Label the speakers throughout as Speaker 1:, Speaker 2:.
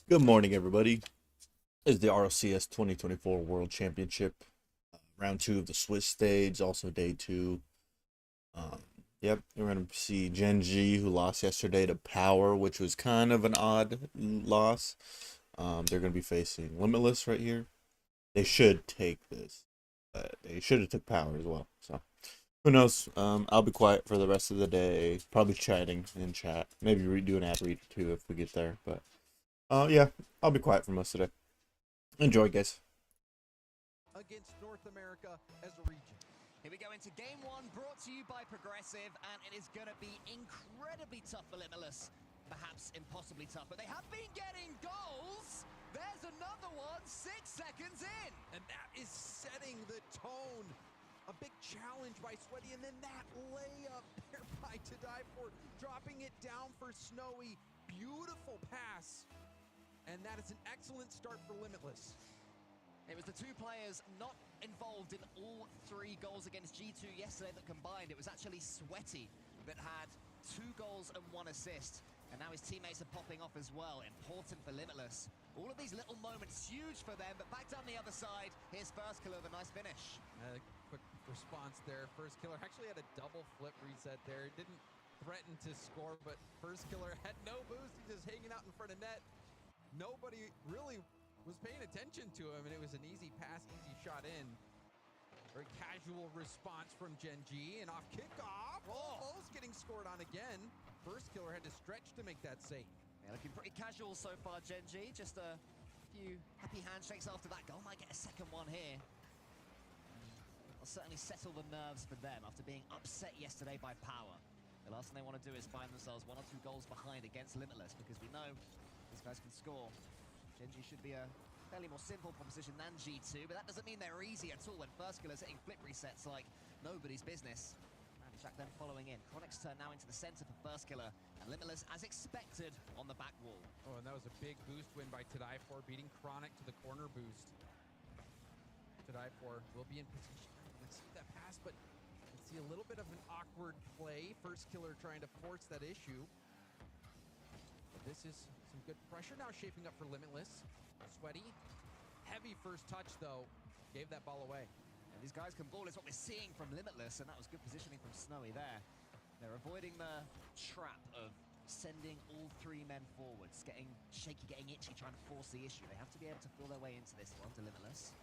Speaker 1: Good morning, everybody. This is the RLCS 2024 World Championship, round two of the Swiss stage, also day two. Um, yep, we're going to see Gen G, who lost yesterday to Power, which was kind of an odd loss. They're going to be facing Limitless right here. They should take this, but they should have took Power as well. So, who knows? I'll be quiet for the rest of the day, probably chatting in chat. Maybe do an ad read or two if we get there, but yeah, I'll be quiet for most of the day. Enjoy, guys.
Speaker 2: Against North America as a region.
Speaker 3: Here we go into game one, brought to you by Progressive, and it is going to be incredibly tough for Limitless. Perhaps impossibly tough, but they have been getting goals. There's another one, 6 seconds in.
Speaker 2: And that is setting the tone. A big challenge by Sweaty, and then that layup there by To Die For, dropping it down for Snowy. Beautiful pass. And that is an excellent start for Limitless.
Speaker 3: It was the two players not involved in all three goals against G2 yesterday that combined. It was actually Sweaty that had 2 goals and 1 assist. And now his teammates are popping off as well. Important for Limitless. All of these little moments, huge for them, but back down the other side, here's First Killer with a nice finish.
Speaker 2: Quick response there. First Killer actually had a double flip reset there. Didn't threaten to score, but First Killer had no boost. He's just hanging out in front of net. Nobody really was paying attention to him, and it was an easy pass, easy shot in. Very casual response from Gen G, and off kickoff, almost getting scored on again. First Killer had to stretch to make that save.
Speaker 3: Yeah, looking pretty casual so far, Gen G. Just a few happy handshakes after that goal. Might get a second one here. Will certainly settle the nerves for them after being upset yesterday by Power. The last thing they want to do is find themselves 1 or 2 goals behind against Limitless, because we know these guys can score. Gen G should be a fairly more simple proposition than G2, but that doesn't mean they're easy at all when First Killer's hitting flip resets like nobody's business. Jack then following in. Chronic's turn now into the center for First Killer, and Limitless, as expected, on the back wall.
Speaker 2: Oh, and that was a big boost win by To Die For, beating Chronic to the corner boost. To Die For will be in position. Let's see that pass, but let's see a little bit of an awkward play. First Killer trying to force that issue. But this is some good pressure now shaping up for Limitless. Sweaty, heavy first touch though, gave that ball away.
Speaker 3: And these guys can ball is what we're seeing from Limitless, and that was good positioning from Snowy there. They're avoiding the trap of sending all 3 men forwards, getting shaky, getting itchy, trying to force the issue. They have to be able to feel their way into this one to Limitless.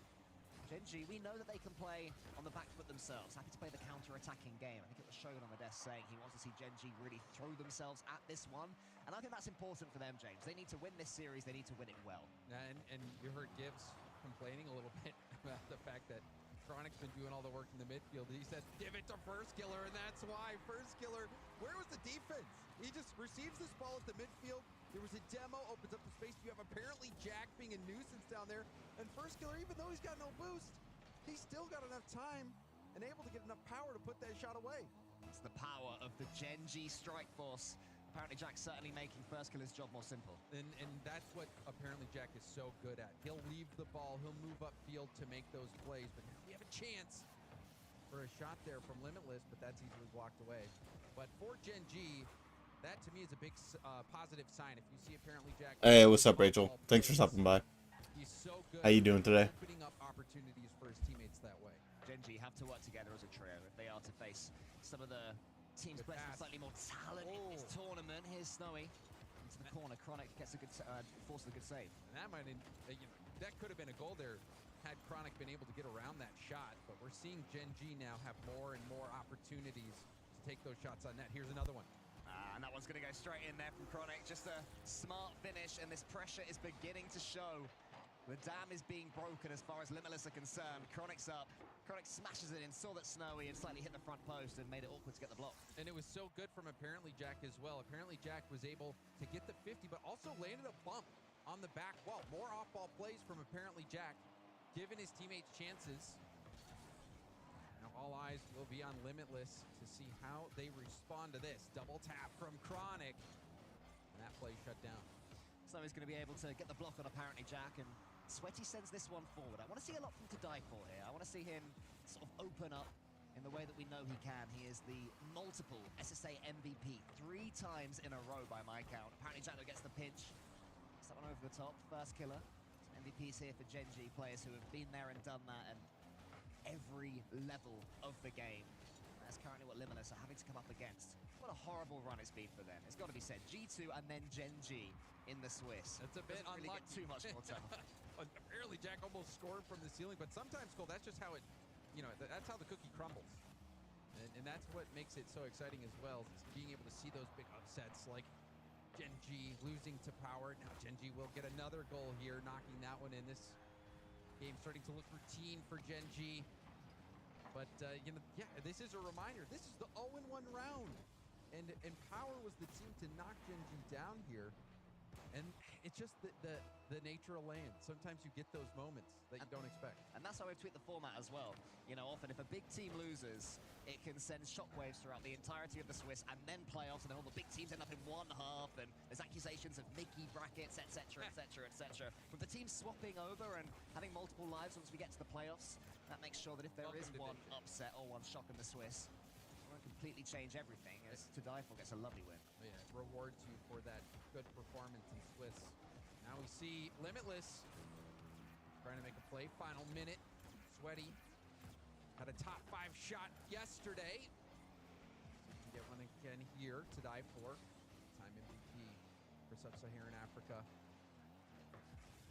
Speaker 3: Gen G, we know that they can play on the back foot themselves, happy to play the counter-attacking game. I think it was Shogun on the desk saying he wants to see Gen G really throw themselves at this one, and I think that's important for them, James. They need to win this series, they need to win it well.
Speaker 2: And you heard Gibbs complaining a little bit about the fact that Chronic's been doing all the work in the midfield. He said, give it to First Killer, and that's why. First Killer, where was the defense? He just receives this ball at the midfield. There was a demo, opens up the space. You have apparently Jack being a nuisance down there. And First Killer, even though he's got no boost, he's still got enough time and able to get enough power to put that shot away.
Speaker 3: It's the power of the Gen G strike force. Apparently Jack's certainly making First Killer's job more simple.
Speaker 2: And that's what apparently Jack is so good at. He'll leave the ball, he'll move upfield to make those plays, but now we have a chance for a shot there from Limitless, but that's easily blocked away. But for Gen G, that to me is a big positive sign. If you see apparently Jack...
Speaker 1: Hey, what's up, Rachel? Thanks for stopping by.
Speaker 2: He's so good.
Speaker 1: How you doing today?
Speaker 2: Opening up opportunities for his teammates that way.
Speaker 3: Gen G have to work together as a trio if they are to face some of the teams playing with slightly more talent in this tournament. Here's Snowy into the corner. Chronic gets a good forces a good save.
Speaker 2: And that might, that could have been a goal there had Chronic been able to get around that shot. But we're seeing Gen G now have more and more opportunities to take those shots on net. Here's another one.
Speaker 3: And that one's going to go straight in there from Chronic. Just a smart finish, and this pressure is beginning to show. The dam is being broken as far as Limitless are concerned. Chronic's up. Chronic smashes it in, saw that Snowy, and slightly hit the front post and made it awkward to get the block.
Speaker 2: And it was so good from apparently Jack as well. Apparently Jack was able to get the 50, but also landed a bump on the back wall. More off-ball plays from apparently Jack, giving his teammates chances. Now all eyes will be on Limitless to see how they respond to this. Double tap from Chronic, and that play shut down.
Speaker 3: So he's going to be able to get the block on apparently Jack, and Sweaty sends this one forward. I want to see a lot from To Die For here. I want to see him sort of open up in the way that we know he can. He is the multiple SSA MVP 3 times in a row by my count. Apparently Jack gets the pinch. Gets that one over the top. First killer. Some MVPs here for Gen.G, players who have been there and done that at every level of the game. That's currently what Limitless are having to come up against. What a horrible run it's been for them. It's got to be said. G2 and then Gen.G in the Swiss.
Speaker 2: It's a bit
Speaker 3: Doesn't really get
Speaker 2: unlucky.
Speaker 3: too much more tough.
Speaker 2: Apparently, Jack almost scored from the ceiling, but sometimes, Cole, that's just how it, that's how the cookie crumbles. And that's what makes it so exciting as well, is being able to see those big upsets like Gen.G losing to Power. Now Gen.G will get another goal here, knocking that one in. This game starting to look routine for Gen.G. But, this is a reminder. This is the 0-1 round. And Power was the team to knock Gen.G down here. And it's just the nature of land. Sometimes you get those moments that you don't expect.
Speaker 3: And that's how we've tweaked the format as well. Often if a big team loses, it can send shockwaves throughout the entirety of the Swiss and then playoffs, and then all the big teams end up in one half, and there's accusations of Mickey brackets, etc., etc., etc. With the teams swapping over and having multiple lives once we get to the playoffs, that makes sure that if there is one upset or one shock in the Swiss, it won't completely change everything, as To Die For gets a lovely win.
Speaker 2: Yeah, it rewards you for that good performance in Swiss. Now we see Limitless trying to make a play. Final minute. Sweaty had a top 5 shot yesterday. Can get one again here. To Die For. Time MVP for Sub-Saharan Africa.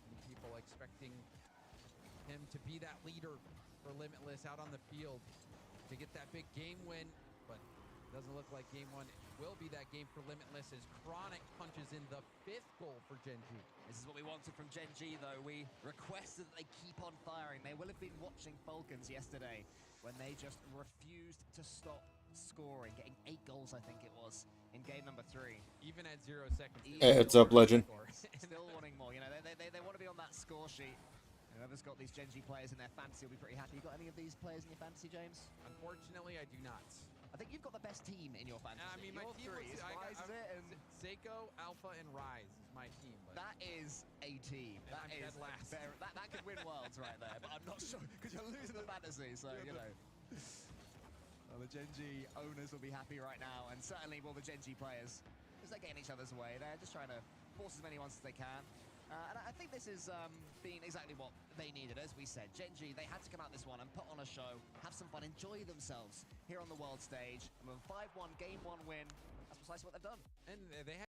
Speaker 2: Many people expecting him to be that leader for Limitless out on the field to get that big game win, but doesn't look like game 1 will be that game for Limitless as Chronic punches in the 5th goal for Gen.G.
Speaker 3: This is what we wanted from Gen.G, though. We requested that they keep on firing. They will have been watching Falcons yesterday when they just refused to stop scoring, getting 8 goals, I think it was, in game number 3.
Speaker 2: Even at 0 seconds.
Speaker 1: Heads up, legend.
Speaker 3: Still wanting more. They want to be on that score sheet. Whoever's got these Gen.G players in their fantasy will be pretty happy. You got any of these players in your fantasy, James?
Speaker 2: Unfortunately, I do not.
Speaker 3: I think you've got the best team in your fantasy.
Speaker 2: I mean, my
Speaker 3: your
Speaker 2: team
Speaker 3: three
Speaker 2: was,
Speaker 3: is Rise, is it? And
Speaker 2: Seiko, Alpha, and Rise is my team. But
Speaker 3: that is a team.
Speaker 2: And
Speaker 3: That
Speaker 2: I'm
Speaker 3: is
Speaker 2: dead last.
Speaker 3: that could win worlds right there. But I'm not sure because you're losing the fantasy. So Well, the Gen.G owners will be happy right now, and certainly will the Gen.G players, because they're getting each other's way. They're just trying to force as many ones as they can. And I think this has been exactly what they needed. As we said, Gen.G, they had to come out this one and put on a show, have some fun, enjoy themselves here on the world stage. And with a 5-1 game 1 win, that's precisely what they've done.
Speaker 2: And they had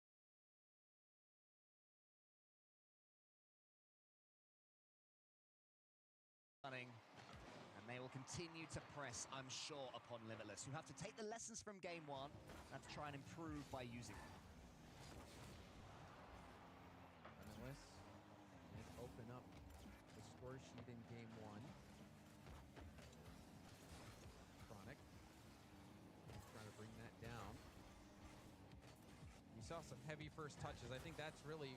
Speaker 3: And they will continue to press, I'm sure, upon Limitless, who have to take the lessons from game 1 and to try and improve by using them.
Speaker 2: Limitless and open up the score sheet in game 1. Chronic trying to bring that down. You saw some heavy first touches. I think that's really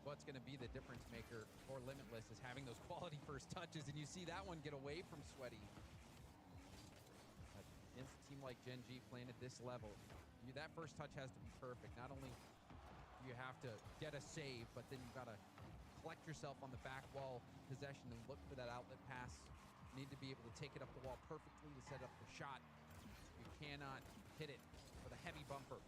Speaker 2: what's going to be the difference maker for Limitless, is having those quality first touches, and you see that one get away from Sweaty. But against a team like Gen.G playing at this level, that first touch has to be perfect. Not only do you have to get a save, but then you've got to collect yourself on the back wall possession and look for that outlet pass. You need to be able to take it up the wall perfectly to set up the shot. You cannot hit it with a heavy bumper.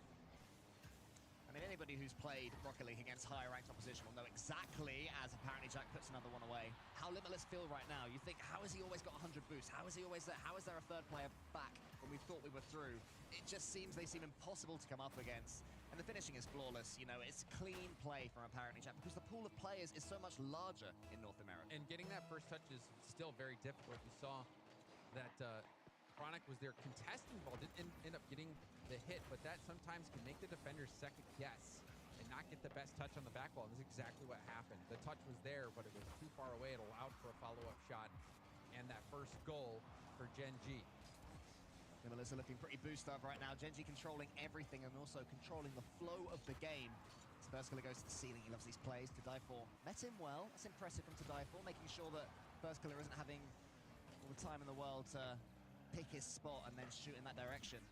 Speaker 3: I mean, anybody who's played Rocket League against higher ranked opposition will know exactly, as apparently Jack puts another one away, how Limitless feel right now. You think, how has he always got 100 boosts? How is he always there? How is there a third player back when we thought we were through? It just seems they seem impossible to come up against. And the finishing is flawless. It's clean play from apparently Jack, because the pool of players is so much larger in North America.
Speaker 2: And getting that first touch is still very difficult. We saw that Chronic was there contesting ball, didn't end up getting the hit, but that sometimes can make the defender's second guess and not get the best touch on the back wall. This is exactly what happened. The touch was there, but it was too far away. It allowed for a follow-up shot and that first goal for Gen.G.
Speaker 3: Limitless are looking pretty boosted up right now. Gen.G controlling everything and also controlling the flow of the game. As First Killer goes to the ceiling, he loves these plays. To Die For met him well. That's impressive from To Die For, making sure that First Killer isn't having all the time in the world to pick his spot and then shoot in that direction.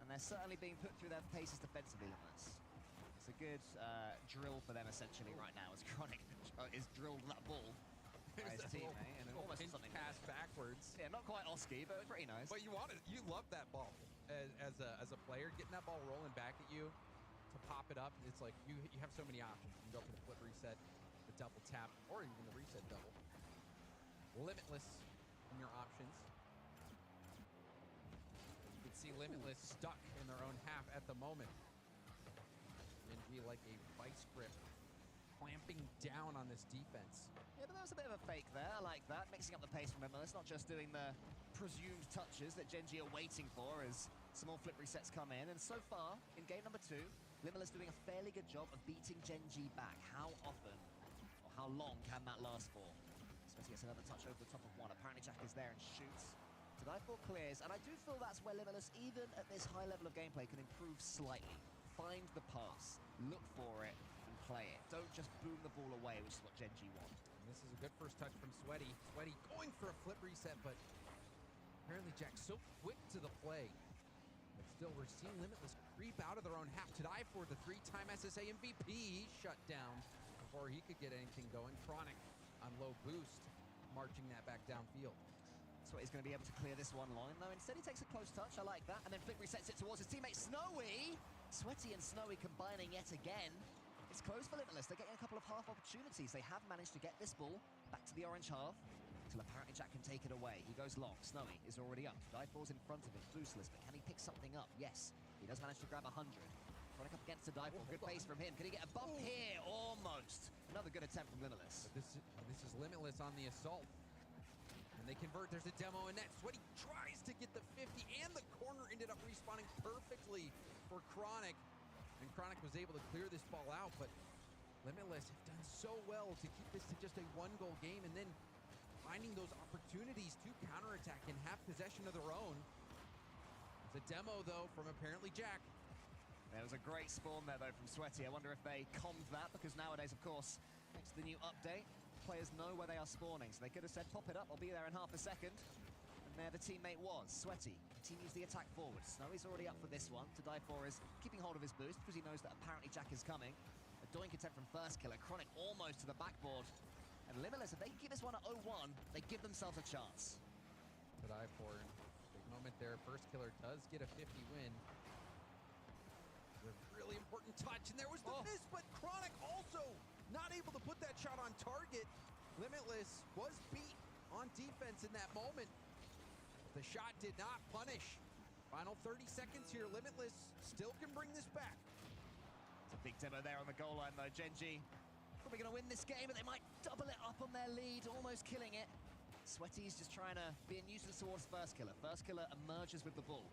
Speaker 3: And they're certainly being put through their paces defensively, Limitless. It's a good drill for them essentially right now, as Chronic is drilled that ball by his teammate, and almost something
Speaker 2: pass backwards.
Speaker 3: Yeah, not quite Oski, but pretty nice.
Speaker 2: But you love that ball as a player, getting that ball rolling back at you. to pop it up. It's like you have so many options. You can go for the flip reset, the double tap, or even the reset double. Limitless in your options. You can see Limitless stuck in their own half at the moment. NG like a vice grip, clamping down on this defense.
Speaker 3: Yeah, but there was a bit of a fake there. I like that. Mixing up the pace from Limitless, not just doing the presumed touches that Gen G are waiting for as some more flip resets come in. And so far, in game number 2, Limitless doing a fairly good job of beating Gen G back. How often or how long can that last for? Sweaty gets another touch over the top of one. Apparently Jack is there and shoots. Todayfor clears, and I do feel that's where Limitless, even at this high level of gameplay, can improve slightly. Find the pass, look for it, and play it. Don't just boom the ball away, which is what Gen G want.
Speaker 2: And this is a good first touch from Sweaty. Sweaty going for a flip reset, but apparently Jack's so quick to the play. But still, we're seeing Limitless creep out of their own half. Todayfor, the 3-time SSA MVP, shut down before he could get anything going. Chronic on low boost, marching that back downfield.
Speaker 3: So he's going to be able to clear this one line, though. Instead, he takes a close touch. I like that. And then Flip resets it towards his teammate, Snowy. Sweaty and Snowy combining yet again. It's close for Limitless. They're getting a couple of half opportunities. They have managed to get this ball back to the orange half until apparently Jack can take it away. He goes long. Snowy is already up. Todayfor's in front of him, boostless, but can he pick something up? Yes. He does manage to grab 100. Running up against Todayfor. Good pace from him. Can he get a bump here? Almost. Another good attempt from Limitless.
Speaker 2: But this is Limitless on the assault. And they convert. There's a demo in net. Sweaty tries to get the 50, and the corner ended up respawning perfectly for Chronic. And Chronic was able to clear this ball out, but Limitless have done so well to keep this to just a one-goal game, and then finding those opportunities to counterattack and have possession of their own. It's a demo, though, from apparently Jack.
Speaker 3: There was a great spawn there, though, from Sweaty. I wonder if they conned that, because nowadays, of course, thanks to the new update, players know where they are spawning, so they could have said, pop it up, I'll be there in half a second. And there the teammate was. Sweaty continues the attack forward. Snowy's already up for this one. Todayfor is keeping hold of his boost because he knows that apparently Jack is coming. A doink attempt from first killer. Chronic almost to the backboard. And Limitless, if they can keep this one at 0-1, they give themselves a chance.
Speaker 2: Todayfor, big moment there. First killer does get a 50 win. A really important touch, and there was the miss, but Chronic also not able to put that shot on target. Limitless was beat on defense in that moment. The shot did not punish. Final 30 seconds here. Limitless still can bring this back.
Speaker 3: It's a big demo there on the goal line, though. Gen G probably going to win this game, but they might double it up on their lead, almost killing it. Sweaty's just trying to be a nuisance towards first killer. First killer emerges with the ball.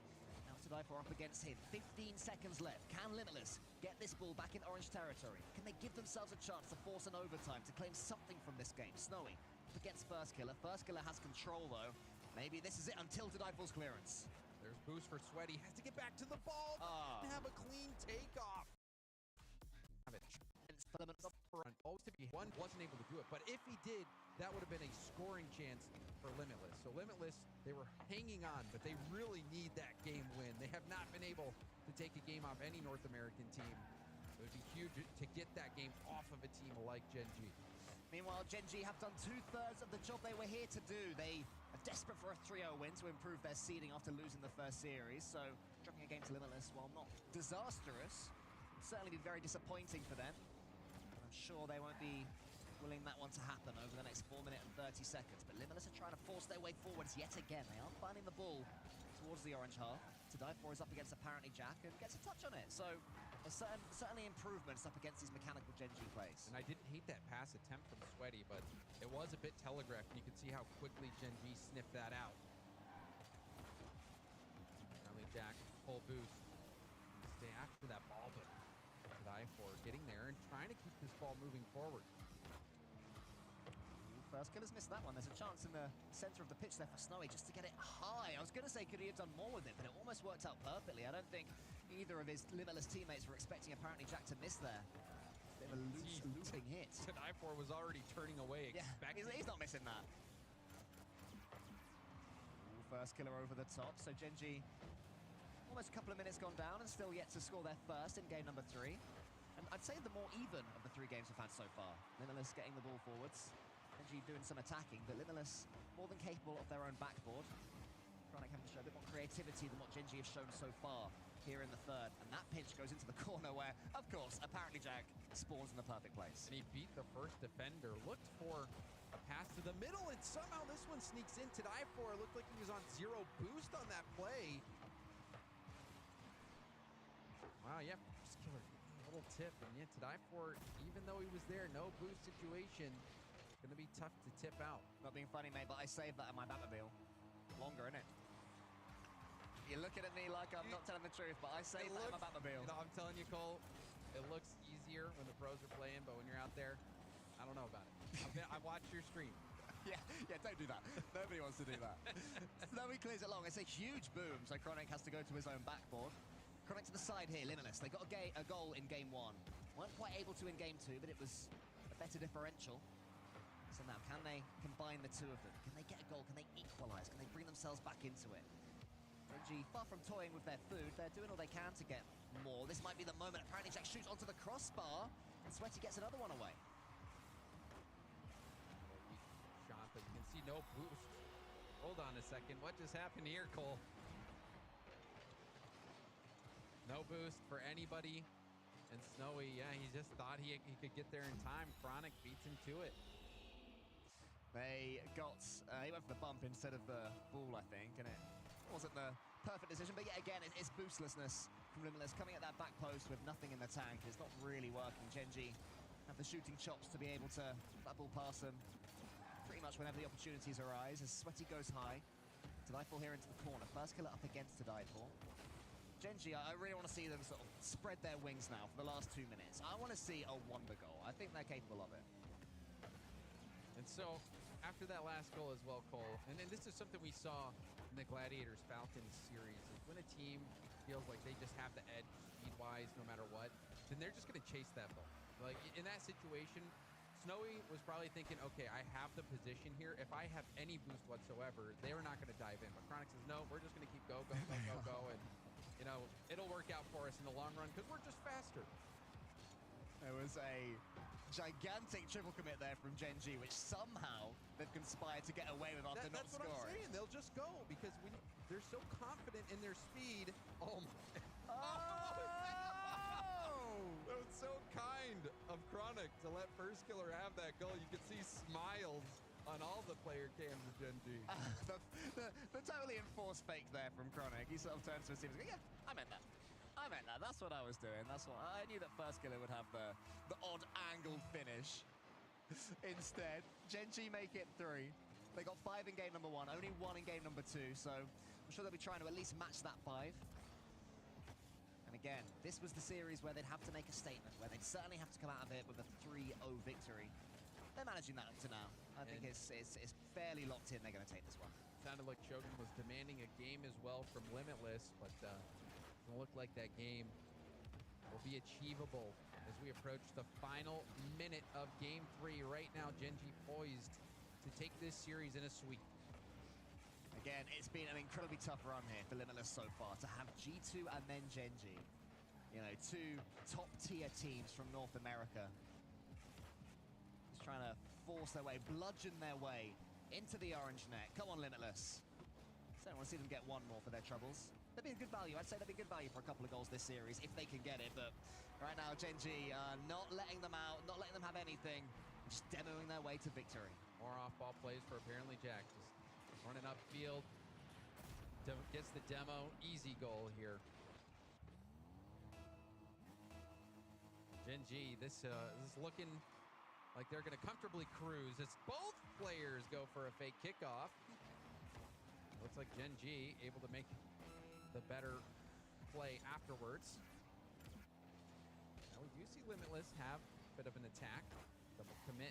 Speaker 3: Now Todayfor up against him. 15 seconds left. Can Limitless get this ball back in orange territory? Can they give themselves a chance to force an overtime, to claim something from this game? Snowy up against first killer. First killer has control, though. Maybe this is it until Todayfor's clearance.
Speaker 2: There's boost for Sweaty. Has to get back to the ball. And have a clean takeoff. Always to be one, wasn't able to do it, but if he did, that would have been a scoring chance for Limitless. So Limitless, they were hanging on, but they really need that game win. They have not been able to take a game off any North American team. It would be huge to get that game off of a team like Gen G.
Speaker 3: Meanwhile, Gen G have done 2/3 of the job they were here to do. They are desperate for a 3-0 win to improve their seeding after losing the first series. So dropping a game to Limitless, while not disastrous, would certainly be very disappointing for them. I'm sure they won't be willing that one to happen over the next 4 minutes and 30 seconds. But Limitless are trying to force their way forwards yet again. They are finding the ball towards the orange half. Todayfor is up against apparently Jack and gets a touch on it. So there's certainly improvements up against these mechanical Gen G plays.
Speaker 2: And I didn't hate that pass attempt from Sweaty, but it was a bit telegraphed, and you can see how quickly Gen G sniffed that out. Apparently Jack, full boost. Stay after that ball, but Todayfor getting there and trying to keep this ball moving forward.
Speaker 3: First killer's missed that one. There's a chance in the center of the pitch there for Snowy just to get it high. I was going to say, could he have done more with it, but it almost worked out perfectly. I don't think either of his Limitless teammates were expecting apparently Jack to miss there. Bit of a loose, looping hit.
Speaker 2: Todayfor was already turning away.
Speaker 3: Yeah, he's not missing that. Ooh, first killer over the top. So Gen G, almost a couple of minutes gone down and still yet to score their first in game number 3. And I'd say the more even of the 3 games we've had so far. Limitless getting the ball forwards. Gen G doing some attacking, but Limitless more than capable of their own backboard. Chronic having to show a bit more creativity than what Gen G have shown so far here in the third. And that pinch goes into the corner where, of course, apparently Jack spawns in the perfect place.
Speaker 2: And he beat the first defender, looked for a pass to the middle, and somehow this one sneaks in. To die for, looked like he was on 0 boost on that play. Wow, yeah, first killer, a little tip, and yeah, to die for, even though he was there, no boost situation, gonna be tough to tip out.
Speaker 3: Not being funny, mate, but I saved that in my Batmobile. Longer, innit? You're looking at me like I'm not telling the truth, but I saved that in my Batmobile.
Speaker 2: You know, I'm telling you, Cole, it looks easier when the pros are playing, but when you're out there, I don't know about it. I watched your stream.
Speaker 3: Yeah, don't do that. Nobody wants to do that. Snowy clears it long. It's a huge boom, so Chronic has to go to his own backboard. Chronic to the side here, Limitless. They got a goal in game 1. Weren't quite able to in game 2, but it was a better differential. So now, can they combine the two of them? Can they get a goal? Can they equalize? Can they bring themselves back into it? Genji, far from toying with their food, they're doing all they can to get more. This might be the moment. Apparently, Jack shoots onto the crossbar, and Sweaty gets another one away.
Speaker 2: Shot, but you can see no boost. Hold on a second. What just happened here, Cole? No boost for anybody. And Snowy, yeah, he just thought he could get there in time. Chronic beats him to it.
Speaker 3: They got, he went for the bump instead of the ball, I think, and it wasn't the perfect decision. But yet again, it's boostlessness from Limitless coming at that back post with nothing in the tank. It's not really working. Genji have the shooting chops to be able to that ball past them pretty much whenever the opportunities arise. As Sweaty goes high, Tadiful here into the corner. First killer up against Tadiful. Genji, I really want to see them sort of spread their wings now for the last 2 minutes. I want to see a wonder goal. I think they're capable of it.
Speaker 2: And so, after that last goal as well, Cole, and then this is something we saw in the Gladiators-Falcons series, is when a team feels like they just have the edge speed-wise no matter what, then they're just going to chase that ball. Like, in that situation, Snowy was probably thinking, okay, I have the position here. If I have any boost whatsoever, they're not going to dive in. But Chronic says, no, we're just going to keep go, and, you know, it'll work out for us in the long run because we're just faster.
Speaker 3: There was a gigantic triple commit there from Genji, which somehow they've conspired to get away with after not
Speaker 2: that's
Speaker 3: scoring.
Speaker 2: That's what I'm saying. They'll just go because they're so confident in their speed. Oh, my.
Speaker 3: Oh!
Speaker 2: That was so kind of Chronic to let First Killer have that goal. You could see smiles on all the player cams of Genji.
Speaker 3: The totally enforced fake there from Chronic. He sort of turns to his team and goes, yeah, I meant that. I meant that. That's what I was doing. That's what I knew that First Killer would have the odd angled finish. Instead, Genji make it 3. They got 5 in game number 1, only 1 in game number 2, so I'm sure they'll be trying to at least match that 5. And again, this was the series where they'd have to make a statement, where they'd certainly have to come out of it with a 3-0 victory. They're managing that up to now. I think it's fairly locked in. They're going to take this one.
Speaker 2: Sounded like Shogun was demanding a game as well from Limitless, but doesn't look like that game will be achievable as we approach the final minute of Game 3. Right now, Genji poised to take this series in a sweep.
Speaker 3: Again, it's been an incredibly tough run here for Limitless so far. To have G2 and then Genji, you know, 2 top-tier teams from North America, just trying to force their way, bludgeon their way into the orange net. Come on, Limitless. Certainly want to see them get 1 more for their troubles. They'd be a good value. I'd say they'd be good value for a couple of goals this series if they can get it. But right now, Genji not letting them out, not letting them have anything, just demoing their way to victory.
Speaker 2: More off-ball plays for apparently Jack. Just running upfield, gets the demo. Easy goal here. Genji, this is looking like they're going to comfortably cruise as both players go for a fake kickoff. Looks like Genji able to make the better play afterwards. Now we do see Limitless have a bit of an attack. Double commit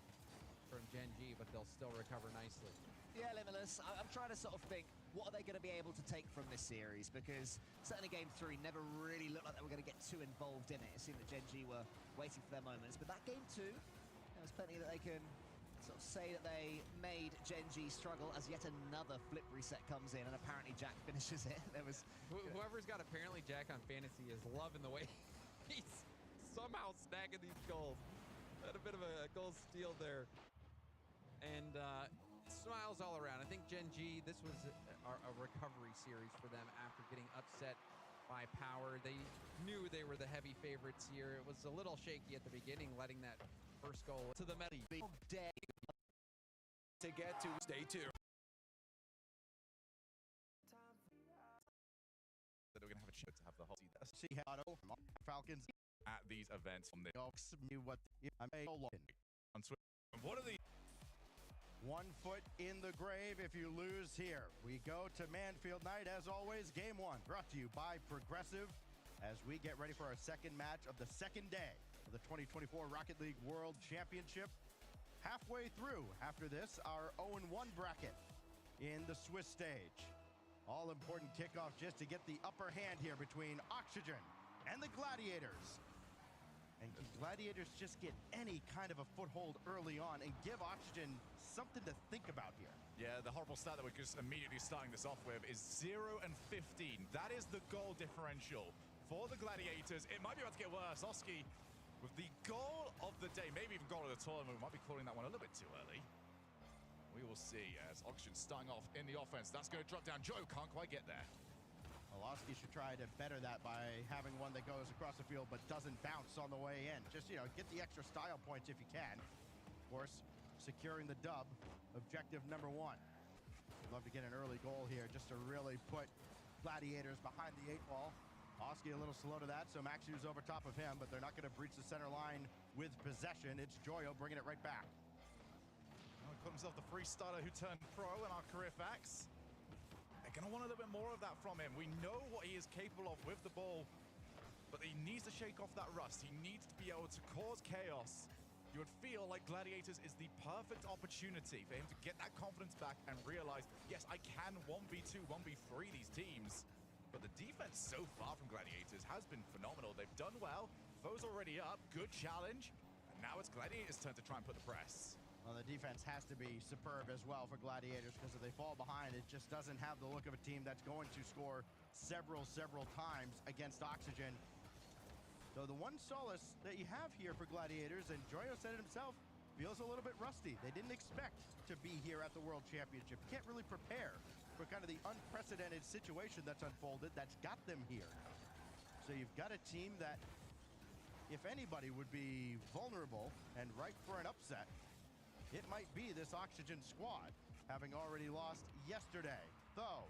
Speaker 2: from Genji, but they'll still recover nicely.
Speaker 3: Yeah, Limitless, I'm trying to sort of think, what are they going to be able to take from this series? Because certainly Game 3 never really looked like they were going to get too involved in it. It seemed that Genji were waiting for their moments. But that Game 2, there's plenty that they can sort of say that they made Genji struggle as yet another flip reset comes in, and apparently Jack finishes it. There was
Speaker 2: whoever's got apparently Jack on fantasy is loving the way he's somehow snagging these goals. Had a bit of a goal steal there. And smiles all around. I think Genji, this was a recovery series for them after getting upset by power. They knew they were the heavy favorites here. It was a little shaky at the beginning, letting that first goal to the medley.
Speaker 4: Day to get to. Stay tuned.
Speaker 5: That we're going to have a chance to have the whole
Speaker 6: See how Falcons
Speaker 5: at these events on the
Speaker 6: what I may
Speaker 5: What are the
Speaker 6: 1 foot in the grave if you lose here. We go to Manfield Night as always. Game 1 brought to you by Progressive as we get ready for our second match of the second day of the 2024 Rocket League World Championship. Halfway through after this, our 0-1 bracket in the Swiss stage. All important kickoff just to get the upper hand here between Oxygen and the Gladiators. And can Gladiators just get any kind of a foothold early on and give Oxygen something to think about here?
Speaker 5: Yeah, the horrible stat that we're just immediately starting this off with is 0 and 15. That is the goal differential for the Gladiators. It might be about to get worse. Oski with the goal of the day, maybe even goal of the tournament. We might be calling that one a little bit too early. We will see as Oxygen starting off in the offense. That's going to drop down. Joe can't quite get there.
Speaker 6: Oski should try to better that by having one that goes across the field but doesn't bounce on the way in. Just, get the extra style points if you can. Of course, securing the dub, objective number 1. Love to get an early goal here just to really put Gladiators behind the 8 ball. Oski a little slow to that, so Maxiu's over top of him, but they're not going to breach the center line with possession. It's Joyo bringing it right back.
Speaker 5: Well, he called himself the freestyler who turned pro in our career facts. They're going to want a little bit more of that from him. We know what he is capable of with the ball, but he needs to shake off that rust. He needs to be able to cause chaos. You would feel like Gladiators is the perfect opportunity for him to get that confidence back and realize, yes, I can 1v2, 1v3 these teams. But the defense so far from Gladiators has been phenomenal. They've done well. Foe's already up. Good challenge. And now it's Gladiators' turn to try and put the press.
Speaker 6: Well, the defense has to be superb as well for Gladiators because if they fall behind, it just doesn't have the look of a team that's going to score several times against Oxygen. So the one solace that you have here for Gladiators, and Joyo said it himself, feels a little bit rusty. They didn't expect to be here at the World Championship. Can't really prepare for kind of the unprecedented situation that's unfolded that's got them here. So you've got a team that, if anybody would be vulnerable and ripe for an upset, it might be this Oxygen squad, having already lost yesterday. Though,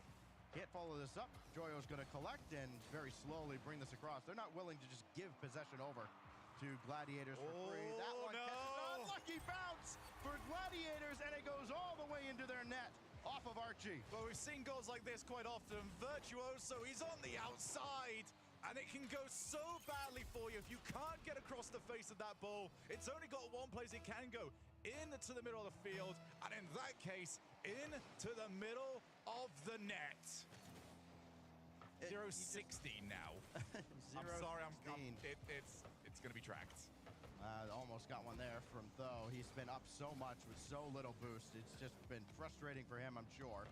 Speaker 6: can't follow this up. Joyo's going to collect and very slowly bring this across. They're not willing to just give possession over to Gladiators for free. That one catches an unlucky bounce for Gladiators, and it goes all the way into their net off of Archie.
Speaker 5: Well, we've seen goals like this quite often. Virtuoso, he's on the outside, and it can go so badly for you if you can't get across the face of that ball. It's only got one place it can go, into the middle of the field, and in that case, into the middle of the net. 0-16 now. I'm sorry, it's going to be tracked.
Speaker 6: Almost got one there from Tho. He's been up so much with so little boost. It's just been frustrating for him, I'm sure.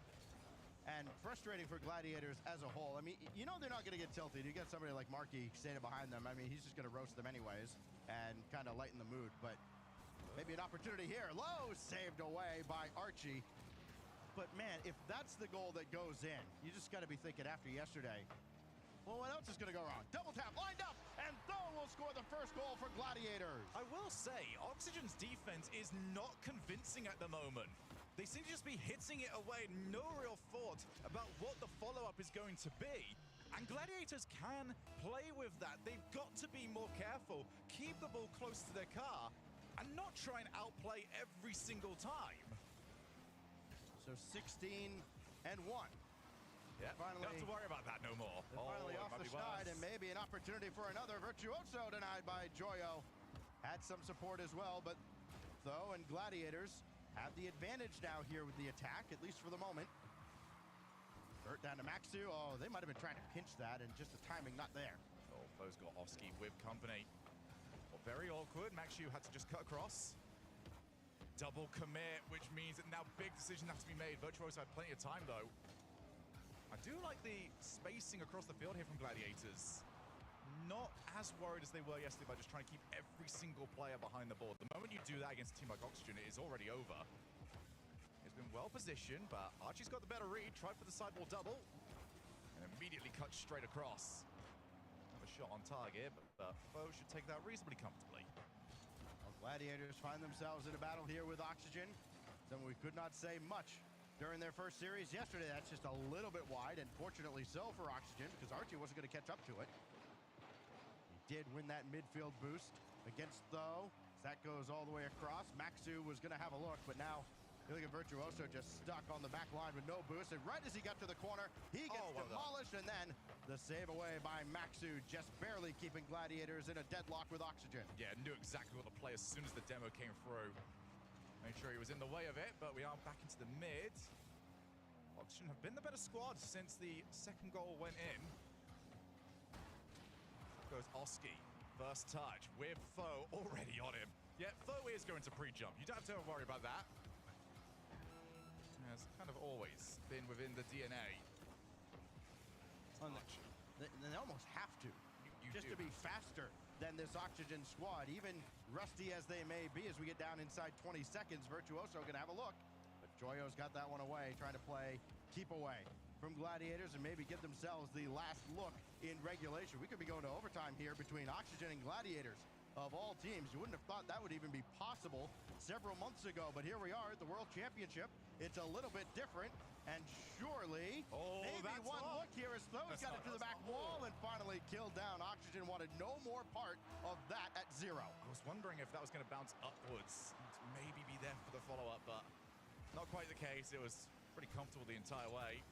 Speaker 6: And frustrating for Gladiators as a whole. I mean, they're not going to get tilted. You get somebody like Marky standing behind them. I mean, he's just going to roast them anyways and kind of lighten the mood. But maybe an opportunity here. Low saved away by Archie. But man, if that's the goal that goes in, you just got to be thinking after yesterday, well, what else is going to go wrong? Double tap, lined up, and Tho will score the first goal for Gladiators.
Speaker 5: I will say, Oxygen's defense is not convincing at the moment. They seem to just be hitting it away, no real thought about what the follow-up is going to be. And Gladiators can play with that. They've got to be more careful, keep the ball close to their car, and not try and outplay every single time.
Speaker 6: So 16-1.
Speaker 5: Yeah, finally, don't have to worry about that no more.
Speaker 6: Finally off the schneid, and maybe an opportunity for another Virtuoso denied by Joyo. Had some support as well, but Tho and Gladiators have the advantage now here with the attack, at least for the moment. Burt down to Maxiu. Oh, they might have been trying to pinch that, and just the timing not there.
Speaker 5: Oh, Foe's got Oski with company. Well, very awkward. Maxiu had to just cut across. Double commit, which means that now big decision has to be made. Virtuoso had plenty of time, though. I do like the spacing across the field here from Gladiators. Not as worried as they were yesterday by just trying to keep every single player behind the ball. The moment you do that against a team like Oxygen, it is already over. It's been well positioned, but Archie's got the better read. Tried for the sideball double, and immediately cut straight across. shot on target, but Foe should take that reasonably comfortably.
Speaker 6: Well, Gladiators find themselves in a battle here with Oxygen. Then we could not say much during their first series yesterday. That's just a little bit wide, and fortunately so for Oxygen, because Archie wasn't going to catch up to it. He did win that midfield boost against Though. That goes all the way across. Maxu was going to have a look, but now you look at Virtuoso just stuck on the back line with no boost, and right as he got to the corner, he gets demolished, and then the save away by Maxu, just barely keeping Gladiators in a deadlock with Oxygen.
Speaker 5: Yeah, knew exactly what the play as soon as the demo came through. Made sure he was in the way of it, but we are back into the mid. Oxygen have been the better squad since the second goal went in. Goes Oski. First touch with Foe already on him. Yeah, Foe is going to pre-jump. You don't have to worry about that. It's kind of always been within the DNA.
Speaker 6: They almost have to.
Speaker 5: You
Speaker 6: just
Speaker 5: do.
Speaker 6: to be faster than this Oxygen squad, even rusty as they may be. As we get down inside 20 seconds, Virtuoso gonna have a look, but Joyo's got that one away, trying to play keep away from Gladiators and maybe give themselves the last look in regulation. We could be going to overtime here between Oxygen and Gladiators. Of all teams, you wouldn't have thought that would even be possible several months ago, but here we are at the World Championship. It's a little bit different, and surely maybe one look here as Tho's got it to the back wall and finally killed down. Oxygen wanted no more part of that at 0.
Speaker 5: I was wondering if that was going to bounce upwards and maybe be there for the follow-up, but not quite the case. It was pretty comfortable the entire way.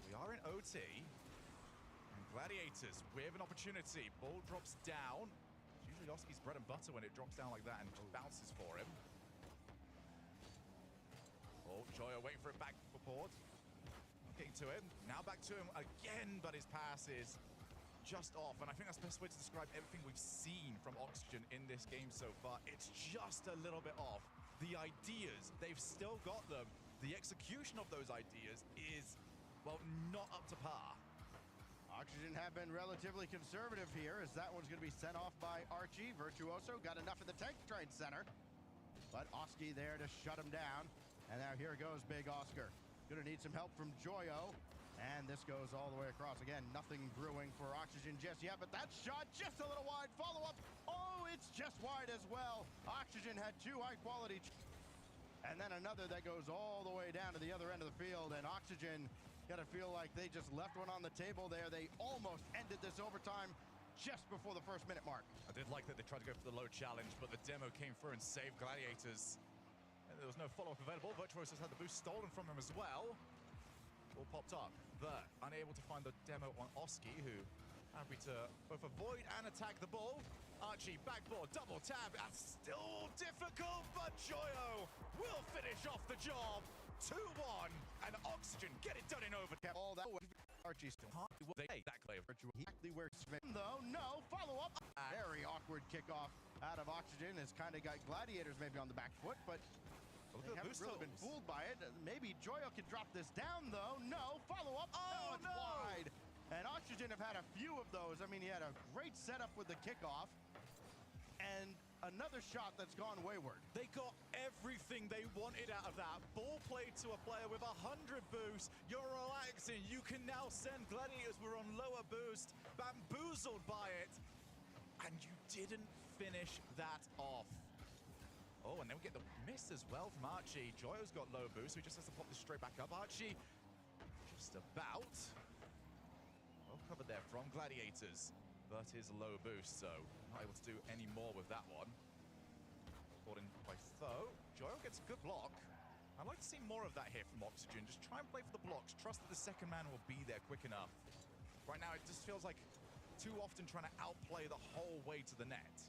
Speaker 5: We are in OT. And Gladiators with an opportunity. Ball drops down. It's usually Oski's bread and butter when it drops down like that and just bounces for him. Oh, Joyo waiting for it back for Port. Getting to him. Now back to him again, but his pass is just off. And I think that's the best way to describe everything we've seen from Oxygen in this game so far. It's just a little bit off. The ideas, they've still got them. The execution of those ideas is, well, not up to par.
Speaker 6: Oxygen have been relatively conservative here, as that one's going to be sent off by Archie. Virtuoso got enough in the tank to try and center, but Oski there to shut him down. And now here goes Big Oscar. Gonna need some help from Joyo. And this goes all the way across. Again, nothing brewing for Oxygen just yet, but that shot just a little wide. Follow-up. Oh, it's just wide as well. Oxygen had 2 high-quality. And then another that goes all the way down to the other end of the field. And Oxygen gotta feel like they just left one on the table there. They almost ended this overtime just before the first minute mark.
Speaker 5: I did like that they tried to go for the low challenge, but the demo came through and saved Gladiators. And there was no follow-up available. Virtuoso's had the boost stolen from him as well. All popped up, but unable to find the demo on Oski, who happy to both avoid and attack the ball. Archie, backboard, double tap. That's still difficult, but Joyo will finish off the job. 2-1, and Oxygen get it done in overtime.
Speaker 6: All that way. Archie still exactly where Sven, though. No follow-up. Very awkward kickoff out of Oxygen. Has kind of got Gladiators maybe on the back foot, but they haven't really been fooled by it. Maybe Joyo can drop this down, though. No follow-up. Oh, it's wide. And Oxygen have had a few of those. I mean, he had a great setup with the kickoff, and another shot that's gone wayward.
Speaker 5: They got everything they wanted out of that. Ball played to a player with 100 boost. You're relaxing. You can now send Gladiators. We're on lower boost. Bamboozled by it. And you didn't finish that off. Oh, and then we get the miss as well from Archie. Joyo's got low boost, so he just has to pop this straight back up. Archie just about well covered there from Gladiators, but his low boost, so not able to do any more with that one. Caught in by Foe. Joyo gets a good block. I'd like to see more of that here from Oxygen. Just try and play for the blocks. Trust that the second man will be there quick enough. Right now, it just feels like too often trying to outplay the whole way to the net.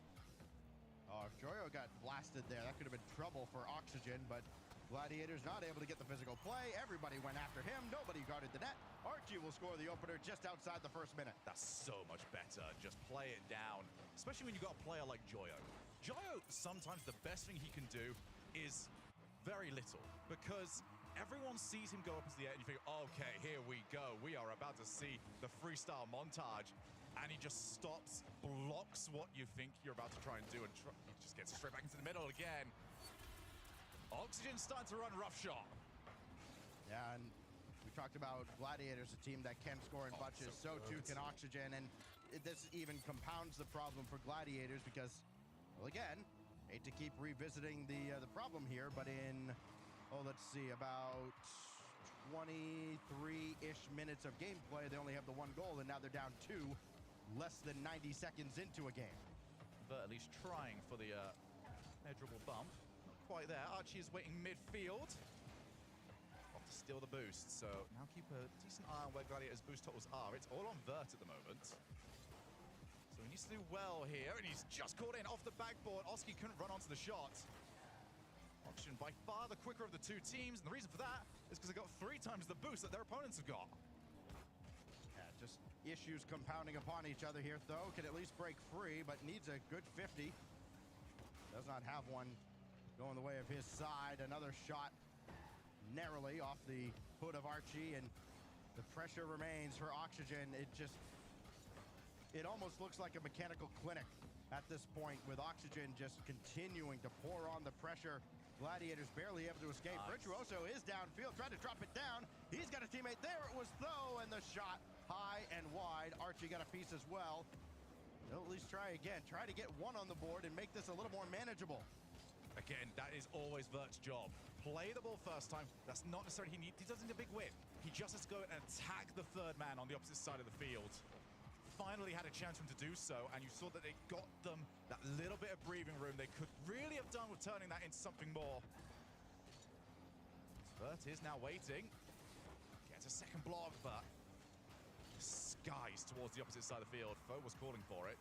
Speaker 6: Oh, if Joyo got blasted there, that could have been trouble for Oxygen, but Gladiators not able to get the physical play. Everybody went after him. Nobody guarded the net. Archie will score the opener just outside the first minute.
Speaker 5: That's so much better. Just play it down, especially when you got a player like Joyo. Joyo, sometimes the best thing he can do is very little, because everyone sees him go up into the air and you think, okay, here we go. We are about to see the freestyle montage. And he just stops, blocks what you think you're about to try and do, and he just gets straight back into the middle again. Oxygen starting to run roughshod.
Speaker 6: Yeah, and we talked about Gladiators, a team that can score in bunches. So too can Oxygen, and this even compounds the problem for Gladiators because, well, again, hate to keep revisiting the problem here, but in, let's see, about 23-ish minutes of gameplay, they only have the one goal, and now they're down 2, less than 90 seconds into a game.
Speaker 5: But at least trying for the measurable bump. Not quite there. Archie is waiting midfield. Off to steal the boost. So now keep a decent eye on where Gladiator's boost totals are. It's all on Vert at the moment. So he needs to do well here, and he's just caught in off the backboard. Oski couldn't run onto the shot. Oxygen by far the quicker of the two teams, and the reason for that is because they got 3 times the boost that their opponents have got.
Speaker 6: Yeah, just issues compounding upon each other here. Though can at least break free, but needs a good 50. Does not have one going the way of his side. Another shot narrowly off the hood of Archie, and the pressure remains for Oxygen. It almost looks like a mechanical clinic at this point, with Oxygen just continuing to pour on the pressure. Gladiators barely able to escape.
Speaker 5: Nice.
Speaker 6: Virtuoso is downfield, tried to drop it down. He's got a teammate there. It was Tho, and the shot high and wide. Archie got a piece as well. They'll at least try again. Try to get one on the board and make this a little more manageable.
Speaker 5: Again, that is always Vert's job. Play the ball first time. That's not necessarily he doesn't need a big whip. He just has to go and attack the third man on the opposite side of the field. Finally had a chance for him to do so, and you saw that they got them that little bit of breathing room they could really have done with turning that into something more. Vert is now waiting. Gets a second block, but skies towards the opposite side of the field. Foe was calling for it.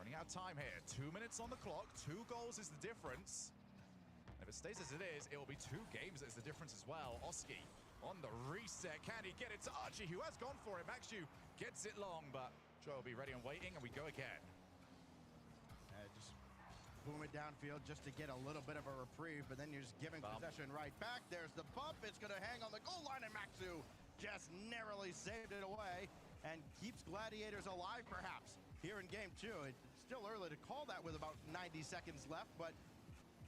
Speaker 5: Running out of time here. 2 minutes on the clock. 2 goals is the difference. If it stays as it is, it will be 2 games that's the difference as well. Oski on the reset. Can he get it to Archie, who has gone for it? Maxu gets it long, but Joe will be ready and waiting, and we go again.
Speaker 6: Just boom it downfield just to get a little bit of a reprieve, but then you're just giving possession right back. There's the bump. It's going to hang on the goal line, and Maxu just narrowly saved it away and keeps Gladiators alive, perhaps, here in Game 2. It's still early to call that with about 90 seconds left, but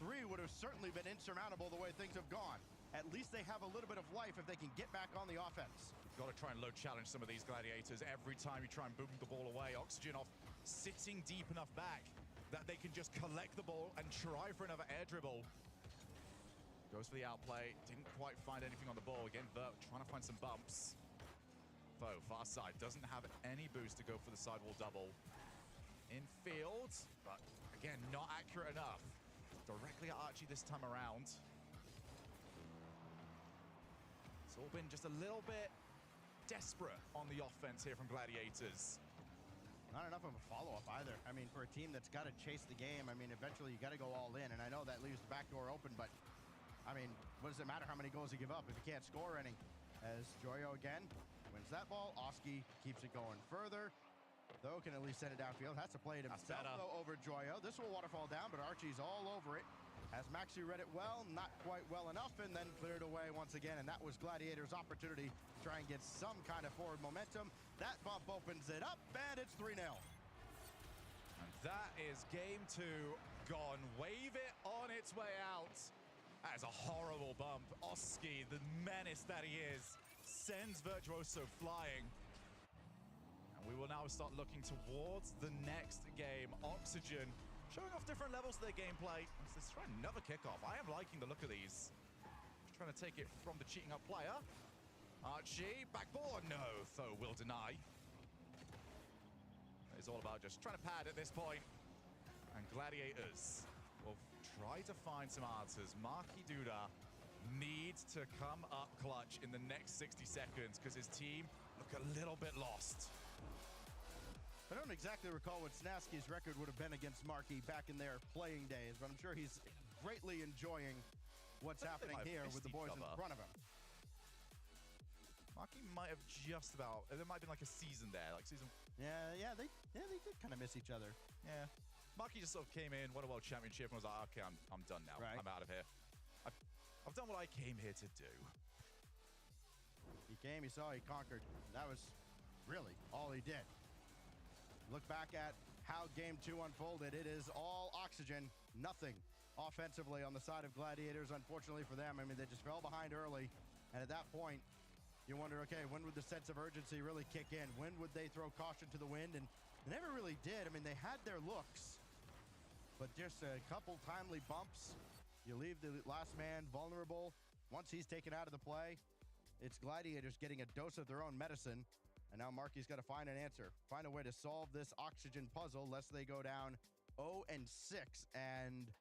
Speaker 6: 3 would have certainly been insurmountable the way things have gone. At least they have a little bit of life if they can get back on the offense.
Speaker 5: Got to try and low challenge some of these Gladiators. Every time you try and boom the ball away, Oxygen off sitting deep enough back that they can just collect the ball and try for another air dribble. Goes for the outplay. Didn't quite find anything on the ball. Again, Vert trying to find some bumps. Foe, far side, doesn't have any boost to go for the sidewall double. Infield, but again, not accurate enough. Directly at Archie this time around. It's all been just a little bit desperate on the offense here from Gladiators.
Speaker 6: Not enough of a follow-up either. I mean, for a team that's got to chase the game, I mean, eventually you got to go all in, and I know that leaves the back door open, but I mean, what does it matter how many goals you give up if you can't score any? As Joyo again wins that ball, Oski keeps it going further. Though can at least send it downfield. Has to play it himself though over Joyo. This will waterfall down, but Archie's all over it. As Maxi read it well, not quite well enough, and then cleared away once again. And that was Gladiator's opportunity to try and get some kind of forward momentum. That bump opens it up, and it's 3-0.
Speaker 5: And that is Game 2 gone. Wave it on its way out. That is a horrible bump. Oski, the menace that he is, sends Virtuoso flying. And we will now start looking towards the next game. Oxygen showing off different levels of their gameplay. Let's try another kickoff. I am liking the look of these. Trying to take it from the cheating up player. Archie, backboard. No, Tho will deny. It's all about just trying to pad at this point. And Gladiators will try to find some answers. Marky Duda needs to come up clutch in the next 60 seconds because his team look a little bit lost.
Speaker 6: I don't exactly recall what Snasky's record would have been against Marky back in their playing days, but I'm sure he's greatly enjoying what's happening here with the boys in front of him.
Speaker 5: Marky might have just about, there might have been like a season there, like season.
Speaker 6: Yeah, they did kind of miss each other.
Speaker 5: Yeah. Marky just sort of came in, won a world championship, and was like, okay, I'm done now.
Speaker 6: Right.
Speaker 5: I'm out of here. I've done what I came here to do.
Speaker 6: He came, he saw, he conquered. That was really all he did. Look back at how Game 2 unfolded. It is all Oxygen, nothing offensively on the side of Gladiators, unfortunately for them. I mean, they just fell behind early. And at that point, you wonder, okay, when would the sense of urgency really kick in? When would they throw caution to the wind? And they never really did. I mean, they had their looks, but just a couple timely bumps. You leave the last man vulnerable. Once he's taken out of the play, it's Gladiators getting a dose of their own medicine. And now Marky's got to find an answer, find a way to solve this oxygen puzzle, lest they go down 0-6. And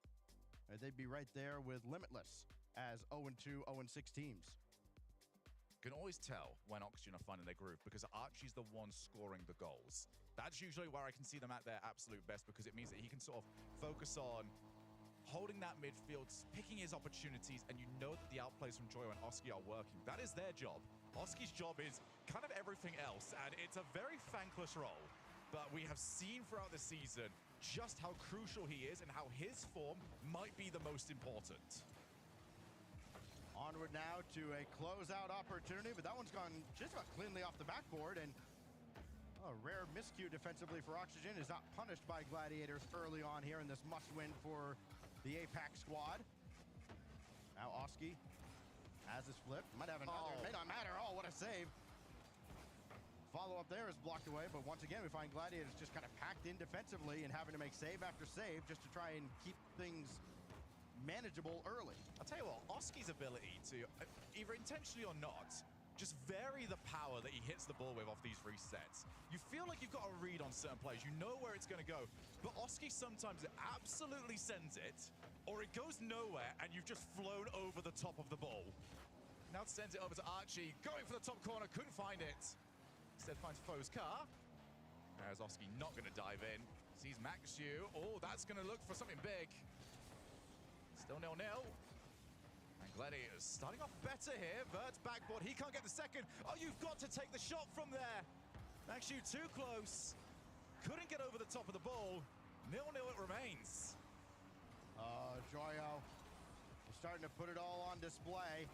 Speaker 6: they'd be right there with Limitless as 0-2, 0-6 teams.
Speaker 5: Can always tell when Oxygen are finding their groove because Archie's the one scoring the goals. That's usually where I can see them at their absolute best because it means that he can sort of focus on holding that midfield, picking his opportunities, and you know that the outplays from Joyo and Oski are working. That is their job. Oski's job is kind of everything else, and it's a very thankless role. But we have seen throughout the season just how crucial he is and how his form might be the most important.
Speaker 6: Onward now to a closeout opportunity, but that one's gone just about cleanly off the backboard, and a rare miscue defensively for Oxygen is not punished by Gladiators early on here in this must-win for the APAC squad. Now Oski has his flip. Might have another. May not matter. Oh, what a save. Follow-up there is blocked away, but once again, we find Gladiators just kind of packed in defensively and having to make save after save just to try and keep things manageable early.
Speaker 5: I'll tell you what, Oski's ability to, either intentionally or not, just vary the power that he hits the ball with off these resets. You feel like you've got a read on certain plays. You know where it's going to go. But Oski sometimes absolutely sends it, or it goes nowhere, and you've just flown over the top of the ball. Now sends it over to Archie, going for the top corner, couldn't find it. Instead finds Foe's car. As Oski not going to dive in. Sees Maxu. Oh, that's going to look for something big. Still 0-0. And Gladiators starting off better here. Vert's backboard. He can't get the second. Oh, you've got to take the shot from there. Maxu too close. Couldn't get over the top of the ball. 0-0 it remains.
Speaker 6: Joyo is starting to put it all on display.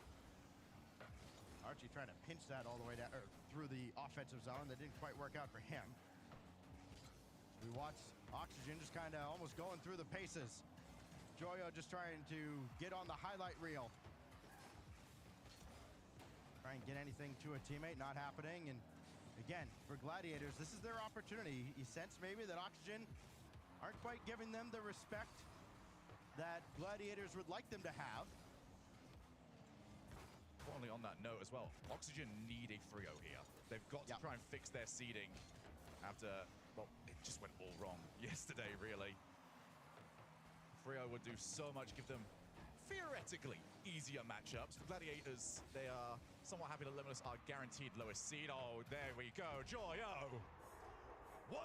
Speaker 6: Archie trying to pinch that all the way down or through the offensive zone. That didn't quite work out for him. We watch Oxygen just kind of almost going through the paces. Joyo just trying to get on the highlight reel. Try and get anything to a teammate, not happening. And again, for Gladiators, this is their opportunity. You sense maybe that Oxygen aren't quite giving them the respect that Gladiators would like them to have.
Speaker 5: Only on that note as well, Oxygen need a 3-0 here. They've got to try and fix their seeding after, well, it just went all wrong yesterday, really. 3-0 would do so much, give them theoretically easier matchups. For Gladiators, they are somewhat happy that Limitless are guaranteed lowest seed. Oh, there we go, Joyo! 1-0,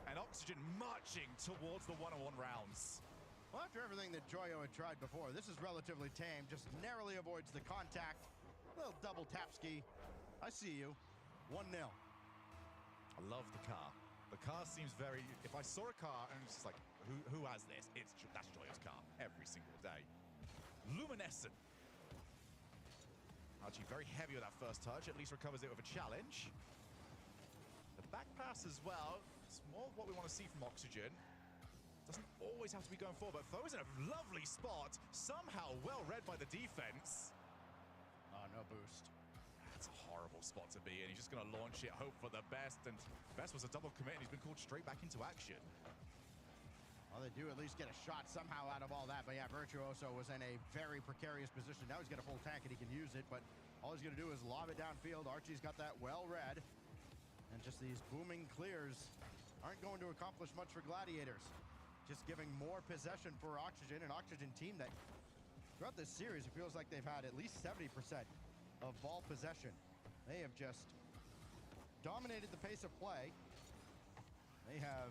Speaker 5: and Oxygen marching towards the one-on-one rounds.
Speaker 6: Well, after everything that Joyo had tried before, this is relatively tame, just narrowly avoids the contact. Little double tap ski. I see you. 1-0.
Speaker 5: I love the car. The car seems very, if I saw a car and it's just like, who has this? That's Joyo's car every single day. Luminescent. Archie very heavy with that first touch, at least recovers it with a challenge. The back pass as well. It's more what we want to see from Oxygen. Doesn't always have to be going forward, but Foe's in a lovely spot. Somehow well read by the defense.
Speaker 6: Oh, no boost.
Speaker 5: That's a horrible spot to be in. He's just going to launch it, hope for the best, and best was a double commit, and he's been called straight back into action.
Speaker 6: Well, they do at least get a shot somehow out of all that, but yeah, Virtuoso was in a very precarious position. Now he's got a full tank and he can use it, but all he's going to do is lob it downfield. Archie's got that well read, and just these booming clears aren't going to accomplish much for Gladiators. Just giving more possession for Oxygen, an Oxygen team that throughout this series, it feels like they've had at least 70% of ball possession. They have just dominated the pace of play. They have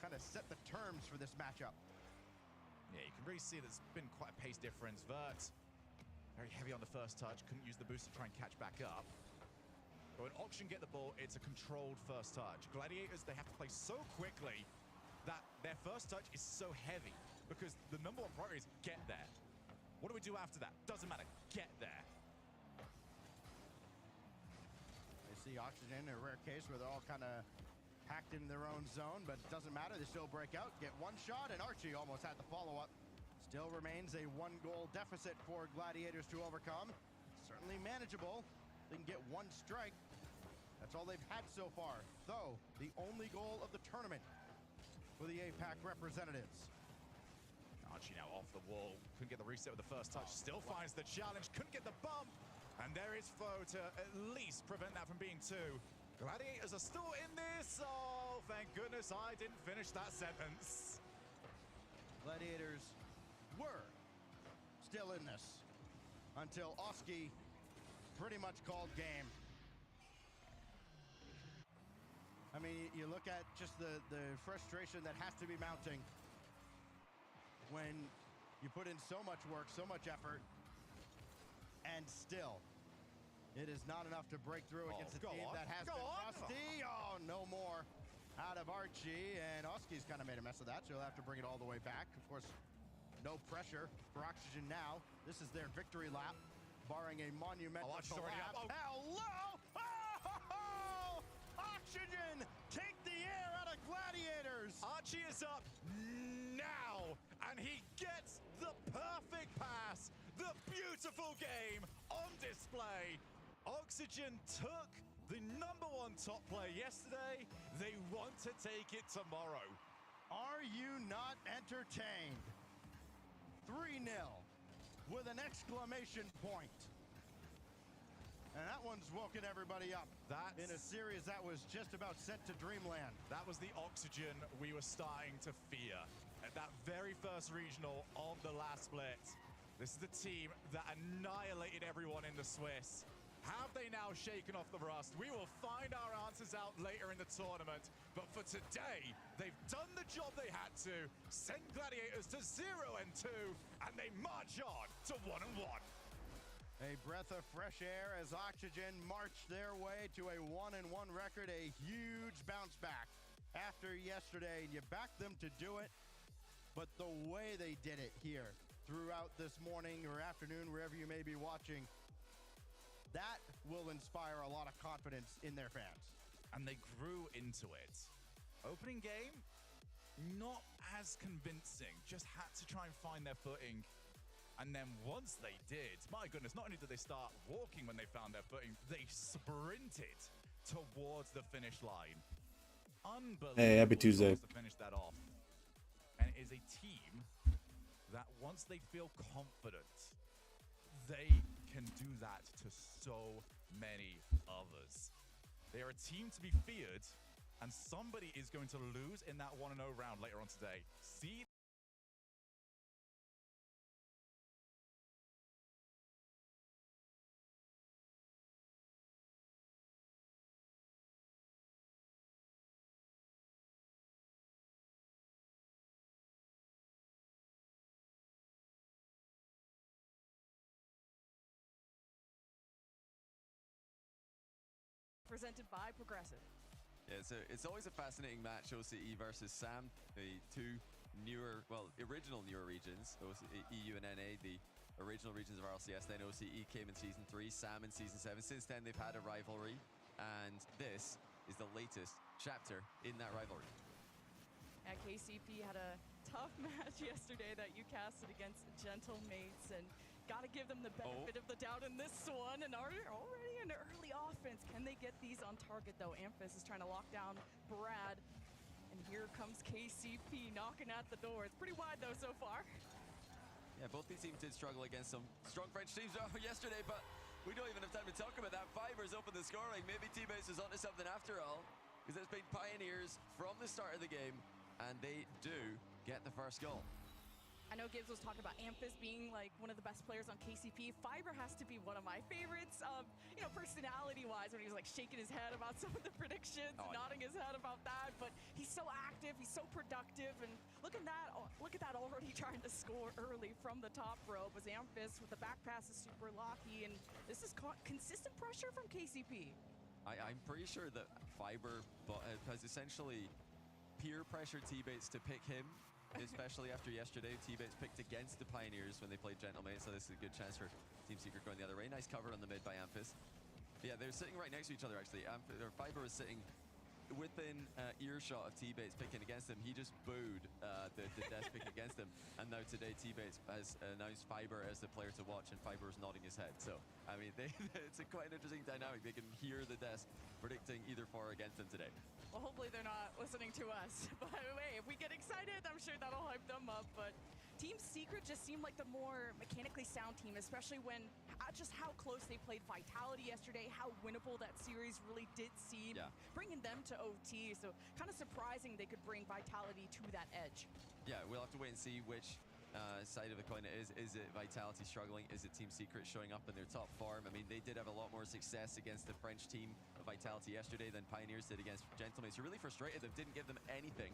Speaker 6: kind of set the terms for this matchup.
Speaker 5: Yeah, you can really see there's been quite a pace difference. Vert, very heavy on the first touch, couldn't use the boost to try and catch back up. But when Oxygen get the ball, it's a controlled first touch. Gladiators, they have to play so quickly that their first touch is so heavy because the number one priority is get there. What do we do after that? Doesn't matter, get there.
Speaker 6: They see Oxygen, a rare case where they're all kind of packed in their own zone, but it doesn't matter. They still break out, get one shot, and Archie almost had the follow-up. Still remains a 1-goal deficit for Gladiators to overcome. certainly manageable. They can get one strike. That's all they've had so far. Though, the only goal of the tournament for the APAC representatives.
Speaker 5: Archie now off the wall. Couldn't get the reset with the first touch. Still finds the challenge. Couldn't get the bump. And there is Foe to at least prevent that from being two. Gladiators are still in this. Oh, thank goodness I didn't finish that sentence.
Speaker 6: Gladiators were still in this until Oski pretty much called game. I mean, you look at just the frustration that has to be mounting when you put in so much work, so much effort, and still it is not enough to break through against a team that has been rusty. Oh, no more out of Archie, and Oski's kind of made a mess of that, so he'll have to bring it all the way back. Of course, no pressure for Oxygen now. This is their victory lap, barring a monumental collapse. Hello! Oh! Oxygen take the air out of Gladiators.
Speaker 5: Archie is up now, and he gets the perfect pass. The beautiful game on display. Oxygen took the #1 top player yesterday. They want to take it tomorrow.
Speaker 6: Are you not entertained? 3-0 with an exclamation point. And that one's woken everybody up. In a series that was just about sent to dreamland.
Speaker 5: That was the Oxygen we were starting to fear at that very first regional of the last split. This is the team that annihilated everyone in the Swiss. Have they now shaken off the rust? We will find our answers out later in the tournament. But for today, they've done the job they had to, send Gladiators to 0-2, and they march on to 1-1.
Speaker 6: A breath of fresh air as Oxygen marched their way to a 1-1 record, a huge bounce back after yesterday. You backed them to do it, but the way they did it here throughout this morning or afternoon, wherever you may be watching, that will inspire a lot of confidence in their fans.
Speaker 5: And they grew into it. Opening game, not as convincing. Just had to try and find their footing. And then once they did, my goodness, not only did they start walking when they found their footing, they sprinted towards the finish line. Unbelievable.
Speaker 1: Hey, happy Tuesday.
Speaker 5: To finish that off. And it is a team that once they feel confident, they can do that to so many others. They are a team to be feared, and somebody is going to lose in that 1-0 round later on today. See
Speaker 7: presented by Progressive.
Speaker 8: Yeah, it's always a fascinating match, OCE versus SAM, the two newer, well, original newer regions, EU and NA, the original regions of RLCS. Then OCE came in Season 3, SAM in Season 7. Since then, they've had a rivalry, and this is the latest chapter in that rivalry.
Speaker 7: At KCP had a tough match yesterday that you casted against Gentle Mates, and got to give them the benefit of the doubt in this one. And already an early offense. Can they get these on target, though? Amphis is trying to lock down Brad. And here comes KCP knocking at the door. It's pretty wide, though, so far.
Speaker 8: Yeah, both these teams did struggle against some strong French teams yesterday, but we don't even have time to talk about that. Fiver's opened the scoring. Maybe T-Base is onto something after all, because there's been pioneers from the start of the game, and they do get the first goal.
Speaker 7: I know Gibbs was talking about Amphis being like one of the best players on KCP. Fiber has to be one of my favorites, you know, personality-wise, when he was like shaking his head about some of the predictions, nodding his head about that. But he's so active, he's so productive, and look at that already trying to score early from the top rope. As Amphis with the back pass is super locky, and this is consistent pressure from KCP.
Speaker 8: I'm pretty sure that Fiber has essentially peer pressure T-Bates to pick him. Especially after yesterday, T-Bates picked against the Pioneers when they played Gentleman, so this is a good chance for Team Secret going the other way. Nice cover on the mid by Amphis. Yeah, they're sitting right next to each other, actually. Fiber was sitting within earshot of T-Bates picking against him. He just booed the desk pick against him. And now today, T-Bates has announced Fiber as the player to watch, and Fiber is nodding his head. So, I mean, it's quite an interesting dynamic. They can hear the desk predicting either for or against them today.
Speaker 7: Well, hopefully they're not listening to us. But hey, if we get excited, I'm sure that'll hype them up. But Team Secret just seemed like the more mechanically sound team, especially when just how close they played Vitality yesterday, how winnable that series really did seem, bringing them to OT. So kind of surprising they could bring Vitality to that edge.
Speaker 8: Yeah, we'll have to wait and see which side of the coin it is. Is it Vitality struggling? Is it Team Secret showing up in their top form? I mean, they did have a lot more success against the French team of Vitality yesterday than Pioneers did against Gentlemen. So really frustrated them, didn't give them anything.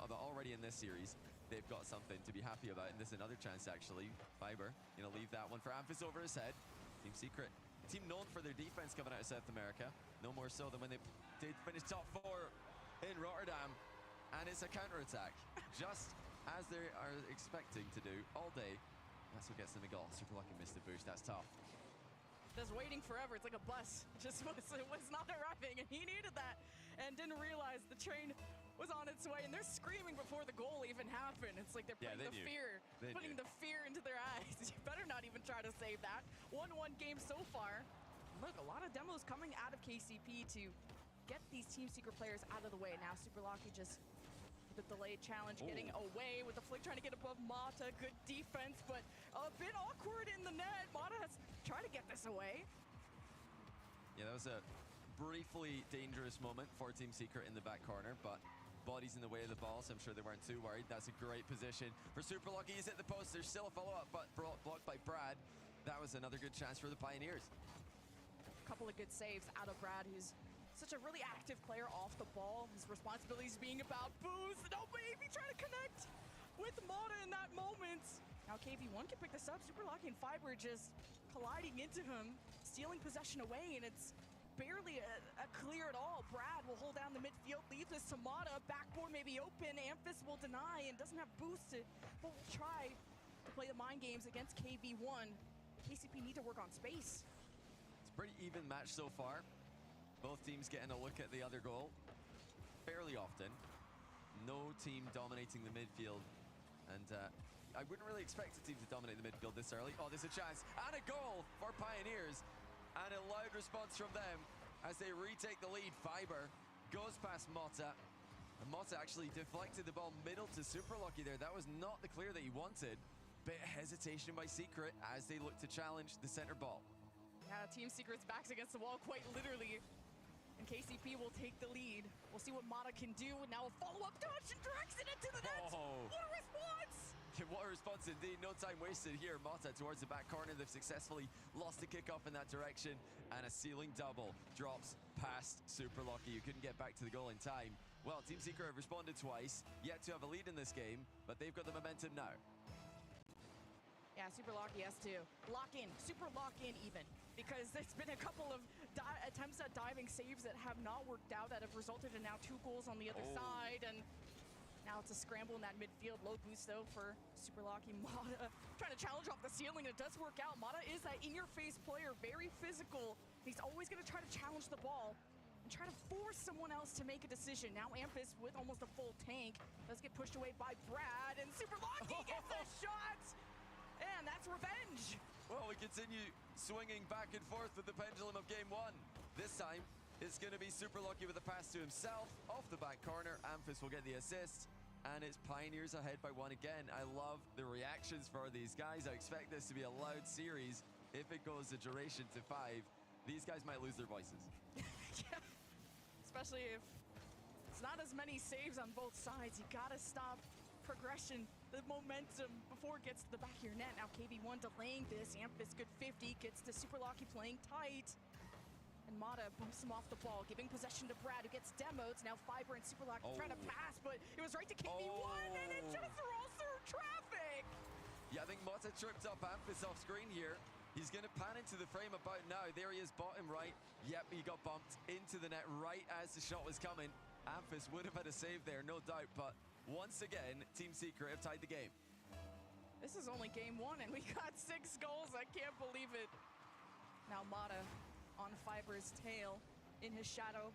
Speaker 8: Although already in this series, they've got something to be happy about. And this is another chance, actually. Fiber, leave that one for Amphis over his head. Team Secret, a team known for their defense coming out of South America. No more so than when they did finish top 4 in Rotterdam. And it's a counterattack, just as they are expecting to do all day. That's what gets them a goal. Super Lucky missed the boost. That's tough.
Speaker 7: Just waiting forever. It's like a bus. Just was not arriving, and he needed that and didn't realize the train was on its way. And they're screaming before the goal even happened. It's like they're putting the fear into their eyes. You better not even try to save that. 1-1 game so far. Look, a lot of demos coming out of KCP to get these Team Secret players out of the way. Now Super Lucky just the delayed challenge, getting away with the flick, trying to get above Mata. Good defense, but a bit awkward in the net. Mata has tried to get this away.
Speaker 8: Yeah, that was a briefly dangerous moment for Team Secret in the back corner, but bodies in the way of the ball, so I'm sure they weren't too worried. That's a great position for Super Lucky. He's hit the post. There's still a follow-up, but blocked by Brad. That was another good chance for the Pioneers.
Speaker 7: A couple of good saves out of Brad, who's such a really active player off the ball. His responsibilities being about boost. No, baby, trying to connect with Mata in that moment. Now KV1 can pick this up. Super Lucky and Fiber just colliding into him, stealing possession away, and it's barely a clear at all. Brad will hold down the midfield, leave this to Mata. Backboard may be open. Amphis will deny and doesn't have boost but will try to play the mind games against KV1. KCP need to work on space.
Speaker 8: It's a pretty even match so far. Both teams getting a look at the other goal fairly often. No team dominating the midfield. And I wouldn't really expect a team to dominate the midfield this early. Oh, there's a chance. And a goal for Pioneers. And a loud response from them as they retake the lead. Fiber goes past Mata. And Mata actually deflected the ball middle to Super Lucky there. That was not the clear that he wanted. Bit of hesitation by Secret as they look to challenge the center ball.
Speaker 7: Yeah, Team Secret's backs against the wall quite literally. And KCP will take the lead. We'll see what Mata can do. And now a follow-up touch and directs it into the net.
Speaker 8: Oh.
Speaker 7: What a response!
Speaker 8: What a response indeed. No time wasted here. Mata towards the back corner. They've successfully lost the kickoff in that direction. And a ceiling double drops past Super Lucky. You couldn't get back to the goal in time. Well, Team Secret have responded twice. Yet to have a lead in this game. But they've got the momentum now.
Speaker 7: Yeah, Super Lucky has to lock in. Super lock in even. Because there's been a couple of attempts at diving saves that have not worked out, that have resulted in now 2 goals on the other side. And now it's a scramble in that midfield. Low boost, though, for Super Lucky. Mata trying to challenge off the ceiling, and it does work out. Mata is that in-your-face player, very physical. He's always going to try to challenge the ball and try to force someone else to make a decision. Now Amphis with almost a full tank does get pushed away by Brad, and Super Lucky gets a shot! And that's revenge!
Speaker 8: Well, we continue swinging back and forth with the pendulum of game 1. This time, it's going to be Super Lucky with a pass to himself. Off the back corner, Amphis will get the assist. And it's Pioneers ahead by 1 again. I love the reactions for these guys. I expect this to be a loud series. If it goes the duration to 5, these guys might lose their voices.
Speaker 7: Yeah, especially if it's not as many saves on both sides. You gotta stop progression, the momentum before it gets to the back of your net. Now KV1 delaying this. Amphis good 50, gets to Super Lucky playing tight. And Mata bumps him off the ball, giving possession to Brad, who gets demoed. Now Fiber and Super Lucky trying to pass, but it was right to KV1, and it just rolls through traffic!
Speaker 8: Yeah, I think Mata tripped up Amphis off screen here. He's going to pan into the frame about now. There he is, bottom right. Yep, he got bumped into the net right as the shot was coming. Amphis would have had a save there, no doubt, but once again, Team Secret have tied the game.
Speaker 7: This is only game 1, and we got 6 goals. I can't believe it. Now Mata on Fiber's tail, in his shadow.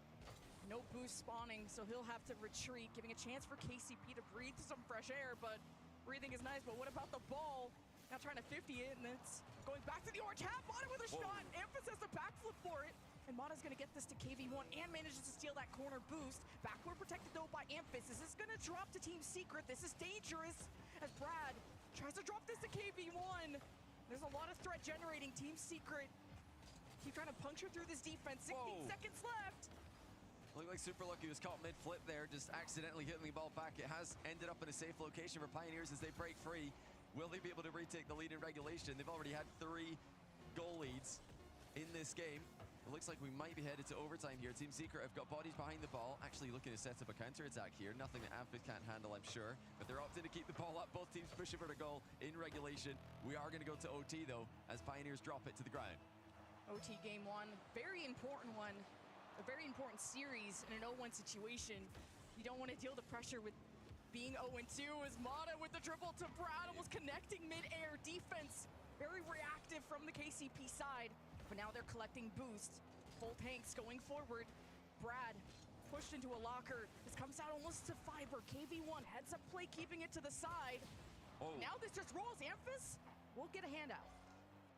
Speaker 7: No boost spawning, so he'll have to retreat, giving a chance for KCP to breathe some fresh air, but Breathing is nice, but what about the ball? Now trying to 50 it, and it's going back to the orange hat. Mata with a shot. Amphiss has a backflip for it. And Mata's going to get this to KV1 and manages to steal that corner boost. Backward protected though by Amphiss. Is this going to drop to Team Secret? This is dangerous as Brad tries to drop this to KV1. There's a lot of threat generating. Team Secret keep trying to puncture through this defense. 16 seconds left.
Speaker 8: Looked like Super Lucky was caught mid-flip there, just accidentally hitting the ball back. It has ended up in a safe location for Pioneers as they break free. Will they be able to retake the lead in regulation? They've already had 3 goal leads in this game. It looks like we might be headed to overtime here. Team Secret have got bodies behind the ball, actually looking to set up a counter-attack here. Nothing that Amphiss can't handle, I'm sure. But they're opting to keep the ball up. Both teams pushing for the goal in regulation. We are going to go to OT, though, as Pioneers drop it to the ground.
Speaker 7: OT game 1, very important one. A very important series in an 0-1 situation. You don't want to deal the pressure with being 0-2 as Mata with the dribble to Brad, almost connecting mid-air. Defense very reactive from the KCP side. But now they're collecting boost. Full tanks going forward. Brad pushed into a locker. This comes out almost to Fiber. KV1 heads up play, keeping it to the side. Now this just rolls. Amphiss will get a handout.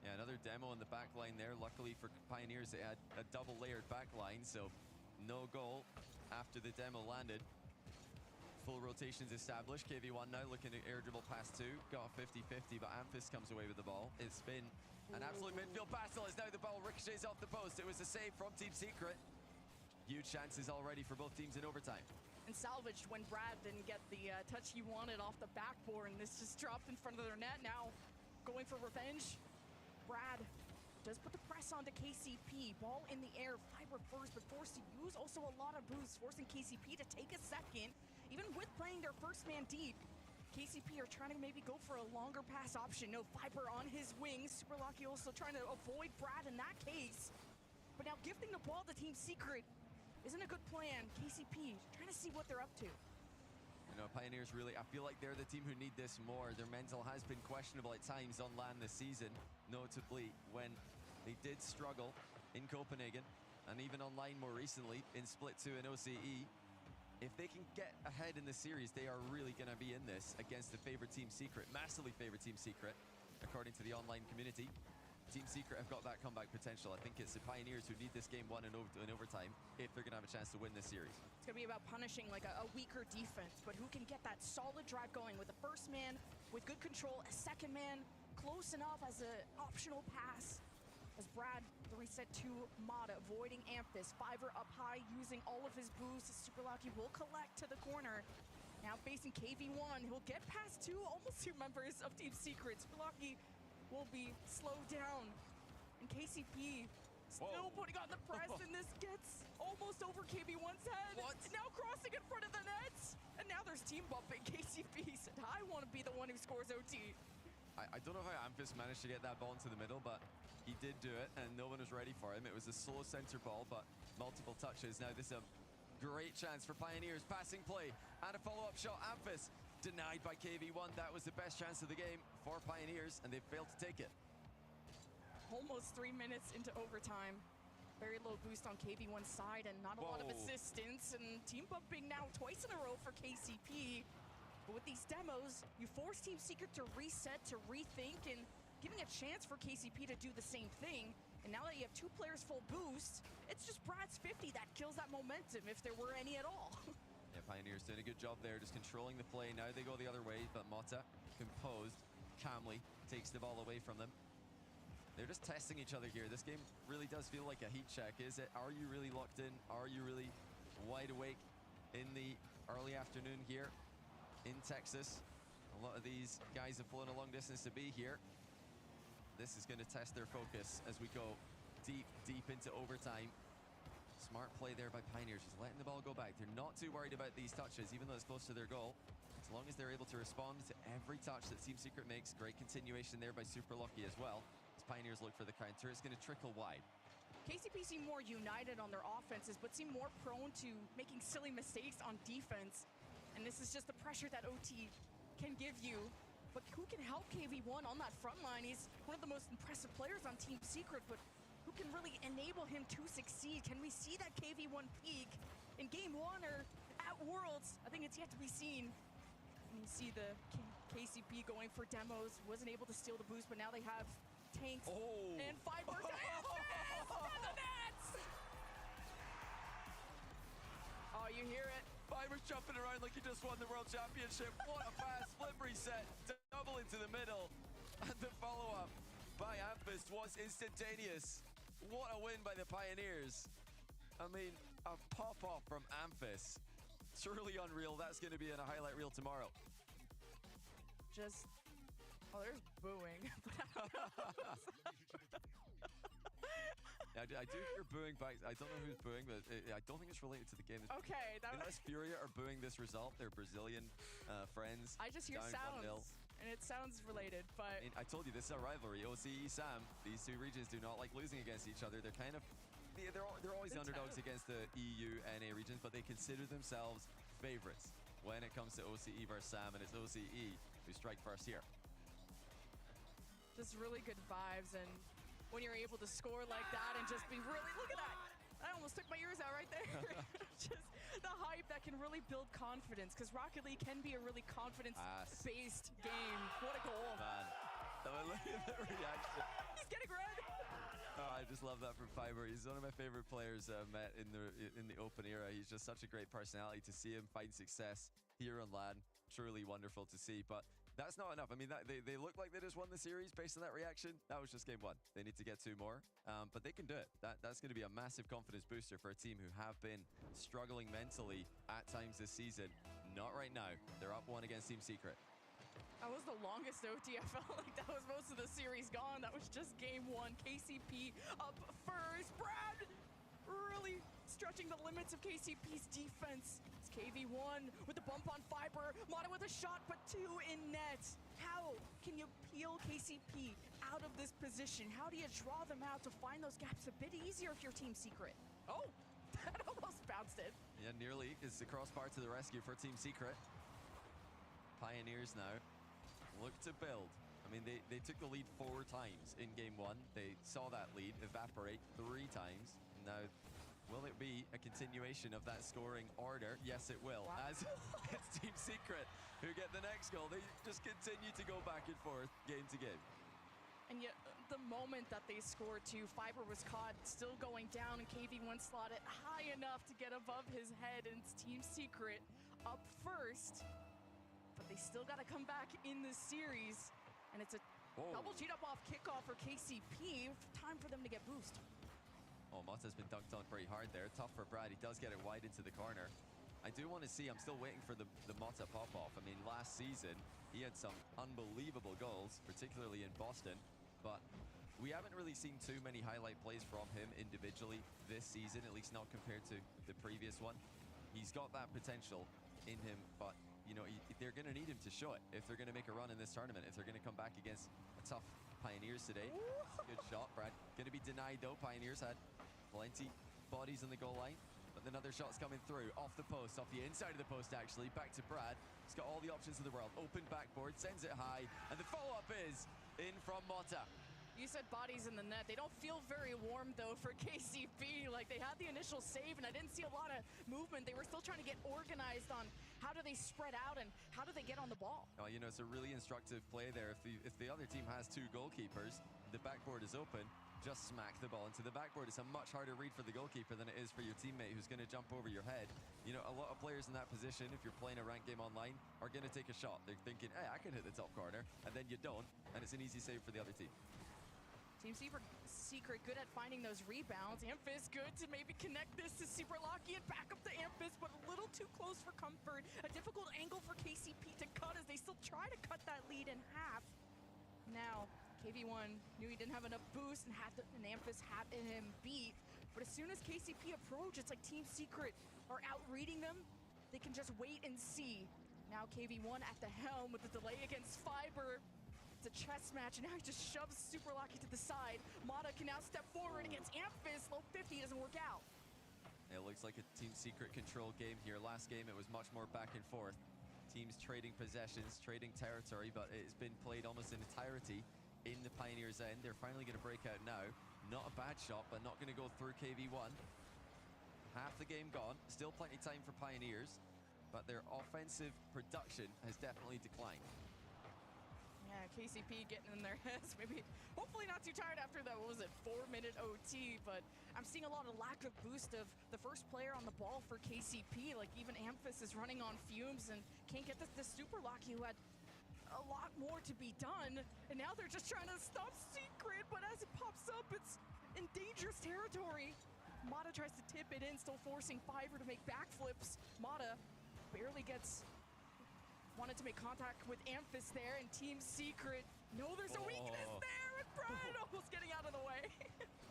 Speaker 8: Yeah, another demo in the back line there. Luckily for Pioneers, they had a double layered back line, so no goal after the demo landed. Full rotations established. KV1 now looking at air dribble pass 2. Got a 50-50, but Amphiss comes away with the ball. It's been an absolute midfield battle as now the ball ricochets off the post. It was a save from Team Secret. Huge chances already for both teams in overtime.
Speaker 7: And salvaged when Brad didn't get the touch he wanted off the backboard, and this just dropped in front of their net. Now going for revenge. Brad does put the press onto KCP. Ball in the air, Fiber first, but forced to use also a lot of boost, forcing KCP to take a second. Even with playing their first man deep, KCP are trying to maybe go for a longer pass option. No Fiber on his wings. Super Lucky also trying to avoid Brad in that case. But now gifting the ball to Team Secret isn't a good plan. KCP trying to see what they're up to.
Speaker 8: You know, Pioneers really, I feel like they're the team who need this more. Their mental has been questionable at times on land this season, notably when they did struggle in Copenhagen and even online more recently in Split 2 and OCE. If they can get ahead in the series, they are really going to be in this against the favorite Team Secret, massively favorite Team Secret, according to the online community. Team Secret have got that comeback potential. I think it's the Pioneers who need this game won in overtime if they're going to have a chance to win this series.
Speaker 7: It's going to be about punishing like a weaker defense, but who can get that solid drive going with the first man with good control, a second man close enough as an optional pass. As Brad, the reset to Mata, avoiding Amphiss. Fiver up high, using all of his boosts. Super Lucky will collect to the corner. Now facing KV1, he'll get past almost two members of Team Secret. Super Lucky will be slowed down. And KCP still putting on the press, and this gets almost over KV1's head.
Speaker 8: What?
Speaker 7: And now crossing in front of the nets. And now there's team bumping. KCP said, I want to be the one who scores OT.
Speaker 8: I don't know how Amphiss managed to get that ball into the middle, but he did do it, and no one was ready for him. It was a slow center ball, but multiple touches. Now this is a great chance for Pioneers. Passing play and a follow-up shot. Amphiss denied by KV1. That was the best chance of the game for Pioneers, and they failed to take it.
Speaker 7: Almost 3 minutes into overtime. Very low boost on KV1's side, and not a lot of assistance. And team bumping now twice in a row for KCP. But with these demos, you force Team Secret to reset, to rethink, and giving a chance for KCP to do the same thing. And now that you have 2 players full boost, it's just Brad's 50 that kills that momentum, if there were any at all.
Speaker 8: Yeah, Pioneers doing a good job there, just controlling the play. Now they go the other way, but Mata, composed, calmly takes the ball away from them. They're just testing each other here. This game really does feel like a heat check, is it? Are you really locked in? Are you really wide awake in the early afternoon here in Texas? A lot of these guys have flown a long distance to be here. This is going to test their focus as we go deep into overtime. Smart play there by Pioneers, just letting the ball go back. They're not too worried about these touches, even though it's close to their goal. As long as they're able to respond to every touch that Team Secret makes. Great continuation there by Super Lucky as well. As Pioneers look for the counter, it's going to trickle wide.
Speaker 7: KCP seem more united on their offenses, but seem more prone to making silly mistakes on defense. And this is just the pressure that OT can give you. But who can help KV1 on that front line? He's one of the most impressive players on Team Secret, but who can really enable him to succeed? Can we see that KV1 peak in Game 1 or at Worlds? I think it's yet to be seen. And you see the KCP going for demos, wasn't able to steal the boost, but now they have tanks and Fiber to Amphis from the nets! Oh, you hear it.
Speaker 8: Fiber's jumping around like he just won the World Championship. What a fast flip reset. Double into the middle. And the follow-up by Amphis was instantaneous. What a win by the Pioneers. I mean, a pop-off from Amphis. Truly unreal. That's going to be in a highlight reel tomorrow.
Speaker 7: Just, oh, there's booing.
Speaker 8: I do hear booing back. I don't know who's booing, but I don't think it's related to the game.
Speaker 7: Okay,
Speaker 8: Unless Furia are booing this result, their Brazilian friends.
Speaker 7: I just hear
Speaker 8: down
Speaker 7: sounds, and it sounds related, but...
Speaker 8: I told you, this is a rivalry. OCE, SAM, these two regions do not like losing against each other. They're kind of... They're always the underdogs against the EU, NA regions, but they consider themselves favorites when it comes to OCE versus SAM, and it's OCE who strike first here.
Speaker 7: Just really good vibes, and when you're able to score like that and just be really... Look at that! I almost took my ears out right there. Just the hype that can really build confidence, because Rocket League can be a really confidence-based game. What a goal.
Speaker 8: Man, look at the reaction.
Speaker 7: He's getting red.
Speaker 8: Oh, I just love that from Fiber. He's one of my favorite players I've met in the open era. He's just such a great personality. To see him find success here on LAN, truly wonderful to see. But that's not enough. I mean, they look like they just won the series based on that reaction. That was just game one. They need to get 2 more, but they can do it. That's going to be a massive confidence booster for a team who have been struggling mentally at times this season. Not right now. They're up 1 against Team Secret.
Speaker 7: That was the longest OT. I felt like that was most of the series gone. That was just game 1. KCP up first. Brad really stretching the limits of KCP's defense. It's KV1 with the bump on Fiber. Mata with a shot, but 2 in net. How can you peel KCP out of this position? How do you draw them out to find those gaps a bit easier if you're Team Secret? Oh, that almost bounced it.
Speaker 8: Yeah, nearly. It's the crossbar to the rescue for Team Secret. Pioneers now look to build. I mean, they took the lead 4 times in game 1. They saw that lead evaporate 3 times. Now, will it be a continuation of that scoring order? Yes, it will. Wow. As it's Team Secret who get the next goal. They just continue to go back and forth game to game.
Speaker 7: And yet, the moment that they scored 2, Fiber was caught still going down, and KV1 slotted high enough to get above his head, and it's Team Secret up first. But they still got to come back in this series, and it's a double cheat up off kickoff for KCP. Time for them to get boost.
Speaker 8: Oh, Mata's been dunked on pretty hard there. Tough for Brad. He does get it wide into the corner. I do want to see, I'm still waiting for the Mata pop-off. I mean, last season, he had some unbelievable goals, particularly in Boston, but we haven't really seen too many highlight plays from him individually this season, at least not compared to the previous one. He's got that potential in him, but you know, they're going to need him to show it if they're going to make a run in this tournament, if they're going to come back against a tough Pioneers today. Good shot, Brad. Going to be denied, though. Pioneers had plenty bodies on the goal line, but another shot's coming through off the post, off the inside of the post, actually. Back to Brad. He's got all the options in the world. Open backboard, sends it high, and the follow-up is in from Mata.
Speaker 7: You said bodies in the net. They don't feel very warm, though, for KCP. Like, they had the initial save, and I didn't see a lot of movement. They were still trying to get organized on how do they spread out and how do they get on the ball.
Speaker 8: Oh, you know, it's a really instructive play there. If the other team has 2 goalkeepers, the backboard is open, just smack the ball into the backboard. It's a much harder read for the goalkeeper than it is for your teammate who's going to jump over your head. You know, a lot of players in that position, if you're playing a ranked game online, are going to take a shot. They're thinking, hey, I can hit the top corner, and then you don't, and it's an easy save for the other team.
Speaker 7: Team Secret good at finding those rebounds. Amphis good to maybe connect this to Super Lucky and back up to Amphis, but a little too close for comfort. A difficult angle for KCP to cut as they still try to cut that lead in half. Now, KV1 knew he didn't have enough boost and Amphis had him beat. But as soon as KCP approached, it's like Team Secret are out-reading them. They can just wait and see. Now KV1 at the helm with the delay against Fiber. It's a chess match, and now he just shoves Super Lucky to the side. Mata can now step forward against Amphis. Low 50 doesn't work out.
Speaker 8: It looks like a Team Secret control game here. Last game, it was much more back and forth. Teams trading possessions, trading territory, but it's been played almost in entirety in the Pioneers' end. They're finally going to break out now. Not a bad shot, but not going to go through KV1. Half the game gone. Still plenty of time for Pioneers, but their offensive production has definitely declined.
Speaker 7: KCP getting in their heads. Maybe, hopefully not too tired after that, what was it, 4-minute OT, but I'm seeing a lot of lack of boost of the first player on the ball for KCP. Like even Amphis is running on fumes and can't get the super Locky who had a lot more to be done. And now they're just trying to stop Secret, but as it pops up, it's in dangerous territory. Mata tries to tip it in, still forcing Fiverr to make backflips. Mata barely wanted to make contact with Amphis there, and Team Secret, no, there's a weakness there, and Brian almost getting out of the way.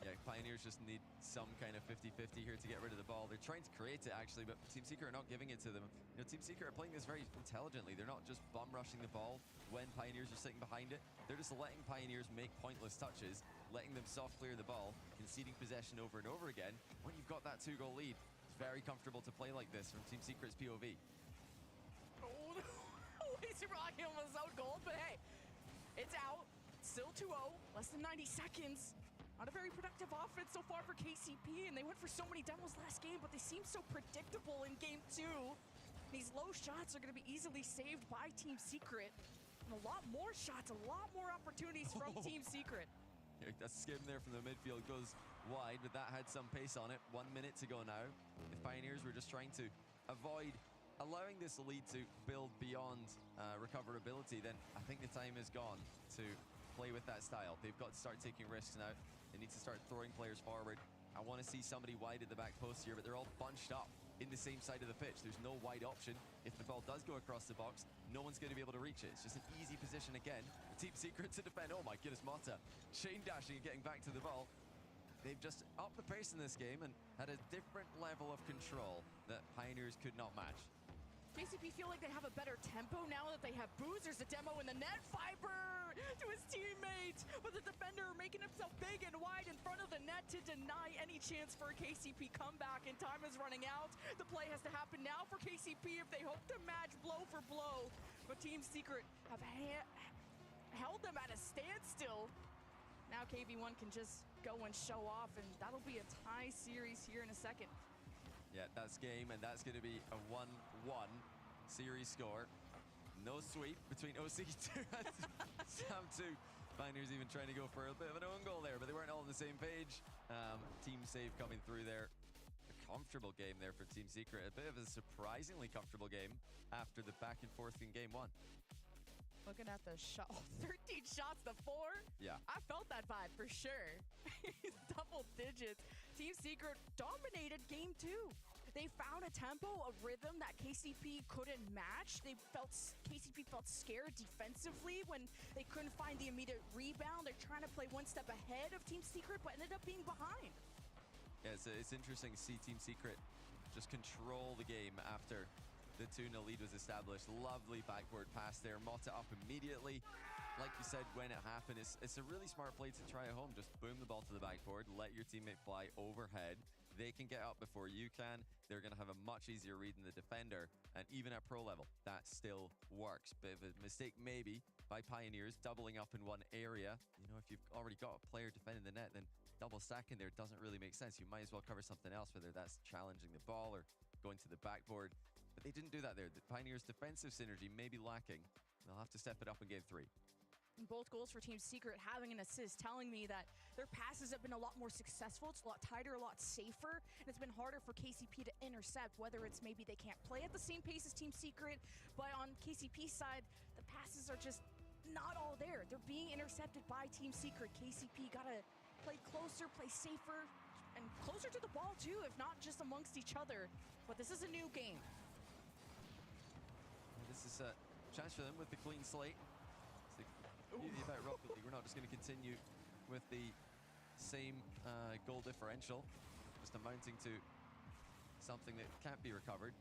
Speaker 8: Yeah, Pioneers just need some kind of 50-50 here to get rid of the ball. They're trying to create it, actually, but Team Secret are not giving it to them. You know, Team Secret are playing this very intelligently. They're not just bum rushing the ball when Pioneers are sitting behind it. They're just letting Pioneers make pointless touches, letting them soft clear the ball, conceding possession over and over again. When you've got that 2-goal lead, it's very comfortable to play like this from Team Secret's POV.
Speaker 7: Oh, no. Lazy Rocky almost out goal, but hey, it's out. Still 2-0, less than 90 seconds. Not a very productive offense so far for KCP, and they went for so many demos last game, but they seem so predictable in game 2. These low shots are going to be easily saved by Team Secret. And a lot more shots, a lot more opportunities from Team Secret.
Speaker 8: Yeah, that skim there from the midfield goes wide, but that had some pace on it. 1 minute to go now. If Pioneers were just trying to avoid allowing this lead to build beyond recoverability, then I think the time is gone to play with that style. They've got to start taking risks now. They need to start throwing players forward. I want to see somebody wide at the back post here, but they're all bunched up in the same side of the pitch. There's no wide option. If the ball does go across the box, no one's going to be able to reach it. It's just an easy position again. Team Secret to defend. Oh my goodness, Mata chain dashing and getting back to the ball. They've just upped the pace in this game and had a different level of control that Pioneers could not match.
Speaker 7: KCP feel like they have a better tempo now that they have Booze. There's a demo in the net. Fiber to his teammate, but the defender making himself big and wide in front of the net to deny any chance for a KCP comeback, and time is running out. The play has to happen now for KCP if they hope to match blow for blow, but Team Secret have held them at a standstill. Now KV1 can just go and show off, and that'll be a tie series here in a second.
Speaker 8: Yeah, that's game, and that's going to be a 1-1 series score. No sweep between OC2 and Sam2. Pioneers even trying to go for a bit of an own goal there, but they weren't all on the same page. Team save coming through there. A comfortable game there for Team Secret. A bit of a surprisingly comfortable game after the back and forth in game 1.
Speaker 7: Looking at the shot, 13 shots to 4.
Speaker 8: Yeah.
Speaker 7: I felt that vibe for sure. Double digits. Team Secret dominated game 2. They found a tempo, a rhythm that KCP couldn't match. KCP felt scared defensively when they couldn't find the immediate rebound. They're trying to play one step ahead of Team Secret, but ended up being behind.
Speaker 8: Yeah, it's interesting to see Team Secret just control the game after the 2-0 lead was established. Lovely backward pass there. Mata up immediately. Like you said, when it happened, it's a really smart play to try at home. Just boom the ball to the backboard, let your teammate fly overhead. They can get up before you can. They're going to have a much easier read than the defender. And even at pro level, that still works. Bit of a mistake maybe by Pioneers, doubling up in one area. You know, if you've already got a player defending the net, then double stacking there doesn't really make sense. You might as well cover something else, whether that's challenging the ball or going to the backboard. But they didn't do that there. The Pioneers' defensive synergy may be lacking. They'll have to step it up in game 3.
Speaker 7: Both goals for Team Secret having an assist, telling me that their passes have been a lot more successful. It's a lot tighter, a lot safer, and it's been harder for KCP to intercept, whether it's maybe they can't play at the same pace as Team Secret, but on KCP's side, the passes are just not all there. They're being intercepted by Team Secret. KCP gotta play closer, play safer, and closer to the ball too, if not just amongst each other. But this is a new game.
Speaker 8: This is a chance for them with the clean slate. It's the beauty about Rocket League. We're not just going to continue with the same goal differential, just amounting to something that can't be recovered.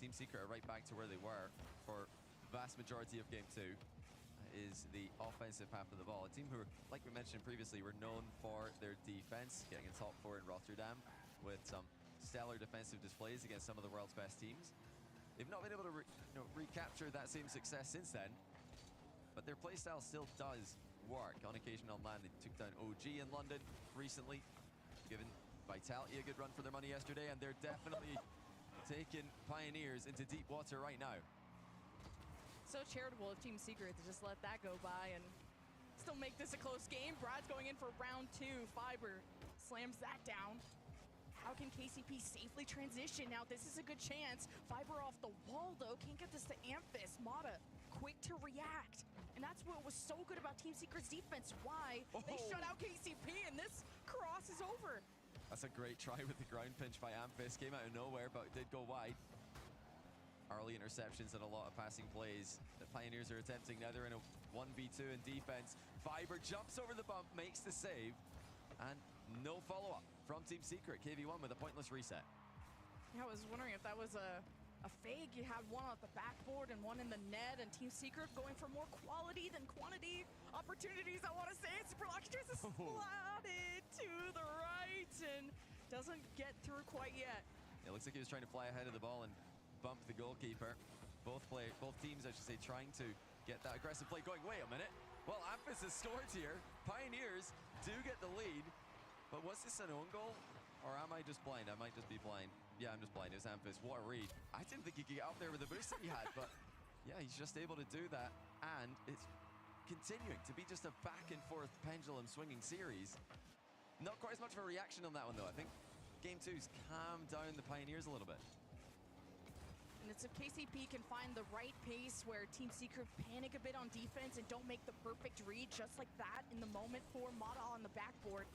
Speaker 8: Team Secret are right back to where they were for the vast majority of game 2. Is the offensive half of the ball. A team who, like we mentioned previously, were known for their defense, getting in top 4 in Rotterdam with some stellar defensive displays against some of the world's best teams. They've not been able to recapture that same success since then, but their playstyle still does work. On occasion on land, they took down OG in London recently, given Vitality a good run for their money yesterday, and they're definitely taking Pioneers into deep water right now.
Speaker 7: So charitable of Team Secret to just let that go by and still make this a close game. Brad's going in for round 2. Fiber slams that down. How can KCP safely transition? Now this is a good chance. Fiber off the wall though, can't get this to Amphis. Mata, quick to react. And that's what was so good about Team Secret's defense. Why? They shut out KCP and this cross is over.
Speaker 8: That's a great try with the ground pinch by Amphis. Came out of nowhere, but it did go wide. Early interceptions and a lot of passing plays. The Pioneers are attempting. Now they're in a 1v2 in defense. Fiber jumps over the bump, makes the save, and no follow-up from Team Secret. KV1 with a pointless reset.
Speaker 7: Yeah, I was wondering if that was a fake. You had one off the backboard and one in the net, and Team Secret going for more quality than quantity opportunities. I want to say it's Super Lucky just slotted to the right and doesn't get through quite yet.
Speaker 8: It looks like he was trying to fly ahead of the ball and bump the goalkeeper. Both teams, I should say, trying to get that aggressive play going. Wait a minute. Well, Amphis has scored here. Pioneers do get the lead. But was this an own goal? Or am I just blind? I might just be blind. Yeah, I'm just blind. It was Amphis. What a read. I didn't think he could get up there with the boost that he had, but yeah, he's just able to do that. And it's continuing to be just a back and forth pendulum swinging series. Not quite as much of a reaction on that one, though. I think Game 2's calmed down the Pioneers a little bit.
Speaker 7: And it's if KCP can find the right pace where Team Secret panic a bit on defense and don't make the perfect read just like that in the moment for Mata on the backboard.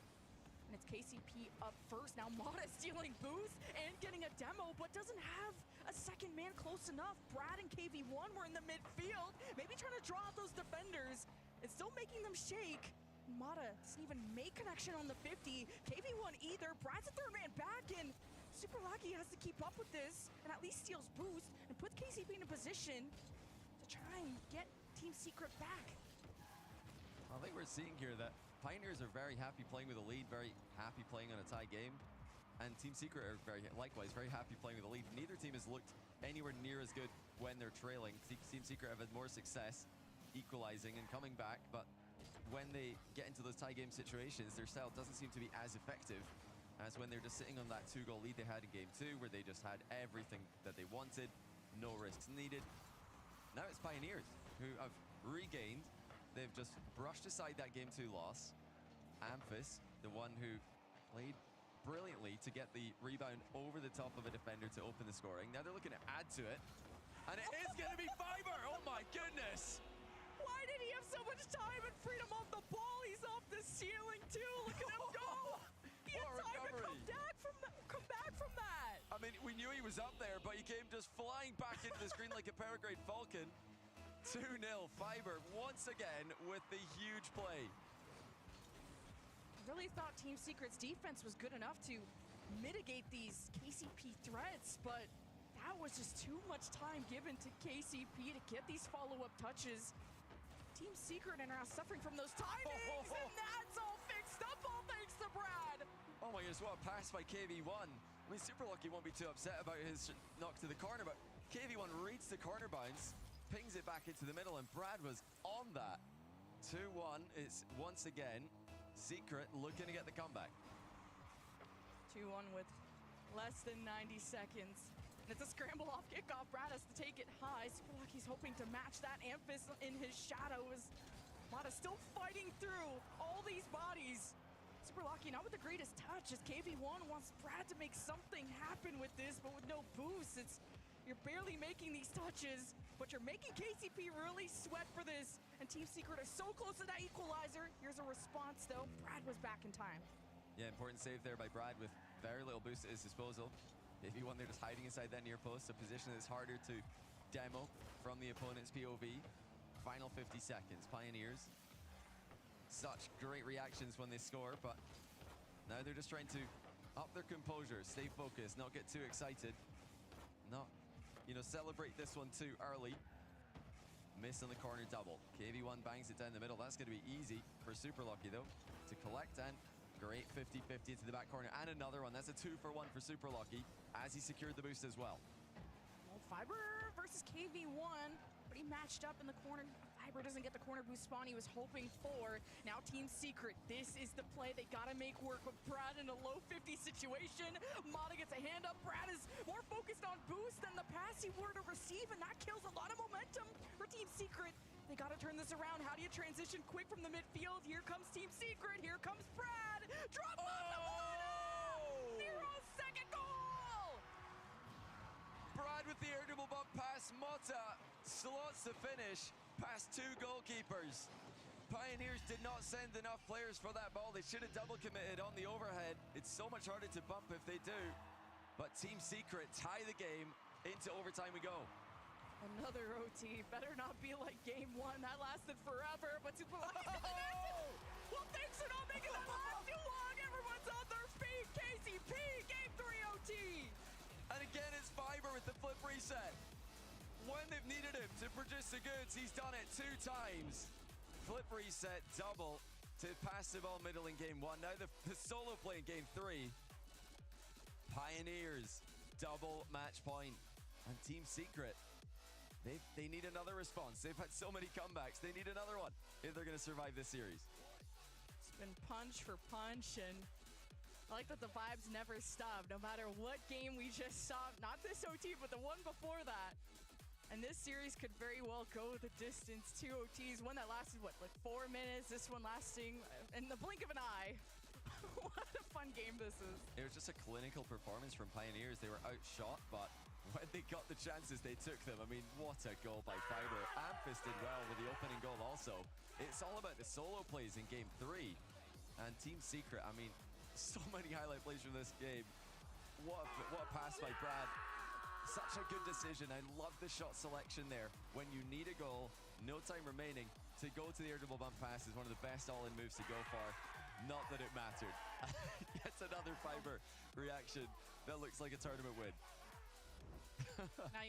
Speaker 7: And it's KCP up first. Now Mata stealing boost and getting a demo, but doesn't have a second man close enough. Brad and KV1 were in the midfield, maybe trying to draw out those defenders. It's still making them shake. Mata doesn't even make connection on the 50. KV1 either. Brad's a third man back, and Super Lucky has to keep up with this and at least steals boost and puts KCP in a position to try and get Team Secret back.
Speaker 8: I think we're seeing here that Pioneers are very happy playing with a lead, very happy playing on a tie game. And Team Secret are likewise very happy playing with a lead. Neither team has looked anywhere near as good when they're trailing. Team Secret have had more success equalizing and coming back, but when they get into those tie game situations, their style doesn't seem to be as effective as when they're just sitting on that 2-goal lead they had in Game 2, where they just had everything that they wanted, no risks needed. Now it's Pioneers who have regained. They've just brushed aside that Game 2 loss. Amphis, the one who played brilliantly to get the rebound over the top of a defender to open the scoring. Now they're looking to add to it. And it is going to be Fiber! Oh my goodness!
Speaker 7: Why did he have so much time and freedom off the ball? He's off the ceiling too. Look at him go! He had time to come back from that.
Speaker 8: I mean, we knew he was up there, but he came just flying back into the screen like a peregrine falcon. 2-0, Fiber once again with the huge play.
Speaker 7: Really thought Team Secret's defense was good enough to mitigate these KCP threats, but that was just too much time given to KCP to get these follow-up touches. Team Secret are now suffering from those timings, and that's all fixed up, all thanks to Brad.
Speaker 8: Oh my goodness, what a pass by KV1. I mean, Super Lucky won't be too upset about his knock to the corner, but KV1 reads the corner bounce, pings it back into the middle, and Brad was on that. 2-1, it's once again Secret looking to get the comeback.
Speaker 7: 2-1 with less than 90 seconds. And it's a scramble off kickoff. Brad has to take it high. Super Lucky's hoping to match that. Amphis in his shadow is Mata still fighting through all these bodies. Super Lucky not with the greatest touch as KV1 wants Brad to make something happen with this, but with no boost. You're barely making these touches, but you're making KCP really sweat for this. And Team Secret are so close to that equalizer. Here's a response though. Brad was back in time.
Speaker 8: Yeah, important save there by Brad with very little boost at his disposal. If you want, they're just hiding inside that near post, a position that's harder to demo from the opponent's POV. Final 50 seconds, Pioneers. Such great reactions when they score, but now they're just trying to up their composure, stay focused, not get too excited, not, celebrate this one too early. Miss on the corner double. KV1 bangs it down the middle. That's going to be easy for Super Lucky though to collect, and great 50-50 into the back corner, and another one. That's a 2-for-1 for Super Lucky as he secured the boost as well.
Speaker 7: Well, Fiber versus KV1, pretty matched up in the corner. Fiber doesn't get the corner boost spawn he was hoping for. Now Team Secret, this is the play they gotta make work with Brad in a low 50 situation. Mata gets a hand up. Brad is more focused on boost than the pass he were to receive, and that kills a lot of momentum for Team Secret. They gotta turn this around. How do you transition quick from the midfield? Here comes Team Secret. Here comes Brad. Drop on the Mata! 0-second goal!
Speaker 8: Brad with the air dribble bump pass. Mota slots the finish past two goalkeepers. Pioneers did not send enough players for that ball. They should have double committed on the overhead. It's so much harder to bump if they do. But Team Secret tie the game. Into overtime we go.
Speaker 7: Another OT. Better not be like game one. That lasted forever, but Super Lucky's connected. Well, thanks for not making that last too long. Everyone's on their feet. KCP, game 3 OT.
Speaker 8: And again, it's Fiber with the flip reset. When they've needed him to produce the goods, he's done it 2 times. Flip reset, double to pass the ball middle in game 1. Now the solo play in game 3. Pioneers, double match point. And Team Secret, they need another response. They've had so many comebacks. They need another one if they're going to survive this series.
Speaker 7: It's been punch for punch, and I like that the vibes never stop, no matter what game we just saw. Not this OT, but the one before that. And this series could very well go the distance. 2 OTs, one that lasted, what, like 4 minutes? This one lasting in the blink of an eye. What a fun game this is.
Speaker 8: It was just a clinical performance from Pioneers. They were outshot, but when they got the chances, they took them. I mean, what a goal by Fiber. Amphis did well with the opening goal also. It's all about the solo plays in game 3. And Team Secret, I mean, so many highlight plays from this game. What a pass by Brad. Such a good decision. I love the shot selection there. When you need a goal, no time remaining, to go to the air dribble bump pass is one of the best all-in moves to go for. Not that it mattered. Yet another Fiber reaction that looks like a tournament win.
Speaker 7: Now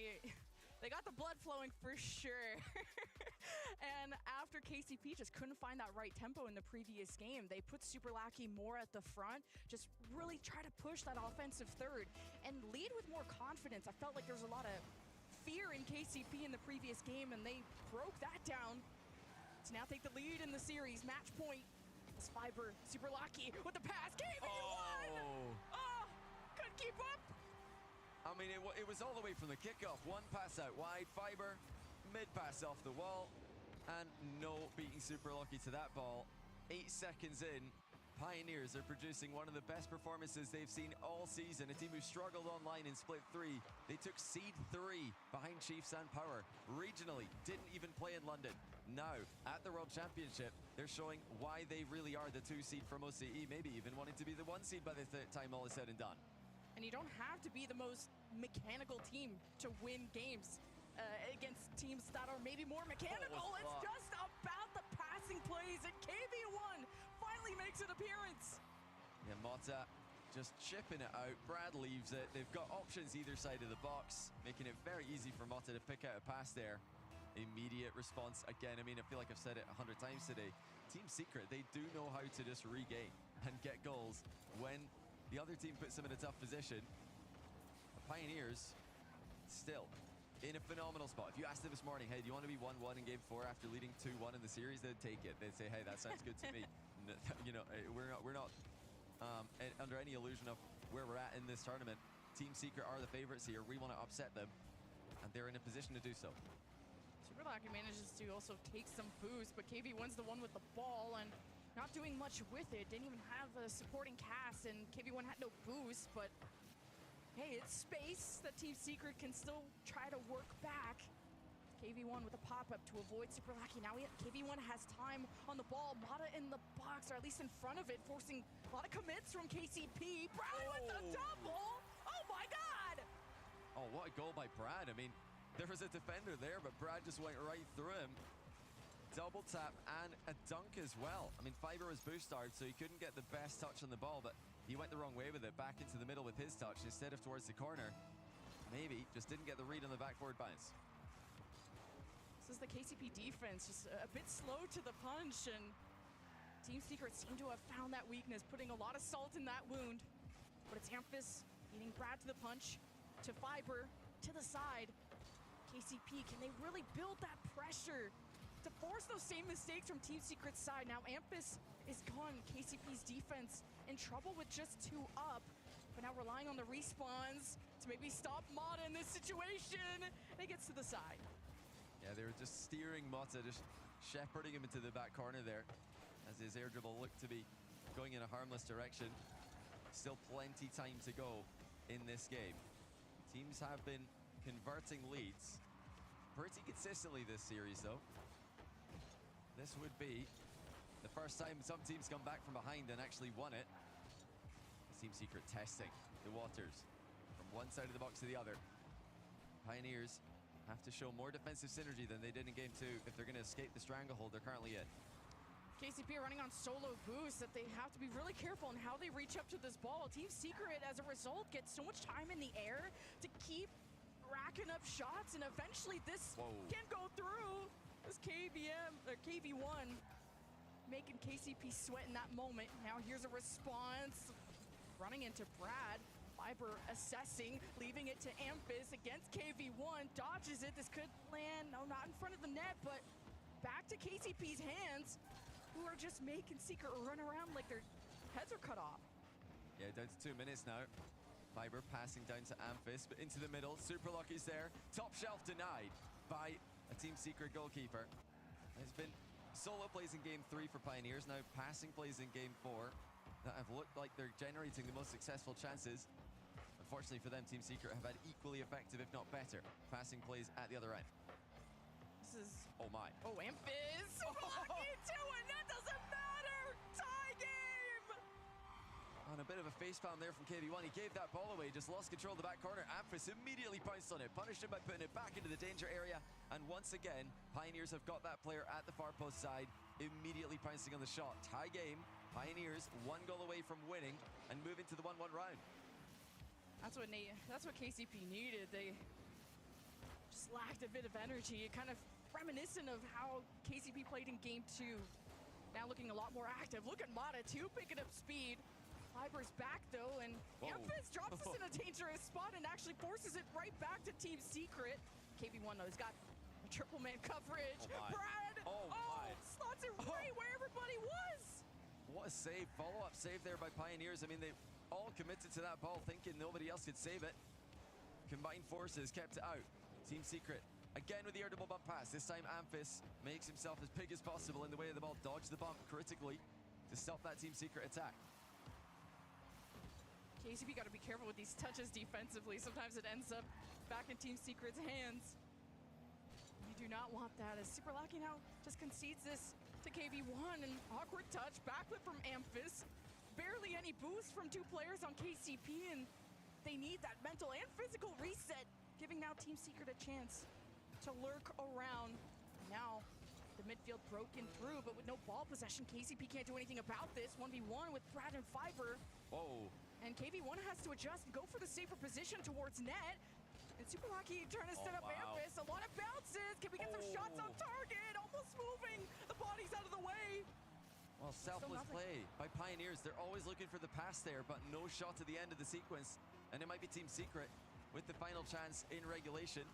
Speaker 7: they got the blood flowing for sure. And after KCP just couldn't find that right tempo in the previous game, they put Super Lackey more at the front, just really try to push that offensive third and lead with more confidence. I felt like there was a lot of fear in KCP in the previous game, and they broke that down to now take the lead in the series. Match point. This Fiber, Super Lackey with the pass. KV won! Oh, couldn't keep up.
Speaker 8: I mean, it was all the way from the kickoff. One pass out wide, Fiber, mid pass off the wall, and no beating Super Lucky to that ball. 8 seconds in, Pioneers are producing one of the best performances they've seen all season. A team who struggled online in Split 3. They took seed 3 behind Chiefs and Power. Regionally, didn't even play in London. Now, at the World Championship, they're showing why they really are the 2 seed from OCE, maybe even wanting to be the 1 seed by the time all is said and done.
Speaker 7: And you don't have to be the most mechanical team to win games against teams that are maybe more mechanical. It's just about the passing plays, and KV1 finally makes an appearance.
Speaker 8: Yeah, Mota just chipping it out. Brad leaves it. They've got options either side of the box, making it very easy for Mota to pick out a pass there. Immediate response again. I mean, I feel like I've said it 100 times today. Team Secret, they do know how to just regain and get goals when the other team puts them in a tough position. The Pioneers still in a phenomenal spot. If you asked them this morning, hey, do you want to be 1-1 in game 4 after leading 2-1 in the series, they'd take it. They'd say, hey, that sounds good to me. You know, we're not under any illusion of where we're at in this tournament. Team Secret are the favorites here. We want to upset them, and they're in a position to do so.
Speaker 7: Super Lucky manages to also take some boost, but KV1's the one with the ball and not doing much with it. Didn't even have a supporting cast, and KV1 had no boost, but hey, it's space that Team Secret can still try to work back. KV1 with a pop-up to avoid Super Lucky. Now KV1 has time on the ball. Mata in the box, or at least in front of it, forcing a lot of commits from KCP. Brad with the double! Oh my God!
Speaker 8: Oh, what a goal by Brad. I mean, there was a defender there, but Brad just went right through him. Double tap and a dunk as well. I mean, Fiber was boost starved, so he couldn't get the best touch on the ball, but he went the wrong way with it, back into the middle with his touch instead of towards the corner. Maybe just didn't get the read on the back forward bounce.
Speaker 7: This is the KCP defense, just a bit slow to the punch, and Team Secret seem to have found that weakness, putting a lot of salt in that wound. But it's Amphis beating Brad to the punch, to Fiber, to the side. KCP, can they really build that pressure to force those same mistakes from Team Secret's side. Now Amphis is gone. KCP's defense in trouble with just 2 up, but now relying on the respawns to maybe stop Mata in this situation. And it gets to the side.
Speaker 8: Yeah, they were just steering Mata, just shepherding him into the back corner there as his air dribble looked to be going in a harmless direction. Still plenty time to go in this game. Teams have been converting leads pretty consistently this series, though. This would be the first time some teams come back from behind and actually won it. Team Secret testing the waters from one side of the box to the other. Pioneers have to show more defensive synergy than they did in Game 2 if they're going to escape the stranglehold they're currently in.
Speaker 7: KCP are running on solo boost that they have to be really careful in how they reach up to this ball. Team Secret, as a result, gets so much time in the air to keep racking up shots, and eventually this can go through. This KV1 making KCP sweat in that moment. Now here's a response. Running into Brad. Fiber assessing, leaving it to Amphis against KV1. Dodges it. This could land, no, not in front of the net, but back to KCP's hands, who are just making Secret run around like their heads are cut off.
Speaker 8: Yeah, down to 2 minutes now. Fiber passing down to Amphis, but into the middle. Super Lucky's there. Top shelf denied by a Team Secret goalkeeper. There's been solo plays in Game 3 for Pioneers, now passing plays in Game 4 that have looked like they're generating the most successful chances. Unfortunately for them, Team Secret have had equally effective, if not better, passing plays at the other end.
Speaker 7: This is...
Speaker 8: Oh my.
Speaker 7: Oh, Amphis! Lucky too, and that doesn't matter! Tie game!
Speaker 8: On a bit of a facepalm there from KV1. He gave that ball away, just lost control of the back corner. Amphis immediately pounced on it, punished him by putting it back into the danger area. And once again, Pioneers have got that player at the far post side, immediately pouncing on the shot. Tie game. Pioneers 1 goal away from winning and moving to the 1-1 round.
Speaker 7: That's what KCP needed. They just lacked a bit of energy. Kind of reminiscent of how KCP played in Game 2. Now looking a lot more active. Look at Mata too, picking up speed. Fiber's back though, and Amphis drops us in a dangerous spot and actually forces it right back to Team Secret. KV1 though has got a triple man coverage. Brad! Slots it right where everybody was!
Speaker 8: What a save, follow-up save there by Pioneers. I mean, they all committed to that ball thinking nobody else could save it. Combined forces kept it out. Team Secret again with the air double bump pass. This time Amphis makes himself as big as possible in the way of the ball, dodge the bump critically to stop that Team Secret attack.
Speaker 7: KCP got to be careful with these touches defensively. Sometimes it ends up back in Team Secret's hands. You do not want that, as Super Lucky now just concedes this to KV1. An awkward touch, backflip from Amphis. Barely any boost from 2 players on KCP, and they need that mental and physical reset, giving now Team Secret a chance to lurk around. Now, the midfield broken through, but with no ball possession, KCP can't do anything about this. 1v1 with Brad and Fiber.
Speaker 8: Whoa.
Speaker 7: And KV1 has to adjust and go for the safer position towards net. And Super Lucky trying to set up Amphis. A lot of bounces. Can we get some shots on target? Almost moving. The body's out of the way.
Speaker 8: Well, selfless play by Pioneers. They're always looking for the pass there, but no shot at the end of the sequence. And it might be Team Secret with the final chance in regulation.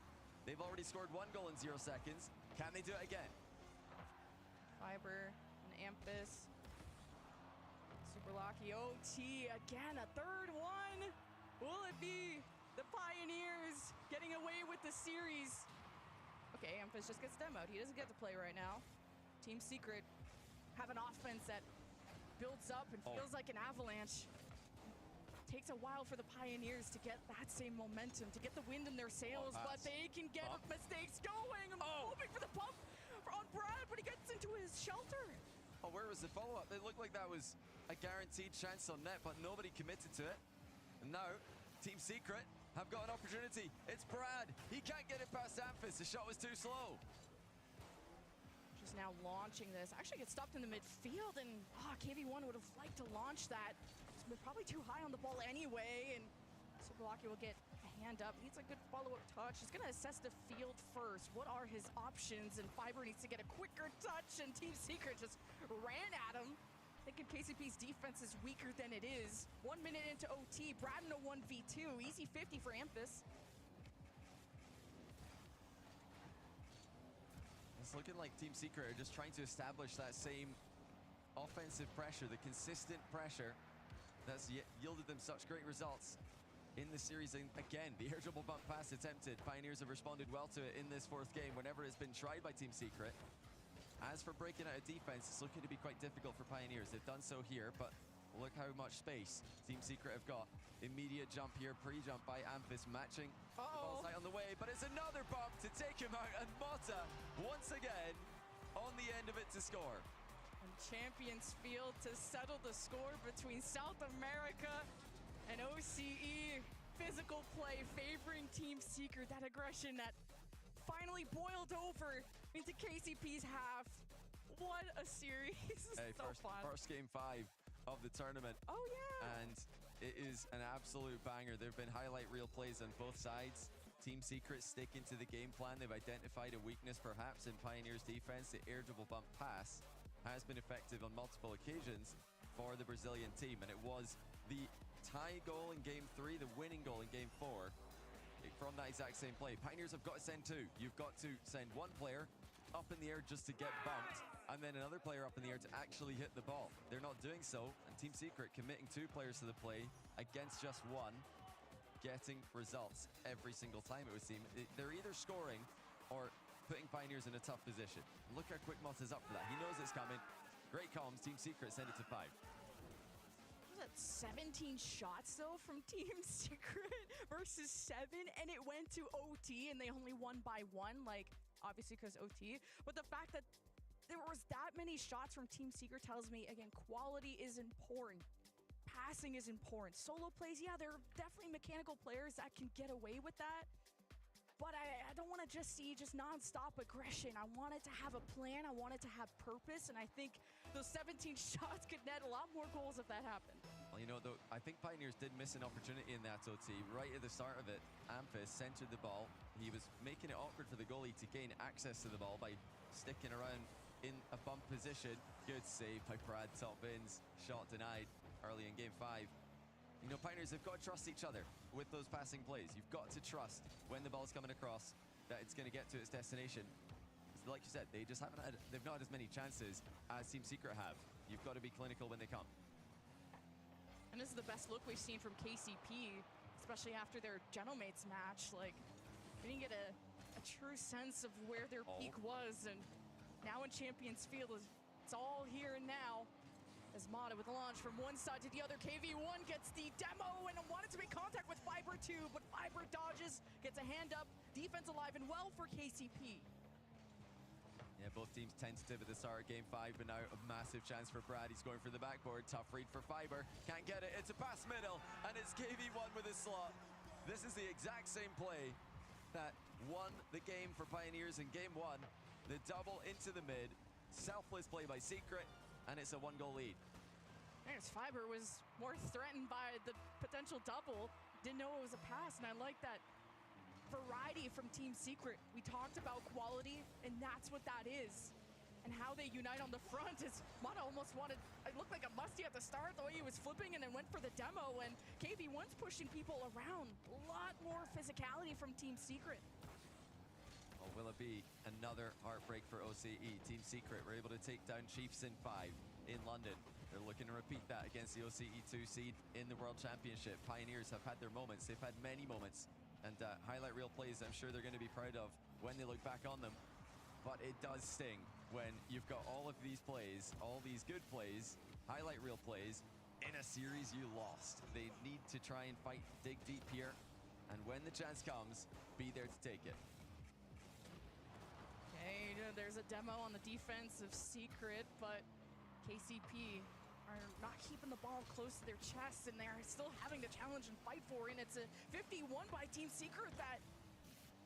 Speaker 8: They've already scored 1 goal in 0 seconds. Can they do it again?
Speaker 7: Fiber and Amphis. Super Lucky OT again, a 3rd one. Will it be the Pioneers getting away with the series? Okay, Amphis just gets demoed. He doesn't get to play right now. Team Secret have an offense that builds up and feels like an avalanche. Takes a while for the Pioneers to get that same momentum, to get the wind in their sails, but they can get mistakes going. Hoping for the pump on Brad, but he gets into his shelter.
Speaker 8: Oh, where was the follow-up? It looked like that was a guaranteed chance on net, but nobody committed to it. And now, Team Secret have got an opportunity. It's Brad. He can't get it past Amphis. The shot was too slow.
Speaker 7: Just now launching this. Actually gets stopped in the midfield, and KV1 would have liked to launch that. It's probably too high on the ball anyway, and Super Lucky will get a hand up. Needs a good follow-up touch. He's going to assess the field first. What are his options? And Fiber needs to get a quicker touch, and Team Secret just ran at him. Thinking KCP's defense is weaker than it is. 1 minute into OT, Brad in a 1v2. Easy 50 for Amphis.
Speaker 8: it's looking like Team Secret are just trying to establish that same offensive pressure, the consistent pressure that's yielded them such great results in the series. And again, the air dribble bump pass attempted. Pioneers have responded well to it in this fourth game whenever it's been tried by Team Secret. As for breaking out of defense, it's looking to be quite difficult for Pioneers. They've done so here, but look how much space Team Secret have got. Immediate jump here, pre-jump by Amphis, matching. The ball's out on the way, but it's another bump to take him out, and Mota, once again, on the end of it to score.
Speaker 7: And Champions Field to settle the score between South America and OCE. Physical play favoring Team Secret, that aggression that finally boiled over into KCP's half. What a series.
Speaker 8: Hey,
Speaker 7: so fun.
Speaker 8: First game 5 of the tournament.
Speaker 7: Oh, yeah.
Speaker 8: And it is an absolute banger. There have been highlight reel plays on both sides. Team Secret sticking to the game plan. They've identified a weakness perhaps in Pioneer's defense. The air dribble bump pass has been effective on multiple occasions for the Brazilian team. And it was the tie goal in game 3, the winning goal in game 4 from that exact same play. Pioneers have got to send 2. You've got to send one player up in the air just to get bumped, and then another player up in the air to actually hit the ball. They're not doing so, and Team Secret committing 2 players to the play against just one, getting results every single time, it would seem. They're either scoring or putting Pioneers in a tough position. Look how quick Motta's up for that. He knows it's coming. Great comms. Team Secret send it to 5.
Speaker 7: Was that 17 shots though from Team Secret versus 7, and it went to OT and they only won by 1, like obviously because OT, but the fact that there was that many shots from Team Secret tells me again quality is important, passing is important. Solo plays, yeah, there are definitely mechanical players that can get away with that, but I don't want to just see non-stop aggression. I want it to have a plan, I want it to have purpose, and I think those 17 shots could net a lot more goals if that happened.
Speaker 8: Well, you know, though, I think Pioneers did miss an opportunity in that OT. Right at the start of it, Amphis centered the ball. He was making it awkward for the goalie to gain access to the ball by sticking around in a bump position. Good save by Brad Top-Bins. Shot denied early in game 5. You know, Pioneers have got to trust each other with those passing plays. You've got to trust when the ball's coming across that it's going to get to its destination. Like you said, they've not had as many chances as Team Secret have. You've got to be clinical when they come.
Speaker 7: And this is the best look we've seen from KCP, especially after their Genomates match. Like, we didn't get a true sense of where their peak was, and now in Champions Field, it's all here and now. As Mata with the launch from one side to the other, KV1 gets the demo and wanted to make contact with Fiber too, but Fiber dodges, gets a hand up, defense alive and well for KCP.
Speaker 8: Yeah, both teams tentative at the start of game 5, but now a massive chance for Brad. He's going for the backboard. Tough read for Fiber. Can't get it. It's a pass middle, and it's KV1 with a slot. This is the exact same play that won the game for Pioneers in game 1. The double into the mid. Selfless play by Secret, and it's a 1-goal lead.
Speaker 7: There's Fiber was more threatened by the potential double. Didn't know it was a pass, and I like that variety from Team Secret. We talked about quality, and that's what that is. And how they unite on the front is Mata almost wanted, it looked like a musty at the start, the way he was flipping and then went for the demo, and KV1's pushing people around. A lot more physicality from Team Secret.
Speaker 8: Well, will it be another heartbreak for OCE? Team Secret were able to take down Chiefs in 5 in London. They're looking to repeat that against the OCE 2 seed in the World Championship. Pioneers have had their moments. They've had many moments. And highlight reel plays I'm sure they're going to be proud of when they look back on them. But it does sting when you've got all of these plays, all these good plays, highlight reel plays, in a series you lost. They need to try and fight, dig deep here. And when the chance comes, be there to take it.
Speaker 7: Okay, there's a demo on the defense of Secret, but KCP are not keeping the ball close to their chest, and they're still having to challenge and fight for it. And it's a 51 by Team Secret that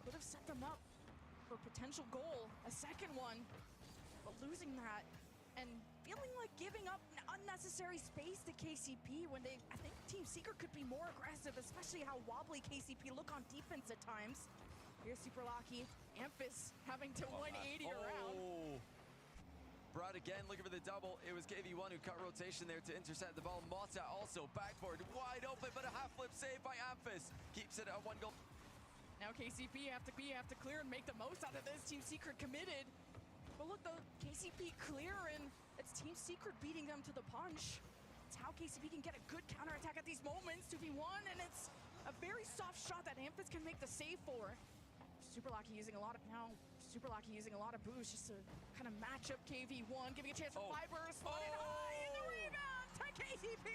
Speaker 7: could have set them up for a potential goal, a second one, but losing that and feeling like giving up unnecessary space to KCP when I think Team Secret could be more aggressive, especially how wobbly KCP look on defense at times. Here's Super Lucky, Amphis having to 180 around.
Speaker 8: Brad again looking for the double. It was KV1 who cut rotation there to intercept the ball. Mota also backboard wide open, but a half flip save by Amphis keeps it at 1 goal.
Speaker 7: Now KCP have to clear and make the most out of this. Team Secret committed. But look, the KCP clear, and it's Team Secret beating them to the punch. It's how KCP can get a good counterattack at these moments, 2v1, and it's a very soft shot that Amphis can make the save for. Super Lucky using a lot of boost just to kind of match up KV1, giving a chance for Fiber, slotted high in the rebound to KCP!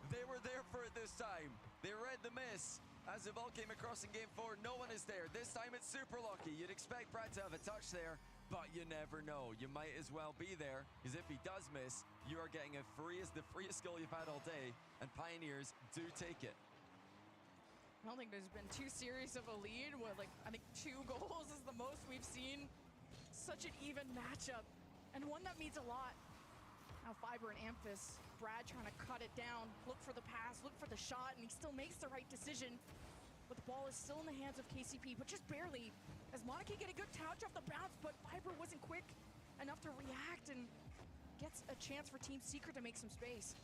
Speaker 8: They were there for it this time. They read the miss. As the ball came across in game 4, no one is there. This time it's Super Lucky. You'd expect Brad to have a touch there, but you never know. You might as well be there, because if he does miss, you are getting the freest goal you've had all day, and Pioneers do take it.
Speaker 7: I don't think there's been 2 series of a lead where, like, I think 2 goals is the most we've seen. Such an even matchup, and one that means a lot. Now Fiber and Amphis, Brad trying to cut it down, look for the pass, look for the shot, and he still makes the right decision. But the ball is still in the hands of KCP, but just barely. As Monarchy get a good touch off the bounce, but Fiber wasn't quick enough to react and gets a chance for Team Secret to make some space.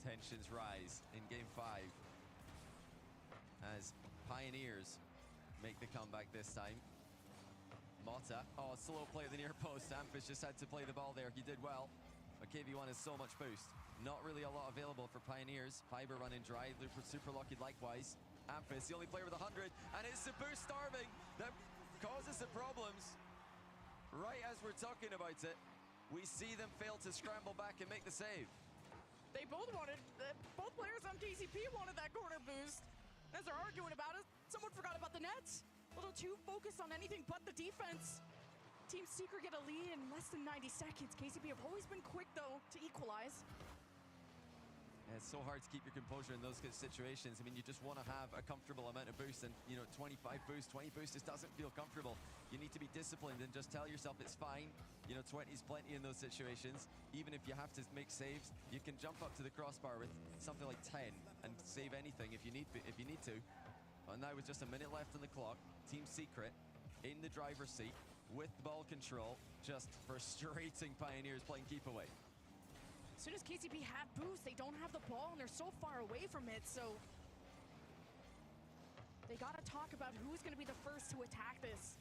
Speaker 8: Tensions rise in game 5 as Pioneers make the comeback this time. Mota, slow play at the near post. Amphis just had to play the ball there. He did well, but KV1 has so much boost. Not really a lot available for Pioneers. Fiber running dry, Super Lucky likewise. Amphis, the only player with 100, and it's the boost starving that causes the problems. Right as we're talking about it, we see them fail to scramble back and make the save.
Speaker 7: They both players on KCP wanted that corner boost. As they're arguing about it, someone forgot about the nets. A little too focused on anything but the defense. Team Secret get a lead in less than 90 seconds. KCP have always been quick, though, to equalize.
Speaker 8: Yeah, it's so hard to keep your composure in those situations. I mean, you just want to have a comfortable amount of boost, and, 25 boost, 20 boost just doesn't feel comfortable. You need to be disciplined and just tell yourself it's fine. 20 is plenty in those situations. Even if you have to make saves, you can jump up to the crossbar with something like 10 and save anything if you need to. And now with just a minute left on the clock, Team Secret in the driver's seat with ball control, just frustrating Pioneers playing keep away.
Speaker 7: As soon as KCP have boost, they don't have the ball and they're so far away from it, so they gotta talk about who's gonna be the first to attack this.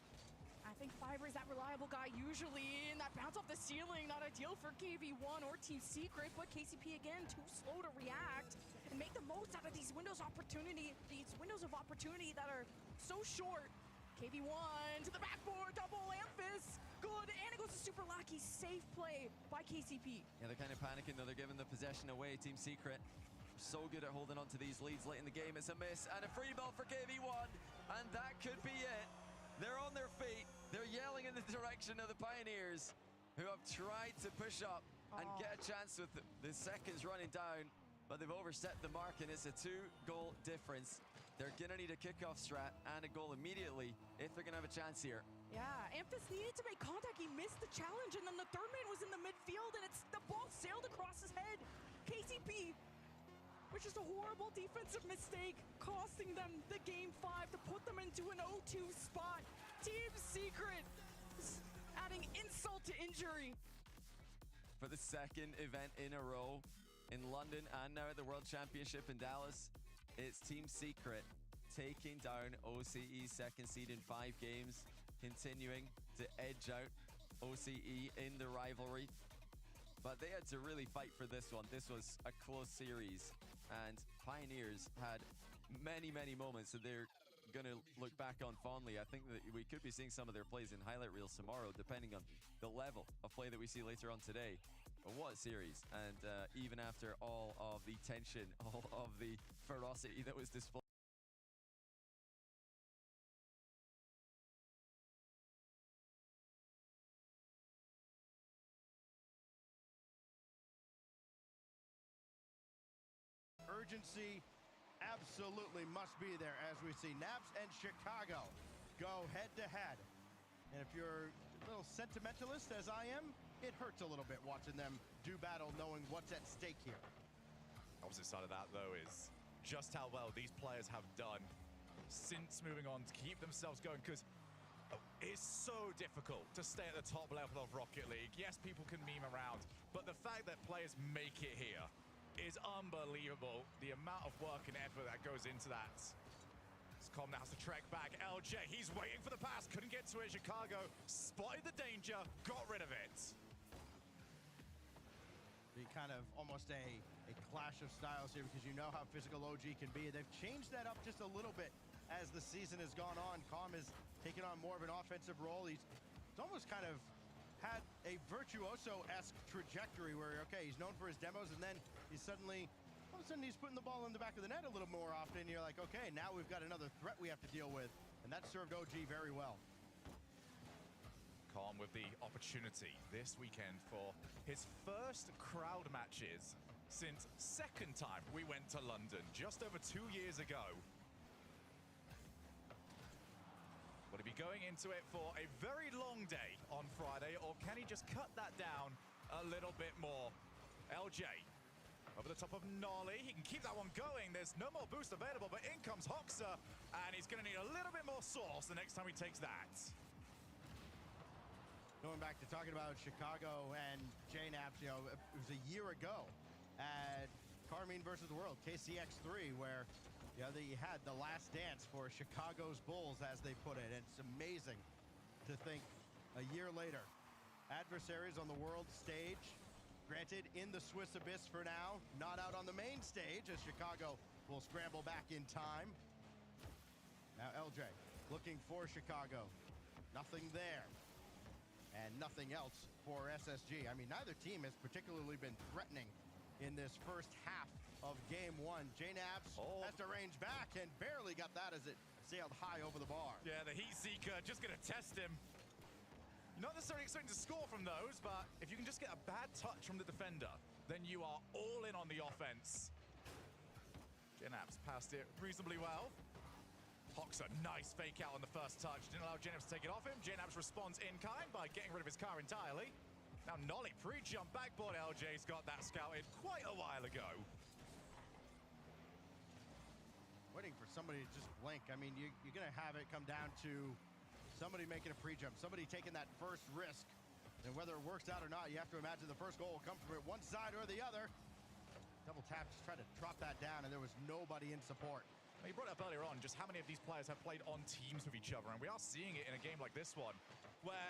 Speaker 7: I think Fiber is that reliable guy usually, and that bounce off the ceiling, not ideal for KV1 or Team Secret, but KCP again, too slow to react and make the most out of these windows of opportunity that are so short. KV1 to the backboard, double Amphis, good, and it goes to Super Lucky, safe play by KCP.
Speaker 8: Yeah, they're kind of panicking though, they're giving the possession away. Team Secret so good at holding on to these leads late in the game. It's a miss and a free ball for KV1, and that could be it. They're on their feet, they're yelling in the direction of the Pioneers, who have tried to push up and get a chance with the seconds running down, but they've overstepped the mark, and it's a 2-goal difference. They're gonna need a kickoff strat and a goal immediately if they're gonna have a chance here.
Speaker 7: Yeah, Amphis needed to make contact. He missed the challenge, and then the third man was in the midfield, and the ball sailed across his head. KCP, which is a horrible defensive mistake, costing them the game 5 to put them into an 0-2 spot. Team Secret adding insult to injury.
Speaker 8: For the second event in a row in London and now at the World Championship in Dallas, it's Team Secret taking down OCE, second seed in 5 games, continuing to edge out OCE in the rivalry. But they had to really fight for this one. This was a close series, and Pioneers had many, many moments that they're going to look back on fondly. I think that we could be seeing some of their plays in highlight reels tomorrow, depending on the level of play that we see later on today. But what a series, and even after all of the tension, all of the ferocity that was displayed.
Speaker 6: Urgency absolutely must be there as we see Naps and Chicago go head-to-head. And if you're a little sentimentalist as I am, it hurts a little bit watching them do battle knowing what's at stake here.
Speaker 5: Opposite side of that, though, is just how well these players have done since moving on to keep themselves going, because it's so difficult to stay at the top level of Rocket League. Yes, people can meme around, but the fact that players make it here is unbelievable. The amount of work and effort that goes into that. Com now has to trek back. LJ, he's waiting for the pass. Couldn't get to it. Chicago spotted the danger, got rid of it.
Speaker 6: Be kind of almost a clash of styles here because you know how physical OG can be. They've changed that up just a little bit as the season has gone on. Com has taken on more of an offensive role. He's almost kind of had a virtuoso-esque trajectory where, okay, he's known for his demos, and then he's suddenly, all of a sudden he's putting the ball in the back of the net a little more often. You're like, okay, now we've got another threat we have to deal with, and that served OG very well.
Speaker 5: Com with the opportunity this weekend for his first crowd matches since second time we went to London, just over 2 years ago. Will he be going into it for a very long day on Friday, or can he just cut that down a little bit more? LJ over the top of Nolly. He can keep that one going. There's no more boost available, but in comes Hoxer, and he's going to need a little bit more sauce the next time he takes that.
Speaker 6: Going back to talking about Chicago and JNAPS, you know, it was a year ago at Carmine versus the World, KCX3, where you know, they had the last dance for Chicago's Bulls, as they put it. And it's amazing to think a year later, adversaries on the world stage, granted in the Swiss Abyss for now, not out on the main stage, as Chicago will scramble back in time. Now LJ looking for Chicago. Nothing there. And nothing else for SSG. I mean, neither team has particularly been threatening in this first half of game one. JNAPS has to range back and barely got that as it sailed high over the bar.
Speaker 5: Yeah, the Heat Seeker just going to test him. Not necessarily expecting to score from those, but if you can just get a bad touch from the defender, then you are all in on the offense. JNAPS passed it reasonably well. Hoxer, nice fake out on the first touch. Didn't allow JNAPS to take it off him. JNAPS responds in kind by getting rid of his car entirely. Now Nolly pre-jump backboard. LJ's got that scouted quite a while ago.
Speaker 6: Waiting for somebody to just blink. I mean, you're going to have it come down to somebody making a pre-jump, somebody taking that first risk. And whether it works out or not, you have to imagine the first goal will come from one side or the other. Double tap, just try to drop that down, and there was nobody in support.
Speaker 5: You brought up earlier on just how many of these players have played on teams with each other, and we are seeing it in a game like this one, where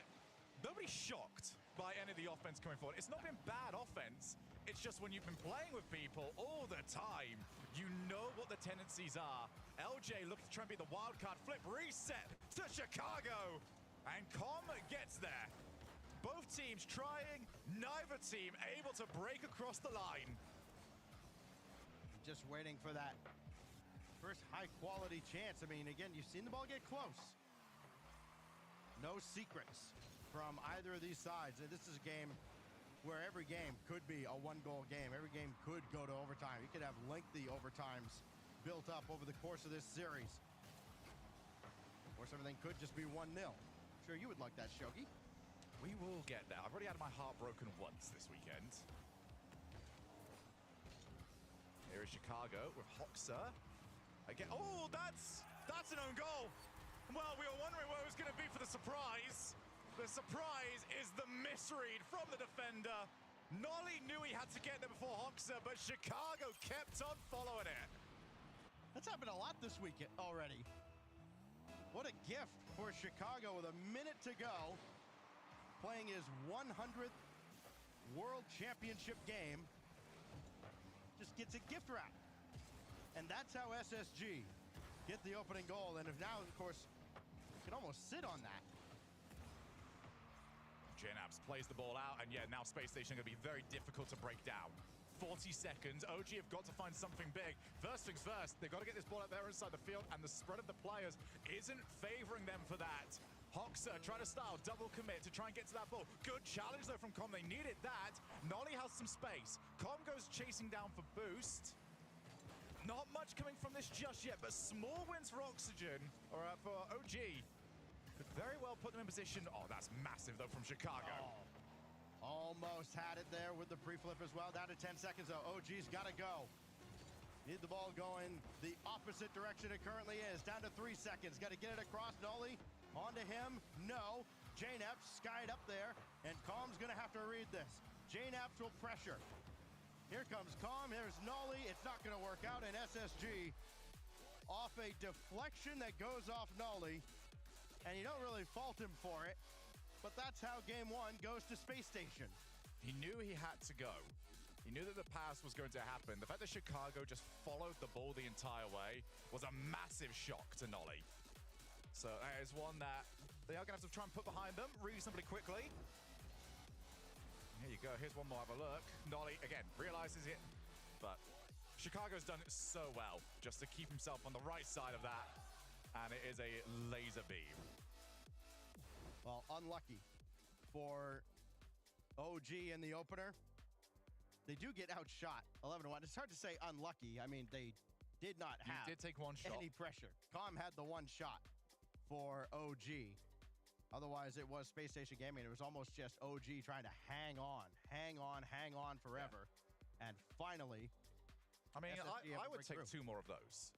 Speaker 5: nobody's shocked by any of the offense coming forward. It's not been bad offense, it's just when you've been playing with people all the time, you know what the tendencies are. LJ looking to try and be the wild card flip, reset to Chicago, and Com gets there. Both teams trying, neither team able to break across the line.
Speaker 6: Just waiting for that first high-quality chance. I mean, again, you've seen the ball get close. No secrets from either of these sides. And this is a game where every game could be a one-goal game. Every game could go to overtime. You could have lengthy overtimes built up over the course of this series. Of course, everything could just be 1-0. Sure, you would like that, Shogi.
Speaker 5: We will get there. I've already had my heart broken once this weekend. Here is Chicago with Hoxer. Again, oh, that's an own goal. Well, we were wondering what it was going to be for the surprise. The surprise is the misread from the defender. Nolly knew he had to get there before Hoxer, but Chicago kept on following it.
Speaker 6: That's happened a lot this week already. What a gift for Chicago with a minute to go. Playing his 100th World Championship game. Just gets a gift wrap. And that's how SSG get the opening goal. And if now, of course, you can almost sit on that.
Speaker 5: JNAPS plays the ball out, and yeah, now Space Station going to be very difficult to break down. 40 seconds. OG have got to find something big. First things first, they've got to get this ball out there inside the field, and the spread of the players isn't favoring them for that. Hoxer trying to style, double commit to try and get to that ball. Good challenge, though, from Com. They needed that. Nolly has some space. Com goes chasing down for boost. Not much coming from this just yet, but small wins for Oxygen, or for OG. Could very well put them in position. Oh, that's massive, though, from Chicago.
Speaker 6: Oh, almost had it there with the pre-flip as well. Down to 10 seconds, though. OG's got to go. Need the ball going the opposite direction it currently is. Down to 3 seconds. Got to get it across. Nolly onto him. No. JNAPS skied up there, and Com's going to have to read this. JNAPS will pressure. Here comes Com. Here's Nolly. It's not going to work out, and SSG off a deflection that goes off Nolly. And you don't really fault him for it, but that's how game one goes to Space Station.
Speaker 5: He knew he had to go. He knew that the pass was going to happen. The fact that Chicago just followed the ball the entire way was a massive shock to Nolly. So that is one that they are going to have to try and put behind them reasonably quickly. Here you go. Here's one more. Have a look. Nolly, again, realizes it. But Chicago's done it so well just to keep himself on the right side of that. And it is a laser beam.
Speaker 6: Well, unlucky for OG in the opener. They do get outshot 11-1. It's hard to say unlucky. I mean, they did not have
Speaker 5: did take one shot.
Speaker 6: any pressure. Com had the one shot for OG. Otherwise, it was Space Station Gaming. It was almost just OG trying to hang on forever. Yeah. And finally,
Speaker 5: I mean, I would take two more of those.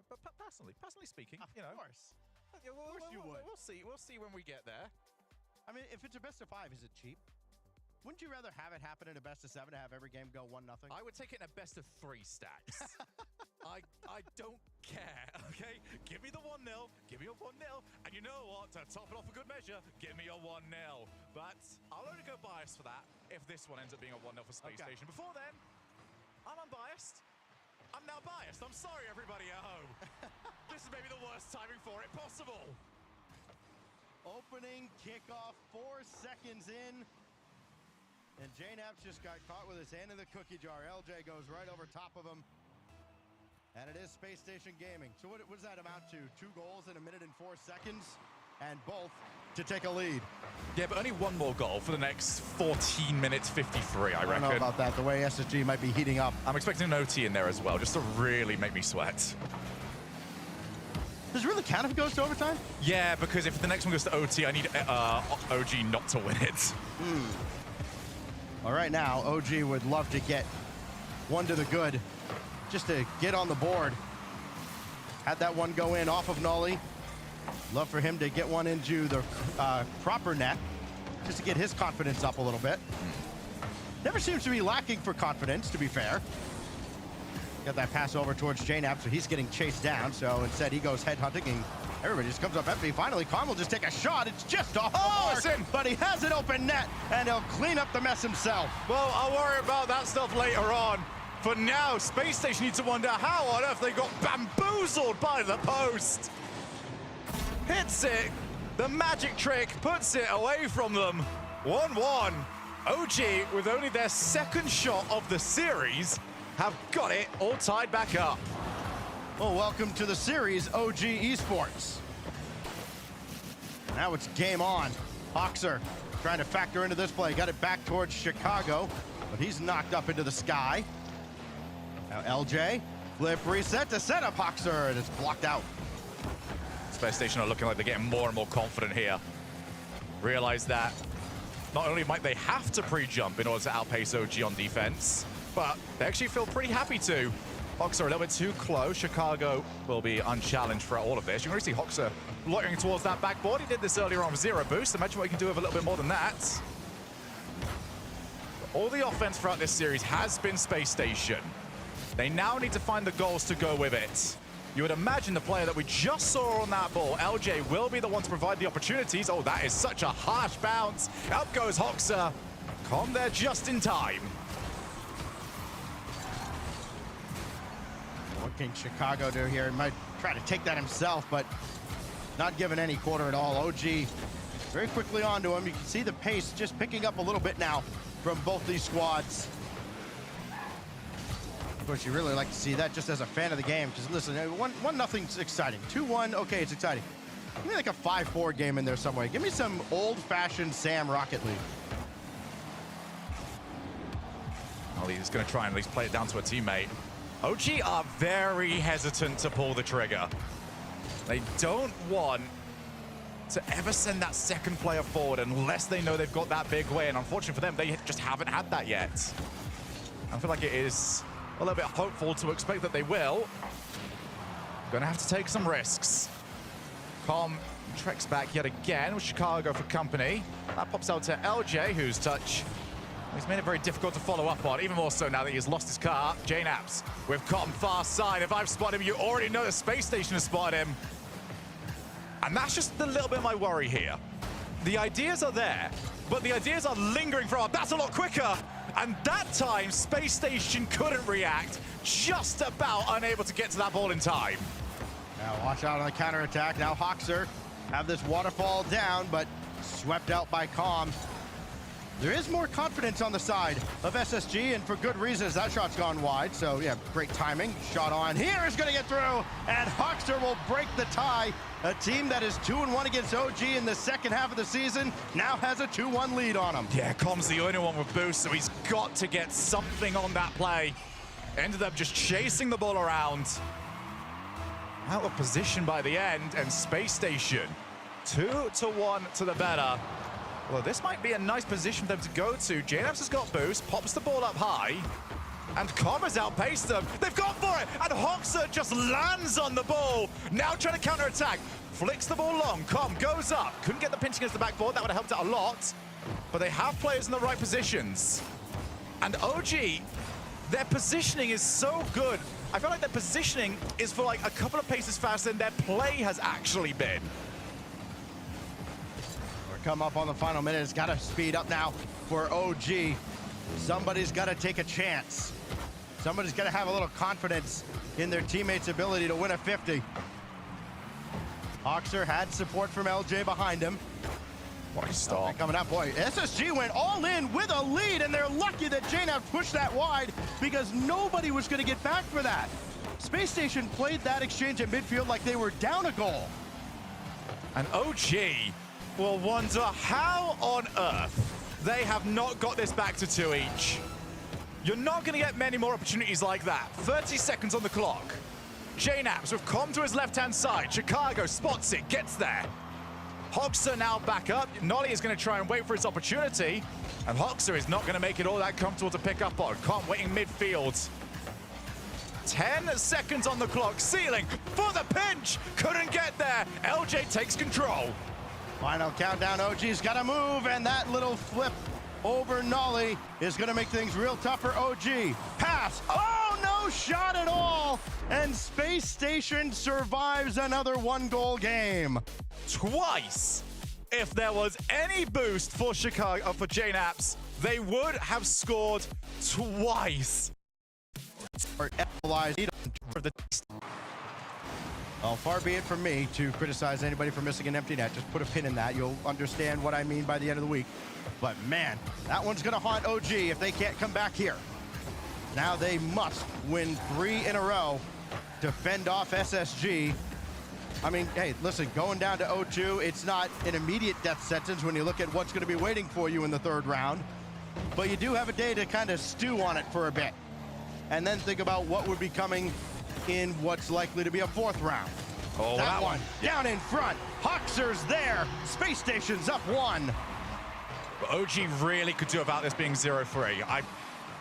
Speaker 5: But personally speaking,
Speaker 6: of course.
Speaker 5: Of course
Speaker 6: you would.
Speaker 5: We'll see when we get there.
Speaker 6: I mean, if it's a best of 5, is it cheap? Wouldn't you rather have it happen in a best of 7 to have every game go 1-0?
Speaker 5: I would take it in a best of 3 stacks. I don't care, okay? Give me the 1-0, give me a 1-0, and you know what? To top it off a good measure, give me a 1-0. But I'll only go biased for that if this one ends up being a 1-0 for Space Station. Before then, I'm unbiased. I'm now biased. I'm sorry, everybody at home. This is maybe the worst timing for it possible.
Speaker 6: Opening kickoff, 4 seconds in. And J-Naps just got caught with his hand in the cookie jar. LJ goes right over top of him. And it is Space Station Gaming. So what does that amount to? 2 goals in 1 minute and 4 seconds? And both to take a lead.
Speaker 5: Yeah, but only one more goal for the next 14 minutes 53, I reckon.
Speaker 6: I don't know about that. The way SSG might be heating up.
Speaker 5: I'm expecting an OT in there as well, just to really make me sweat.
Speaker 6: Does it really count if it goes to overtime?
Speaker 5: Yeah, because if the next one goes to OT, I need OG not to win it.
Speaker 6: Well, right now, OG would love to get one to the good, just to get on the board. Had that one go in off of Nolly. Love for him to get one into the proper net, just to get his confidence up a little bit. Never seems to be lacking for confidence, to be fair. Got that pass over towards J-Nap, so he's getting chased down. So instead, he goes headhunting, and everybody just comes up empty. Finally, Con will just take a shot. It's just off the mark, but he has an open net, and he'll clean up the mess himself.
Speaker 5: Well, I'll worry about that stuff later on. For now, Space Station needs to wonder how on earth they got bamboozled by the post. Hits it. The magic trick puts it away from them. 1-1. OG, with only their second shot of the series, have got it all tied back up.
Speaker 6: Well, welcome to the series, OG Esports. Now it's game on. Hoxer trying to factor into this play. Got it back towards Chicago, but he's knocked up into the sky. Now LJ, flip reset to set up Hoxer, and it's blocked out.
Speaker 5: Space Station are looking like they're getting more and more confident here. Realize that not only might they have to pre-jump in order to outpace OG on defense, but they actually feel pretty happy to. Hoxer a little bit too close. Chicago will be unchallenged for all of this. You can really see Hoxer loitering towards that backboard. He did this earlier on with 0 boost. Imagine what he can do with a little bit more than that. All the offense throughout this series has been Space Station. They now need to find the goals to go with it. You would imagine the player that we just saw on that ball, LJ, will be the one to provide the opportunities. Oh, that is such a harsh bounce. Up goes Hoxer. Com there just in time.
Speaker 6: What can Chicago do here? He might try to take that himself, but not given any quarter at all. OG very quickly onto him. You can see the pace just picking up a little bit now from both these squads. Of course, you really like to see that just as a fan of the game. Because listen, 1-0's exciting. 2-1, okay, it's exciting. Give me like a 5-4 game in there somewhere. Give me some old-fashioned Sam Rocket League.
Speaker 5: Well, he's going to try and at least play it down to a teammate. OG are very hesitant to pull the trigger. They don't want to ever send that second player forward unless they know they've got that big win. Unfortunately for them, they just haven't had that yet. I feel like it is a little bit hopeful to expect that they will. Gonna have to take some risks. Com treks back yet again with Chicago for company. That pops out to LJ, whose touch He's made it very difficult to follow up on, even more so now that he's lost his car. JNAPS with Cotton far side. If I've spotted him, you already know the space station has spotted him. And that's just a little bit of my worry here. The ideas are there, but the ideas are lingering for that's a lot quicker. And that time, Space Station couldn't react, just about unable to get to that ball in time.
Speaker 6: Now watch out on the counterattack. Now Hoxer have this waterfall down, but swept out by Calm. There is more confidence on the side of SSG, and for good reasons. That shot's gone wide, so yeah, great timing. Shot on here is gonna get through, and Hoxer will break the tie. A team that is 2-1 against OG in the second half of the season now has a 2-1 lead on them.
Speaker 5: Yeah, Com's the only one with boost, so he's got to get something on that play. Ended up just chasing the ball around. Out of position by the end, and Space Station 2-1 to the better. Well, this might be a nice position for them to go to. JNAPS has got boost, pops the ball up high, and Com has outpaced them. They've gone for it, and Hoxer just lands on the ball. Now trying to counterattack, flicks the ball long. Com goes up, couldn't get the pinch against the backboard. That would have helped out a lot, but they have players in the right positions. And OG, their positioning is so good. I feel like their positioning is for like a couple of paces faster than their play has actually been.
Speaker 6: Come up on the final minute. It's got to speed up now for OG. Somebody's got to take a chance. Somebody's got to have a little confidence in their teammates' ability to win a 50. Hoxer had support from LJ behind him.
Speaker 5: What a stop.
Speaker 6: Coming up, boy. SSG went all in with a lead, and they're lucky that JNAP pushed that wide because nobody was going to get back for that. Space Station played that exchange at midfield like they were down a goal.
Speaker 5: And OG will wonder how on earth they have not got this back to 2 each. You're not going to get many more opportunities like that. 30 seconds on the clock. JNAPS with Com to his left-hand side. Chicago spots it, gets there. Hoxer now back up. Nolly is going to try and wait for his opportunity. And Hoxer is not going to make it all that comfortable to pick up on. Com waiting midfield. 10 seconds on the clock. Ceiling for the pinch. Couldn't get there. LJ takes control.
Speaker 6: Final countdown, OG's got to move, and that little flip over Nolly is going to make things real tough for OG. Pass. Oh, no shot at all. And Space Station survives another one-goal game.
Speaker 5: Twice. If there was any boost for Chicago, for JNAPS, they would have scored twice.
Speaker 6: Or equalized for the. Well, far be it from me to criticize anybody for missing an empty net. Just put a pin in that. You'll understand what I mean by the end of the week. But man, that one's going to haunt OG if they can't come back here. Now they must win 3 in a row to fend off SSG. I mean, hey, listen, going down to 0-2, it's not an immediate death sentence when you look at what's going to be waiting for you in the third round. But you do have a day to kind of stew on it for a bit. And then think about what would be coming in what's likely to be a fourth round.
Speaker 5: Oh,
Speaker 6: that one down in front. Hoxer's there. Space Station's up 1.
Speaker 5: But OG really could do about this being 0-3. I'm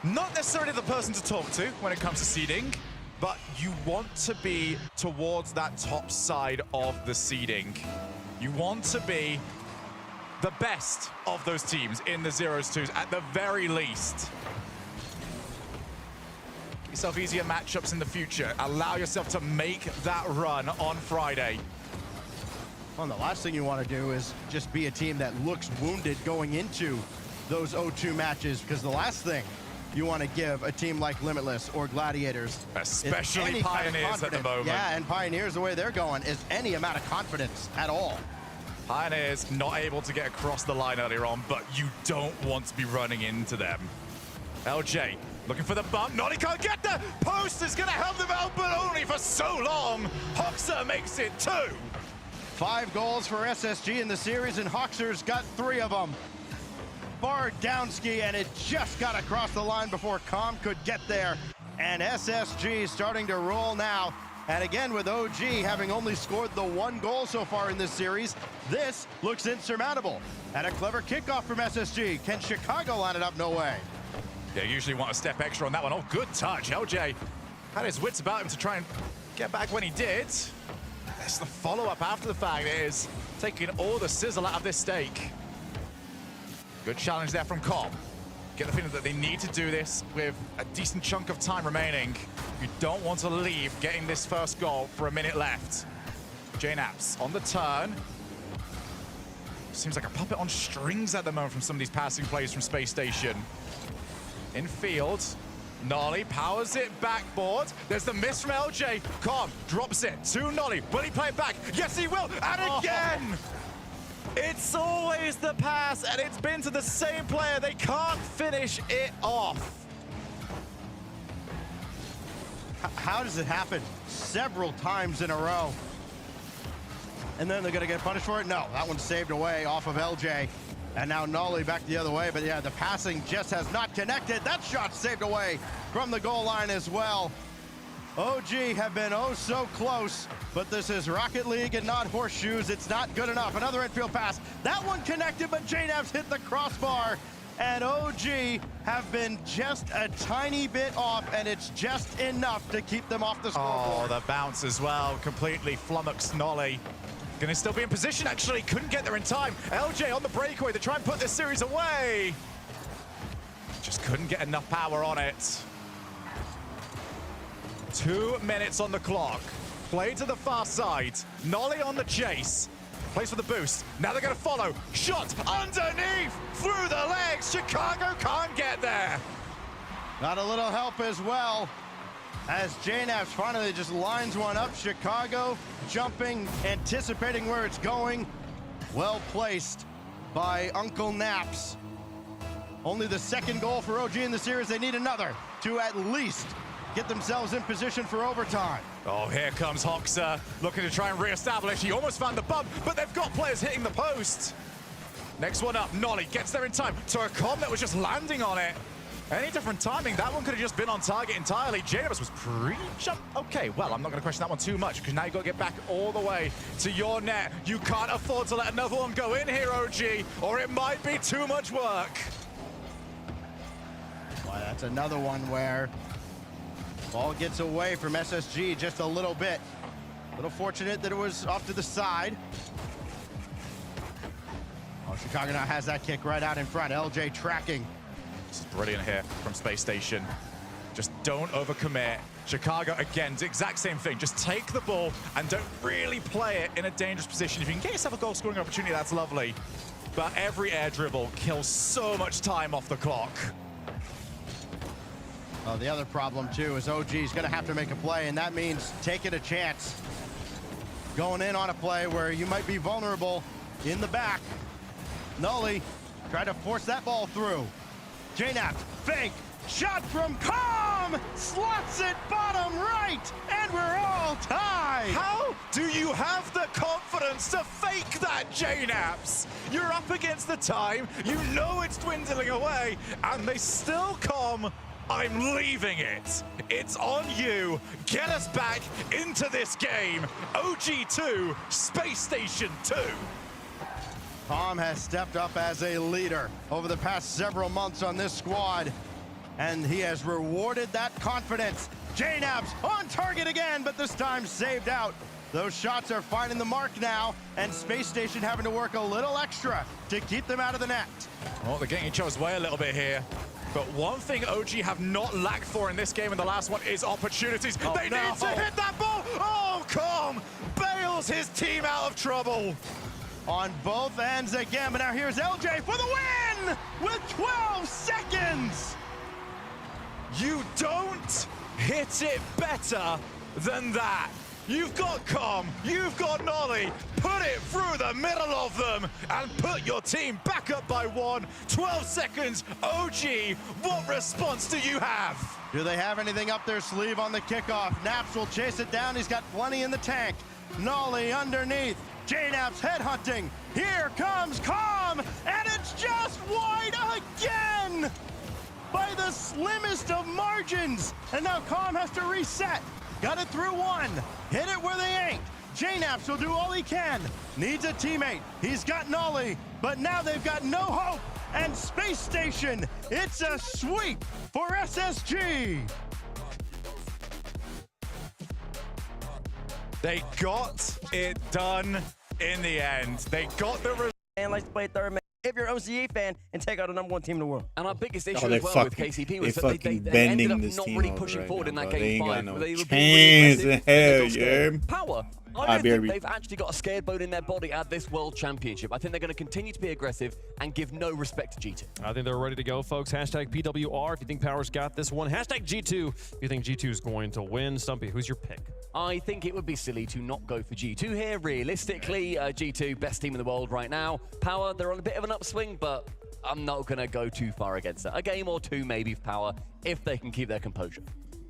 Speaker 5: not necessarily the person to talk to when it comes to seeding, but you want to be towards that top side of the seeding. You want to be the best of those teams in the 0s, 2s at the very least. Get yourself easier matchups in the future. Allow yourself to make that run on Friday.
Speaker 6: Well, the last thing you want to do is just be a team that looks wounded going into those 0-2 matches, because the last thing you want to give a team like Limitless or Gladiators,
Speaker 5: especially Pioneers at the moment.
Speaker 6: Yeah, and Pioneers, the way they're going, is any amount of confidence at all.
Speaker 5: Pioneers not able to get across the line earlier on, but you don't want to be running into them. LJ looking for the bump. Nolly can't get there. Post is going to help them out, but only for so long. Hoxer makes it 2.
Speaker 6: 5 goals for SSG in the series, and Hoxer's got 3 of them. Far downski, and it just got across the line before Com could get there. And SSG starting to roll now. And again, with OG having only scored the 1 goal so far in this series, this looks insurmountable. And a clever kickoff from SSG. Can Chicago line it up? No way.
Speaker 5: They usually want a step extra on that one. Oh, good touch. LJ had his wits about him to try and get back when he did. That's the follow-up after the fact. It is taking all the sizzle out of this steak. Good challenge there from Com. get the feeling that they need to do this with a decent chunk of time remaining. You don't want to leave getting this first goal for a minute left. JNaps on the turn. Seems like a puppet on strings at the moment from some of these passing plays from Space Station. In field, Nolly powers it backboard. There's the miss from LJ. Calm drops it to Nolly. Will he play it back? Yes, he will. And again! It's always the pass, and it's been to the same player. They can't finish it off.
Speaker 6: How does it happen several times in a row? And then they're going to get punished for it? No, that one's saved away off of LJ. And now Nolly back the other way. But yeah, the passing just has not connected. That shot saved away from the goal line as well. OG have been oh so close, but this is Rocket League and not horseshoes. It's not good enough. Another infield pass. That one connected, but JNaps hit the crossbar. And OG have been just a tiny bit off, and it's just enough to keep them off the scoreboard.
Speaker 5: Oh, the bounce as well. Completely flummoxed Nolly. Gonna still be in position, actually. Couldn't get there in time. LJ on the breakaway to try and put this series away. Just couldn't get enough power on it. 2 minutes on the clock. Play to the far side. Nolly on the chase. Plays for the boost. Now they're gonna follow. Shot underneath, through the legs. Chicago can't get there.
Speaker 6: Got a little help as well, as JNaps finally just lines one up. Chicago jumping, anticipating where it's going. Well placed by Uncle Naps. Only the second goal for OG in the series. They need another to at least get themselves in position for overtime.
Speaker 5: Oh, here comes Hoxer, looking to try and re-establish. He almost found the bump, but they've got players hitting the post. Next one up, Nolly gets there in time to a com that was just landing on it. Any different timing, that one could have just been on target entirely. JNaps was pre-jump. Okay, well, I'm not going to question that one too much, because now you've got to get back all the way to your net. You can't afford to let another one go in here, OG, or it might be too much work.
Speaker 6: Well, that's another one where ball gets away from SSG just a little bit. A little fortunate that it was off to the side. Oh, Chicago now has that kick right out in front. LJ tracking.
Speaker 5: This is brilliant here from Space Station. Just don't overcommit. Chicago, again, the exact same thing. Just take the ball and don't really play it in a dangerous position. If you can get yourself a goal scoring opportunity, that's lovely. But every air dribble kills so much time off the clock.
Speaker 6: Oh, the other problem, too, is OG's going to have to make a play, and that means taking a chance. Going in on a play where you might be vulnerable in the back. Nolly tried to force that ball through. JNaps, fake, shot from Calm, slots it bottom right, and we're all tied.
Speaker 5: How do you have the confidence to fake that, JNaps? You're up against the time, you know it's dwindling away, and they still come. I'm leaving it. It's on you. Get us back into this game. OG2, Space Station 2.
Speaker 6: Calm has stepped up as a leader over the past several months on this squad, and he has rewarded that confidence. JNaps on target again, but this time saved out. Those shots are finding the mark now, and Space Station having to work a little extra to keep them out of the net.
Speaker 5: Oh, they're getting each other's way a little bit here. But one thing OG have not lacked for in this game, and the last one, is opportunities.
Speaker 6: Oh,
Speaker 5: they need to hit that ball. Oh, Calm bails his team out of trouble.
Speaker 6: On both ends again, but now here's LJ for the win with 12 seconds.
Speaker 5: You don't hit it better than that. You've got Calm, you've got Nolly, put it through the middle of them and put your team back up by 1. 12 seconds, OG, what response do you have?
Speaker 6: Do they have anything up their sleeve on the kickoff? Naps will chase it down, he's got plenty in the tank. Nolly underneath, JNaps headhunting. Here comes Calm, and it's just wide again! By the slimmest of margins, and now Calm has to reset. Got it through one. Hit it where they ain't. JNaps will do all he can. Needs a teammate. He's got Nolly, but now they've got no hope. And Space Station, it's a sweep for SSG.
Speaker 5: They got it done in the end. They got the result.
Speaker 9: And likes to play third man.
Speaker 6: if you're an OCE fan and take out the #1 team in the world.
Speaker 9: And our biggest issue
Speaker 1: they're
Speaker 9: as well with
Speaker 1: fucking-
Speaker 9: KCP was
Speaker 1: they
Speaker 9: that
Speaker 1: fucking
Speaker 9: they ended
Speaker 1: bending
Speaker 9: up
Speaker 1: this
Speaker 9: not
Speaker 1: team
Speaker 9: really
Speaker 1: over
Speaker 9: pushing
Speaker 1: right
Speaker 9: forward
Speaker 1: now,
Speaker 9: in that
Speaker 1: bro. They
Speaker 9: game
Speaker 1: ain't got
Speaker 9: 5.
Speaker 1: no
Speaker 9: They were being
Speaker 1: chance
Speaker 9: really
Speaker 1: in
Speaker 9: aggressive. They
Speaker 1: hell,
Speaker 9: got scared.
Speaker 1: yeah.
Speaker 9: Power. I don't
Speaker 1: baby.
Speaker 9: think they've actually got a scared bone in their body at this World Championship. I think they're going to continue to be aggressive and give no respect to G2.
Speaker 10: I think they're ready to go, folks. Hashtag PWR if you think Power's got this one. Hashtag G2 if you think G2 is going to win. Stumpy, who's your pick?
Speaker 9: I think it would be silly to not go for G2 here. Realistically, G2, best team in the world right now. Power, they're on a bit of an upswing, but I'm not going to go too far against it. A game or two maybe for Power if they can keep their composure.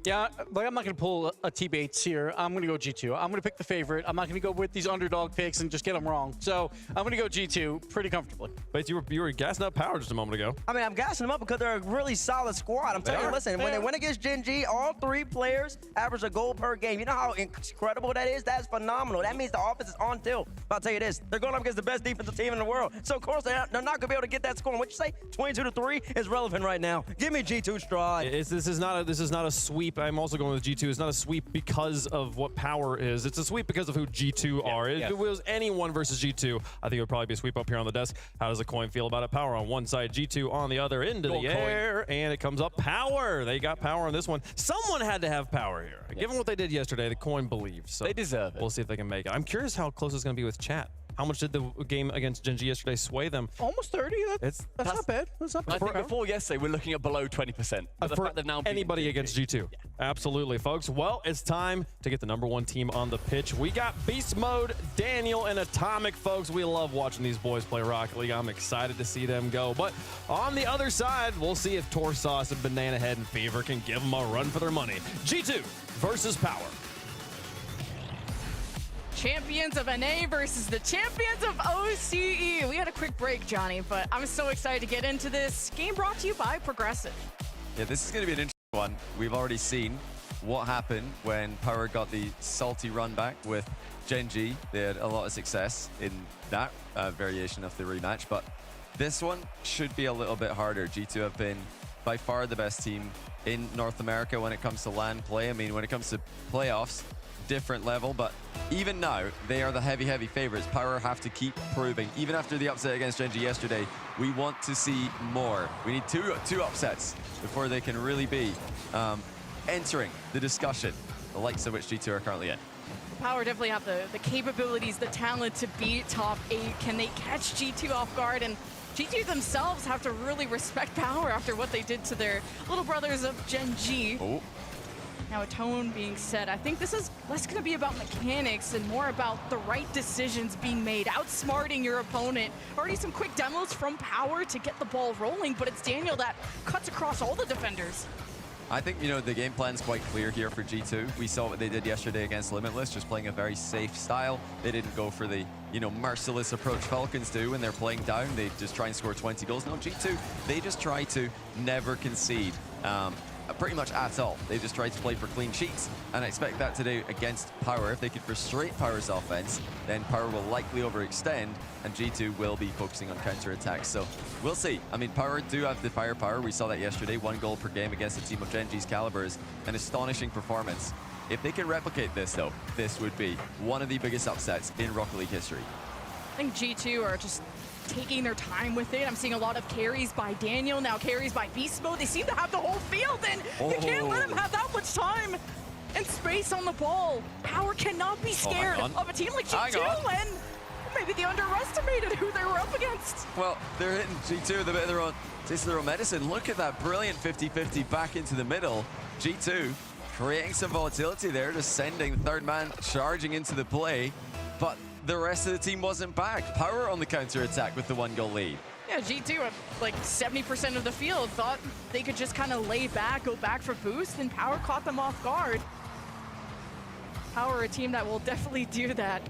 Speaker 11: Yeah, but I'm not going to pull a T-Bates here. I'm going to go G2. I'm going to pick the favorite. I'm not going to go with these underdog picks and just get them wrong. So I'm going to go G2 pretty comfortably.
Speaker 10: Bates, you were gassing up Power just a moment ago.
Speaker 6: I mean, I'm gassing them up because they're a really solid squad. I'm telling you, listen, when they win against Gen G, all 3 players average a goal per game. You know how incredible that is? That's phenomenal. That means the offense is on tilt. But I'll tell you this, they're going up against the best defensive team in the world. So, of course, they're not going to be able to get that score. And what you say, 22-3 is relevant right now. Give me G2 stride.
Speaker 10: This is not a sweep. I'm also going with G2. It's not a sweep because of what Power is. It's a sweep because of who G2 are. If it was anyone versus G2, I think it would probably be a sweep up here on the desk. How does the coin feel about it? Power on one side, G2 on the other, into the air, and it comes up Power. They got Power on this one. Someone had to have Power here. Given what they did yesterday, the coin believes. So
Speaker 9: they deserve it.
Speaker 10: We'll see if they can make it. I'm curious how close it's going to be with chat. How much did the game against Gen G yesterday sway them?
Speaker 11: Almost 30. That's not bad. That's not bad.
Speaker 9: I think before yesterday, we're looking at below 20%. But the fact they've now
Speaker 10: anybody against G2. Yeah. Absolutely, folks. Well, it's time to get the #1 team on the pitch. We got Beast Mode, Daniel, and Atomic, folks. We love watching these boys play Rocket League. I'm excited to see them go. But on the other side, we'll see if Torsauce and Banana Head and Fever can give them a run for their money. G2 versus Power.
Speaker 7: Champions of NA versus the champions of OCE. We had a quick break, Johnny, but I'm so excited to get into this. Game brought to you by Progressive.
Speaker 8: Yeah, this is going to be an interesting one. We've already seen what happened when Power got the salty run back with Gen G. They had a lot of success in that variation of the rematch, but this one should be a little bit harder. G2 have been by far the best team in North America when it comes to LAN play. I mean, when it comes to playoffs, different level, but even now they are the heavy favorites. Power have to keep proving. Even after the upset against Gen G yesterday, we want to see more. We need two upsets before they can really be entering the discussion, the likes of which G2 are currently in.
Speaker 7: Power definitely have the capabilities, the talent to beat top 8. Can they catch G2 off guard? And G2 themselves have to really respect Power after what they did to their little brothers of Gen G.
Speaker 8: Oh.
Speaker 7: Now, a tone being set, I think this is less going to be about mechanics and more about the right decisions being made, outsmarting your opponent. Already some quick demos from Power to get the ball rolling, but it's Daniel that cuts across all the defenders.
Speaker 8: I think, the game plan's quite clear here for G2. We saw what they did yesterday against Limitless, just playing a very safe style. They didn't go for the, merciless approach Falcons do when they're playing down. They just try and score 20 goals. No, G2, they just try to never concede. Pretty much at all. They just try to play for clean sheets, and I expect that to do against Power. If they can frustrate Power's offense, then Power will likely overextend, and G2 will be focusing on counter-attacks. So we'll see. I mean, Power do have the firepower. We saw that yesterday. 1 goal per game against a team of Gen G's caliber is an astonishing performance. If they can replicate this, though, this would be one of the biggest upsets in Rocket League history.
Speaker 7: I think G2 are just taking their time with it. I'm seeing a lot of carries by Daniel, now carries by Beast Mode. They seem to have the whole field, and you can't let them have that much time and space on the ball. Power cannot be scared of a team like G2, and maybe they underestimated who they were up against.
Speaker 8: Well, they're hitting G2 with a bit of their own taste of their own medicine. Look at that brilliant 50-50 back into the middle. G2 creating some volatility there, just sending the third man charging into the play, but the rest of the team wasn't back. Power on the counter-attack with the 1-goal lead.
Speaker 7: Yeah, G2 at like 70% of the field thought they could just kind of lay back, go back for boost, and Power caught them off guard. Power, a team that will definitely do that.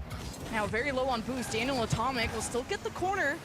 Speaker 7: Now very low on boost. Daniel Atomic will still get the corner.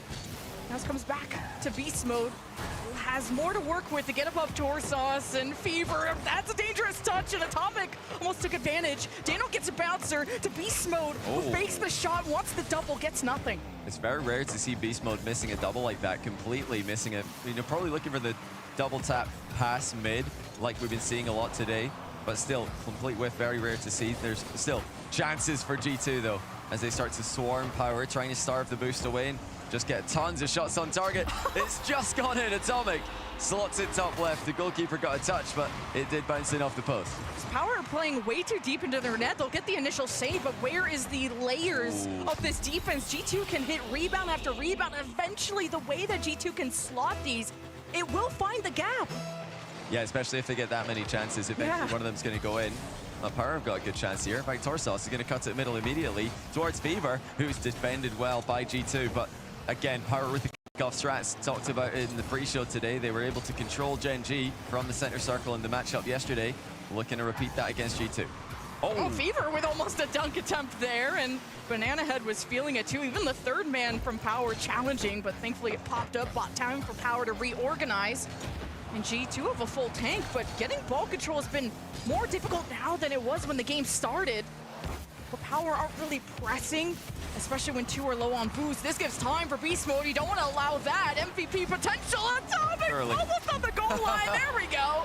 Speaker 7: Now this comes back to Beast Mode, who has more to work with to get above Torsauce and Fever. That's a dangerous touch, and Atomic almost took advantage. Daniel gets a bouncer to Beast Mode, who fakes the shot, wants the double, gets nothing.
Speaker 8: It's very rare to see Beast Mode missing a double like that, completely missing it. Probably looking for the double tap pass mid, like we've been seeing a lot today, but still, complete whiff, very rare to see. There's still chances for G2 though. as they start to swarm Power, trying to starve the boost away and just get tons of shots on target. It's just gone in. Atomic slots it top left. The goalkeeper got a touch, but it did bounce in off the post.
Speaker 7: Power are playing way too deep into their net. They'll get the initial save, but where is the layers of this defense? G2 can hit rebound after rebound. Eventually, the way that G2 can slot these, it will find the gap.
Speaker 8: Yeah, especially if they get that many chances. Eventually, one of them's going to go in. Power have got a good chance here. In fact, Torsos is going to cut it middle immediately towards Fever, who's defended well by G2. But again, Power with the kickoff strats, talked about it in the pre-show today. They were able to control Gen G from the center circle in the matchup yesterday. Looking to repeat that against G2.
Speaker 7: Oh, Fever with almost a dunk attempt there, and Banana Head was feeling it too. Even the third man from Power challenging, but thankfully it popped up, bought time for Power to reorganize. And G2 have a full tank, but getting ball control has been more difficult now than it was when the game started. But Power aren't really pressing, especially when two are low on boost. This gives time for beast mode. You don't want to allow that. MVP potential. Atomic almost on the goal line. There we go.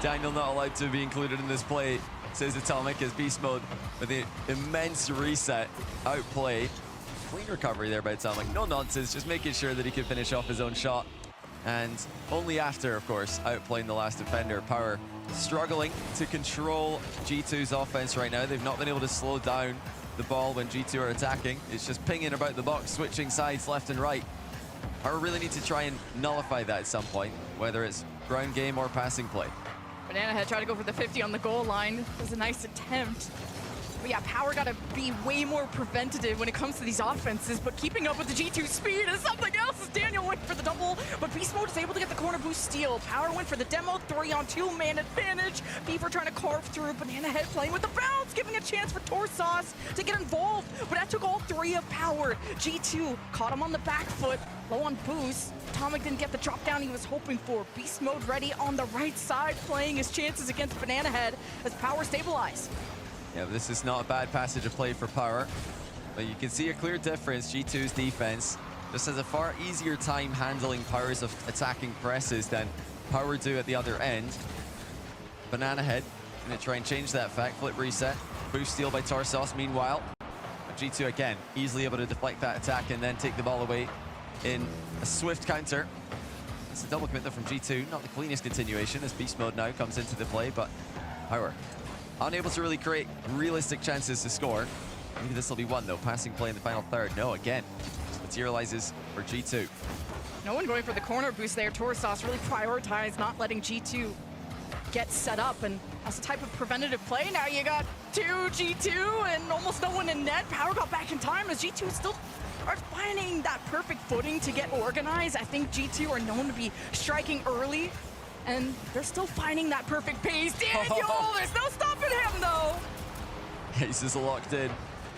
Speaker 8: Daniel not allowed to be included in this play, says Atomic, as beast mode with the immense reset, outplay. Clean recovery there by Atomic. No nonsense, just making sure that he could finish off his own shot. And only after, of course, outplaying the last defender. Power struggling to control G2's offense right now. They've not been able to slow down the ball when G2 are attacking. It's just pinging about the box, switching sides left and right. Power really need to try and nullify that at some point, whether it's ground game or passing play.
Speaker 7: Banana Head tried to go for the 50 on the goal line. It was a nice attempt. But yeah, Power got to be way more preventative when it comes to these offenses, but keeping up with the G2 speed is something else as Daniel went for the double, but Beast Mode is able to get the corner boost steal. Power went for the demo, 3-on-2 man advantage. Beaver trying to carve through. Banana Head playing with the bounce, giving a chance for Torsos to get involved, but that took all three of Power. G2 caught him on the back foot, low on boost. Atomic didn't get the drop down he was hoping for. Beast Mode ready on the right side, playing his chances against Banana Head as Power stabilized.
Speaker 8: Yeah, but this is not a bad passage of play for Power. But you can see a clear difference. G2's defense just has a far easier time handling Power's attacking presses than Power do at the other end. Banana Head going to try and change that fact. Flip reset. Boost steal by Torsos. Meanwhile, G2 again easily able to deflect that attack and then take the ball away in a swift counter. It's a double commit from G2. Not the cleanest continuation as Beast Mode now comes into the play, but Power unable to really create realistic chances to score. Maybe this will be one though. Passing play in the final third. No, again, materializes for G2.
Speaker 7: No one going for the corner boost there. Torsos really prioritized not letting G2 get set up, and as a type of preventative play, now you got two G2 and almost no one in net. Power got back in time as G2 still are finding that perfect footing to get organized. I think G2 are known to be striking early, and they're still finding that perfect pace. Daniel, there's no stopping him though.
Speaker 8: He's just locked in.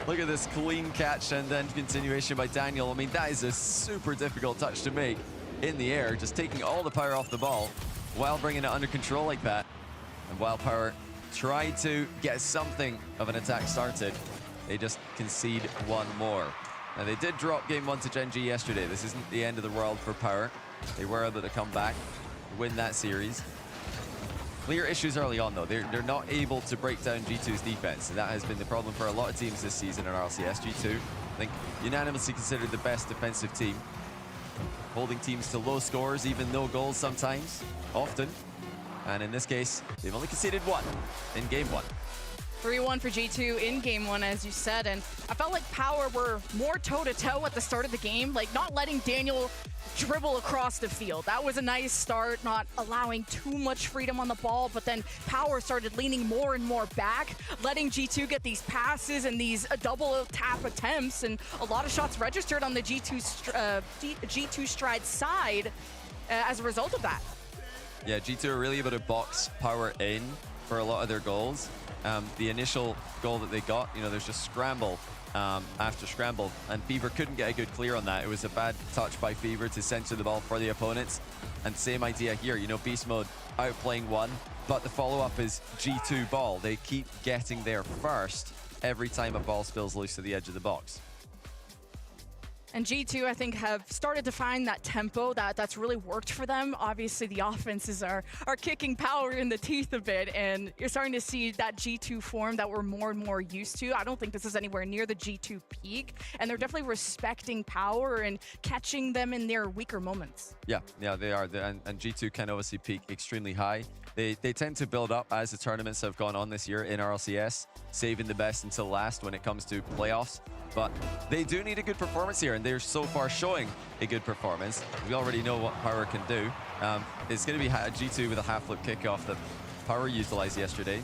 Speaker 8: Look at this clean catch and then continuation by Daniel. I mean, that is a super difficult touch to make in the air, just taking all the power off the ball while bringing it under control like that. And while Power tried to get something of an attack started, they just concede one more. Now, they did drop game one to Gen G yesterday. This isn't the end of the world for Power. They were able to come back, win that series. Clear issues early on, though. They're not able to break down G2's defense, and that has been the problem for a lot of teams this season in RLCS. G2, I think, unanimously considered the best defensive team, holding teams to low scores, even no goals sometimes, often. And in this case, they've only conceded one in game one.
Speaker 7: 3-1 for G2 in game one, as you said, and I felt like Power were more toe-to-toe at the start of the game, like not letting Daniel dribble across the field. That was a nice start, not allowing too much freedom on the ball, but then Power started leaning more and more back, letting G2 get these passes and these double tap attempts, and a lot of shots registered on the G2 Stride side as a result of that.
Speaker 8: Yeah, G2 are really able to box Power in for a lot of their goals. The initial goal that they got, you know, there's just scramble after scramble, and Fever couldn't get a good clear on that. It was a bad touch by Fever to center the ball for the opponents. And same idea here, you know, Beast Mode outplaying one, but the follow-up is G2 ball. They keep getting there first every time a ball spills loose to the edge of the box.
Speaker 7: And G2, I think, have started to find that tempo that's really worked for them. Obviously, the offenses are kicking Power in the teeth a bit, and you're starting to see that G2 form that we're more and more used to. I don't think this is anywhere near the G2 peak, and they're definitely respecting Power and catching them in their weaker moments.
Speaker 8: Yeah, they are. And G2 can obviously peak extremely high. They tend to build up as the tournaments have gone on this year in RLCS, saving the best until last when it comes to playoffs. But they do need a good performance here, and they're so far showing a good performance. We already know what Power can do. It's going to be G2 with a half-flip kickoff that Power utilized yesterday.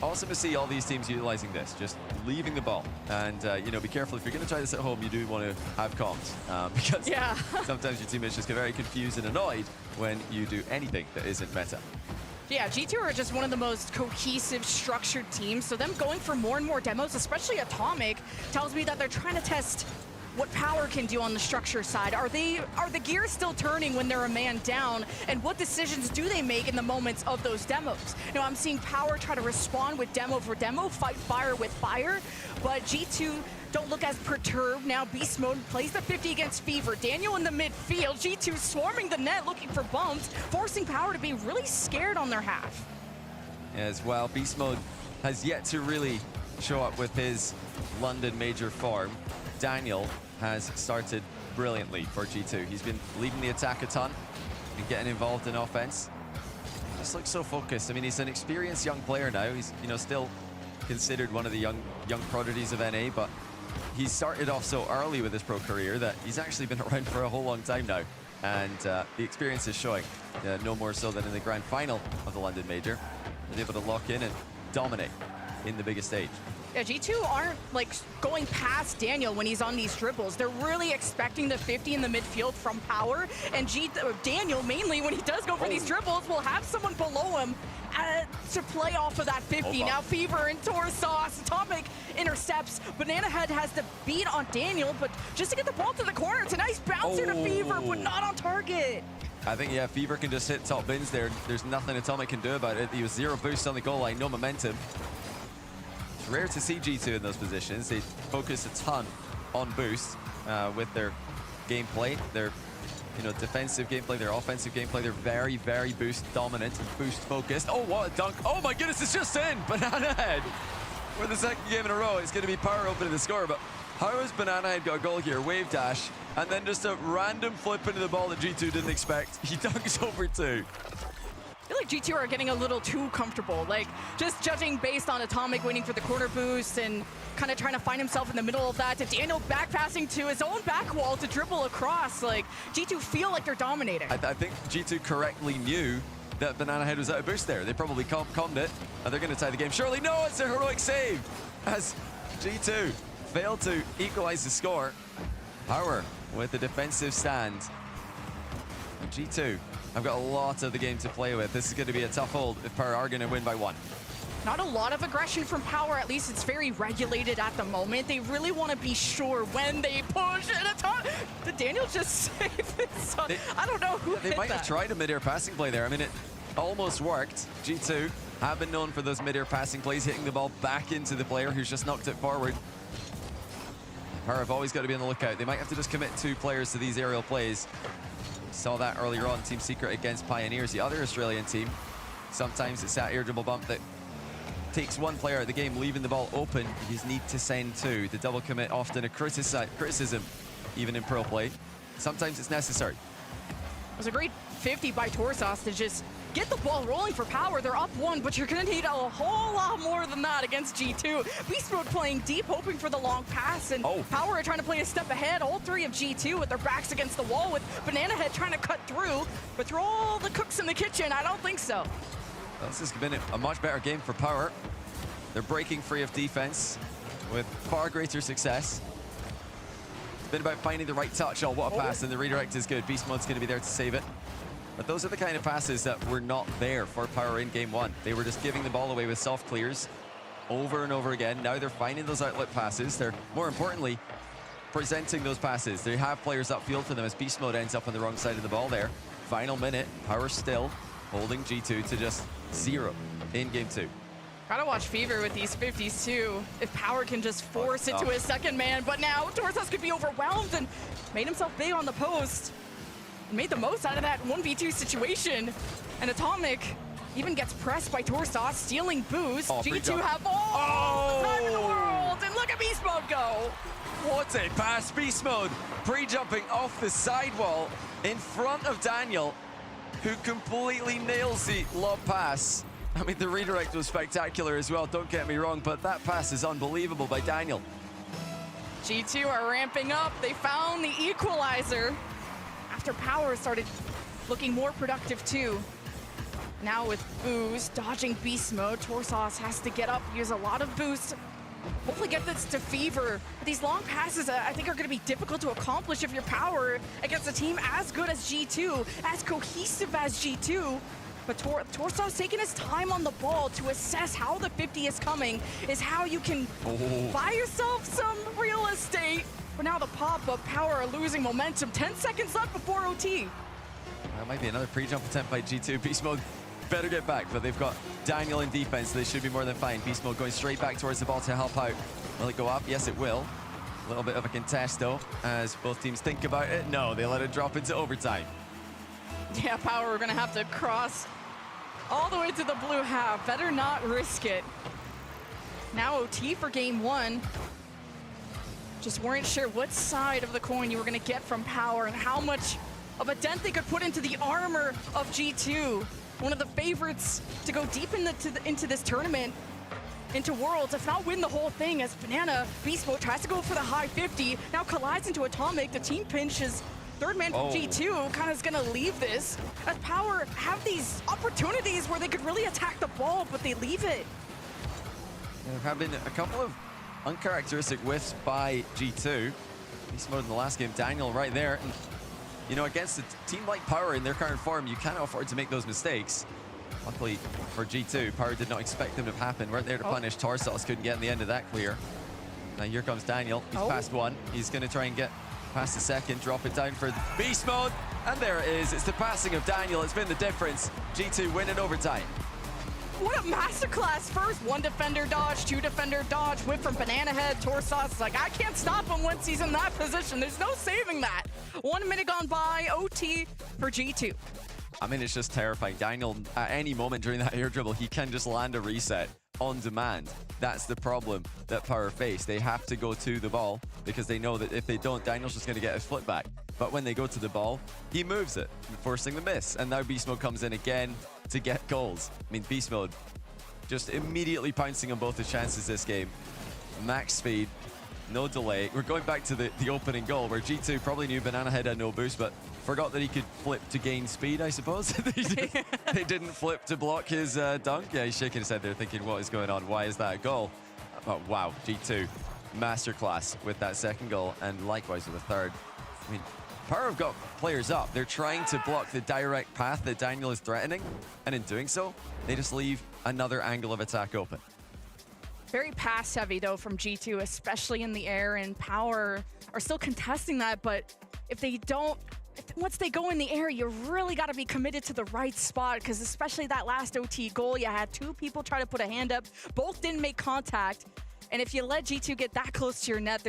Speaker 8: Awesome to see all these teams utilizing this, just leaving the ball. And, you know, be careful. If you're going to try this at home, you do want to have comms. Because sometimes your teammates just get very confused and annoyed when you do anything that isn't meta.
Speaker 7: Yeah, G2 are just one of the most cohesive, structured teams, so them going for more and more demos, especially Atomic, tells me that they're trying to test what Power can do on the structure side. Are the gears still turning when they're a man down, and what decisions do they make in the moments of those demos? You know, I'm seeing Power try to respond with demo for demo, fight fire with fire, but G2 don't look as perturbed. Now Beast Mode plays the 50 against Fever. Daniel in the midfield. G2 swarming the net, looking for bumps, forcing Power to be really scared on their half.
Speaker 8: As well, Beast Mode has yet to really show up with his London major form. Daniel has started brilliantly for G2. He's been leading the attack a ton and getting involved in offense. Just looks so focused. I mean, he's an experienced young player now. He's, you know, still considered one of the young prodigies of NA, but he started off so early with his pro career that he's actually been around for a whole long time now. And the experience is showing, no more so than in the grand final of the London Major. He's able to lock in and dominate in the biggest stage.
Speaker 7: Yeah, G2 aren't like going past Daniel when he's on these dribbles. They're really expecting the 50 in the midfield from Power, and Daniel mainly when he does go for these dribbles will have someone below him to play off of that 50. Now Fever and Torsos, Atomic intercepts. Banana Head has the beat on Daniel, but just to get the ball to the corner, it's a nice bouncer to Fever, but not on target.
Speaker 8: I think, yeah, Fever can just hit top bins there. There's nothing Atomic can do about it. He was 0 boost on the goal line, no momentum. It's rare to see G2 in those positions. They focus a ton on boost with their gameplay, their defensive gameplay, their offensive gameplay. They're very, very boost dominant and boost focused. Oh, what a dunk. Oh my goodness, it's just in. Banana Head. For the second game in a row, it's going to be Power opening the score, but how has Banana Head got a goal here? Wave dash, and then just a random flip into the ball that G2 didn't expect. He dunks over two.
Speaker 7: I feel like G2 are getting a little too comfortable, like just judging based on Atomic waiting for the corner boost and kind of trying to find himself in the middle of that, to Daniel back passing to his own back wall to dribble across. Like G2 feel like they're dominating.
Speaker 8: I think G2 correctly knew that Banana Head was out of boost there. They probably calmed it, and they're going to tie the game. Surely, no, it's a heroic save as G2 failed to equalize the score. Power with the defensive stand. And G2 have got a lot of the game to play with. This is going to be a tough hold if Power are going to win by 1.
Speaker 7: Not a lot of aggression from Power, at least it's very regulated at the moment. They really want to be sure when they push, and did Daniel just save it? I don't know who hit that.
Speaker 8: They might have tried a mid-air passing play there. I mean, it almost worked. G2 have been known for those mid-air passing plays, hitting the ball back into the player who's just knocked it forward. Power have always got to be on the lookout. They might have to just commit 2 players to these aerial plays. We saw that earlier on, Team Secret against Pioneers, the other Australian team. Sometimes it's that air dribble bump that takes 1 player out of the game, leaving the ball open. You just need to send 2. The double commit often a criticism, even in pro play. Sometimes it's necessary.
Speaker 7: It was a great 50 by Torsos to just get the ball rolling for Power. They're up 1, but you're going to need a whole lot more than that against G2. Beast Mode playing deep, hoping for the long pass, and Power are trying to play a step ahead. All 3 of G2 with their backs against the wall, with Banana Head trying to cut through. But through all the cooks in the kitchen, I don't think so.
Speaker 8: Well, this has been a much better game for Power. They're breaking free of defense with far greater success. It's been about finding the right touch. Oh, what a pass, and the redirect is good. Beast Mode's going to be there to save it. But those are the kind of passes that were not there for Power in game 1. They were just giving the ball away with soft clears over and over again. Now they're finding those outlet passes. They're, more importantly, presenting those passes. They have players upfield for them as Beast Mode ends up on the wrong side of the ball there. Final minute, Power still holding G2 to just 0 in game 2.
Speaker 7: Gotta watch Fever with these 50s too. If Power can just force it to his second man, but now Torsos could be overwhelmed and made himself big on the post. Made the most out of that 1v2 situation. And Atomic even gets pressed by Torsos, stealing boost. G2 have all the time in the world, and look at Beast Mode go.
Speaker 8: What a pass, Beast Mode, pre-jumping off the sidewall in front of Daniel, who completely nails the lob pass. I mean, the redirect was spectacular as well, don't get me wrong, but that pass is unbelievable by Daniel.
Speaker 7: G2 are ramping up. They found the equalizer after Power started looking more productive too. Now with Booze dodging Beast Mode, Torsos has to get up, use a lot of boost. Hopefully get this to Fever. But these long passes, I think, are going to be difficult to accomplish if you're Power against a team as good as G2, as cohesive as G2. But Torsos taking his time on the ball to assess how the 50 is coming is how you can buy yourself some real estate. But now the pop-up, Power are losing momentum. 10 seconds left before OT.
Speaker 8: That might be another pre-jump attempt by G2. Beast Mode better get back, but they've got Daniel in defense, so they should be more than fine. Beast Mode going straight back towards the ball to help out. Will it go up? Yes, it will. A little bit of a contest, though, as both teams think about it. No, they let it drop into overtime.
Speaker 7: Yeah, Power are going to have to cross all the way to the blue half. Better not risk it. Now OT for game one. Just weren't sure what side of the coin you were going to get from Power and how much of a dent they could put into the armor of G2. One of the favorites to go deep into this tournament, into Worlds, if not win the whole thing, as Banana Beast Mode tries to go for the high 50, now collides into Atomic. The team pinches third man from G2, kind of is gonna leave this, as Power have these opportunities where they could really attack the ball, but they leave it.
Speaker 8: There have been a couple of uncharacteristic whiffs by G2. Beast Mode in the last game, Daniel right there. And, you know, against a team like Power in their current form, you cannot afford to make those mistakes. Luckily for G2, Power did not expect them to happen. Weren't there to punish. Torsos couldn't get in the end of that clear. Now here comes Daniel. He's past one. He's gonna try and get past the second, drop it down for Beast Mode. And there it is. It's the passing of Daniel. It's been the difference. G2 win in overtime.
Speaker 7: What a masterclass first. One defender dodge, two defender dodge, whip from Banana Head. Torsos is like, I can't stop him once he's in that position. There's no saving that. 1 minute gone by, OT for G2.
Speaker 8: I mean, it's just terrifying. Daniel, at any moment during that air dribble, he can just land a reset on demand. That's the problem that Power face. They have to go to the ball because they know that if they don't, Daniel's just going to get his flip back. But when they go to the ball, he moves it, forcing the miss. And now Beast Mode comes in again to get goals. I mean, Beast Mode just immediately pouncing on both his chances this game. Max speed, no delay. We're going back to the opening goal where G2 probably knew Banana Head had no boost, but forgot that he could flip to gain speed, I suppose. They didn't flip to block his dunk. Yeah, he's shaking his head there thinking, what is going on? Why is that a goal? Oh, wow, G2 masterclass with that second goal, and likewise with the third. I mean, Power have got players up. They're trying to block the direct path that Daniel is threatening, and in doing so, they just leave another angle of attack open.
Speaker 7: Very pass heavy though from G2, especially in the air, and Power are still contesting that, but if they don't, once they go in the air, you really got to be committed to the right spot, because especially that last OT goal, you had two people try to put a hand up, both didn't make contact. And if you let G2 get that close to your net,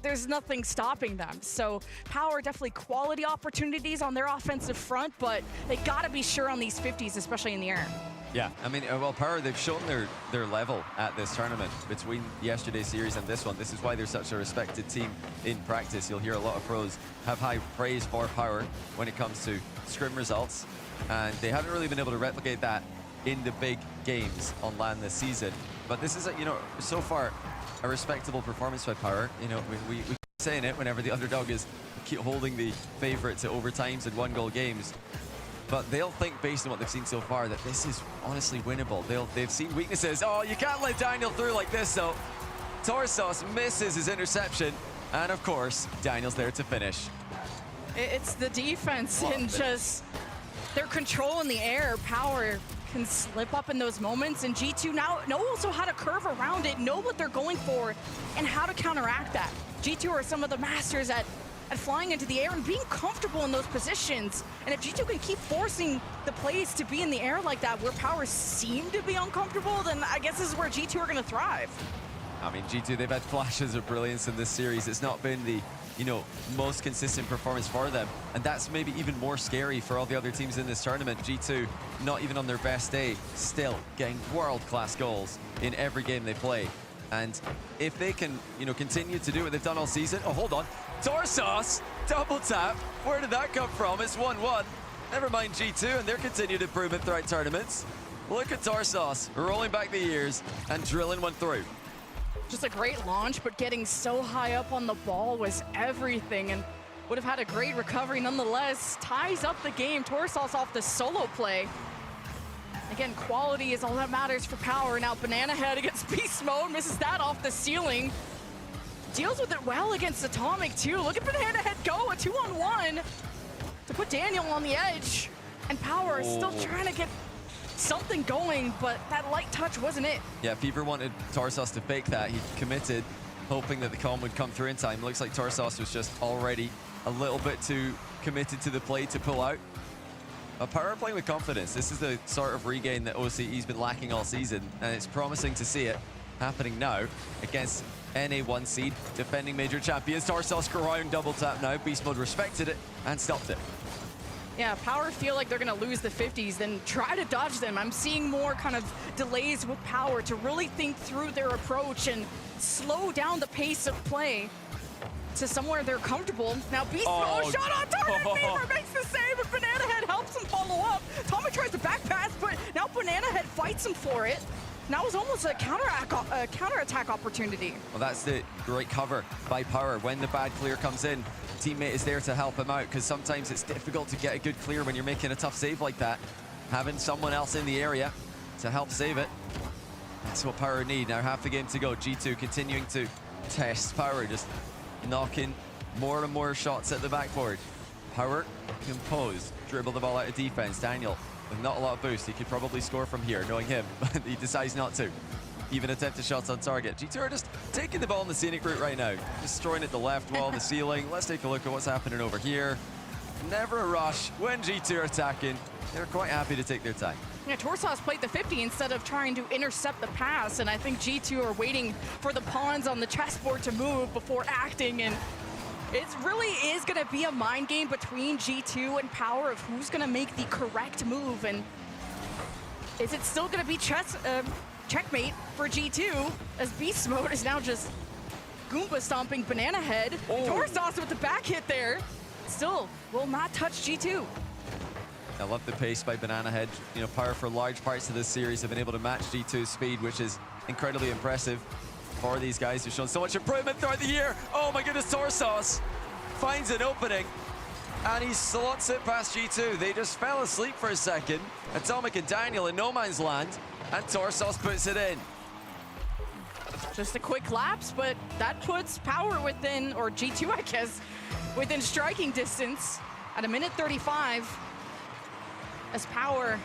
Speaker 7: there's nothing stopping them. So Power definitely quality opportunities on their offensive front, but they got to be sure on these 50s, especially in the air.
Speaker 8: Yeah, I mean, well, Power, they've shown their level at this tournament between yesterday's series and this one. This is why they're such a respected team in practice. You'll hear a lot of pros have high praise for Power when it comes to scrim results, and they haven't really been able to replicate that in the big games on LAN this season. But this is, you know, so far a respectable performance by Power. You know, we keep saying it whenever the underdog is holding the favorite to overtimes and one-goal games. But they'll think, based on what they've seen so far, that this is honestly winnable. They've seen weaknesses. Oh, you can't let Daniel through like this, though. Torsos misses his interception. And, of course, Daniel's there to finish.
Speaker 7: It's the defense and just their control in the air. Power can slip up in those moments, and G2 now know also how to curve around it, know what they're going for, and how to counteract that. G2 are some of the masters at at flying into the air and being comfortable in those positions. And if G2 can keep forcing the plays to be in the air like that, where Power seem to be uncomfortable, then I guess this is where G2 are going to thrive.
Speaker 8: I mean, G2, they've had flashes of brilliance in this series. It's not been the, most consistent performance for them. And that's maybe even more scary for all the other teams in this tournament. G2, not even on their best day, still getting world-class goals in every game they play. And if they can, continue to do what they've done all season. Oh, hold on. Torsos, double tap. Where did that come from? It's 1-1. Never mind G2 and their continued improvement throughout tournaments. Look at Torsos rolling back the years and drilling one through.
Speaker 7: Just a great launch, but getting so high up on the ball was everything, and would have had a great recovery nonetheless. Ties up the game. Torsos off the solo play. Again, quality is all that matters for Power. Now Banana Head against Beast Mode, misses that off the ceiling. Deals with it well against Atomic too. Look at Banana Head go, a 2-on-1 to put Daniel on the edge. And Power is still trying to get something going, but that light touch wasn't it.
Speaker 8: Yeah, Fever wanted Torsos to fake that. He committed, hoping that the calm would come through in time. Looks like Torsos was just already a little bit too committed to the play to pull out. Power playing with confidence. This is the sort of regain that OCE's been lacking all season, and it's promising to see it happening now against NA1 seed, defending major champions. Torsos ground double tap now. Beast Mode respected it and stopped it.
Speaker 7: Yeah, Power feel like they're going to lose the 50s, then try to dodge them. I'm seeing more kind of delays with Power to really think through their approach and slow down the pace of play to somewhere they're comfortable. Now Beast Mode, shot on target, Fever makes the save, and Banana Head helps him follow up. Tommy tries to back pass, but now Banana Head fights him for it. Now it was almost a counterattack opportunity.
Speaker 8: Well, that's the great cover by Power. When the bad clear comes in, teammate is there to help him out, because sometimes it's difficult to get a good clear when you're making a tough save like that. Having someone else in the area to help save it, that's what Power need. Now half the game to go. G2 continuing to test Power, just knocking more and more shots at the backboard. Power composed, dribble the ball out of defense. Daniel with not a lot of boost. He could probably score from here, knowing him, but he decides not to. Even attempted shots on target. G2 are just taking the ball on the scenic route right now. Just throwing at the left wall, the ceiling. Let's take a look at what's happening over here. Never a rush when G2 are attacking. They're quite happy to take their time.
Speaker 7: Yeah, Torsos played the 50 instead of trying to intercept the pass, and I think G2 are waiting for the pawns on the chessboard to move before acting, and it really is going to be a mind game between G2 and Power of who's going to make the correct move, and is it still going to be checkmate for G2 as Beast Mode is now just Goomba stomping Banana Head. Torsos with the back hit there still will not touch G2.
Speaker 8: I love the pace by Banana Head. Power for large parts of this series have been able to match G2's speed, which is incredibly impressive for these guys who've shown so much improvement throughout the year. Oh my goodness, Torsos finds an opening and he slots it past G2. They just fell asleep for a second. Atomic and Daniel in no man's land, and Torsos puts it in.
Speaker 7: Just a quick lapse, but that puts Power within, or G2 I guess, within striking distance at 1:35. As Power,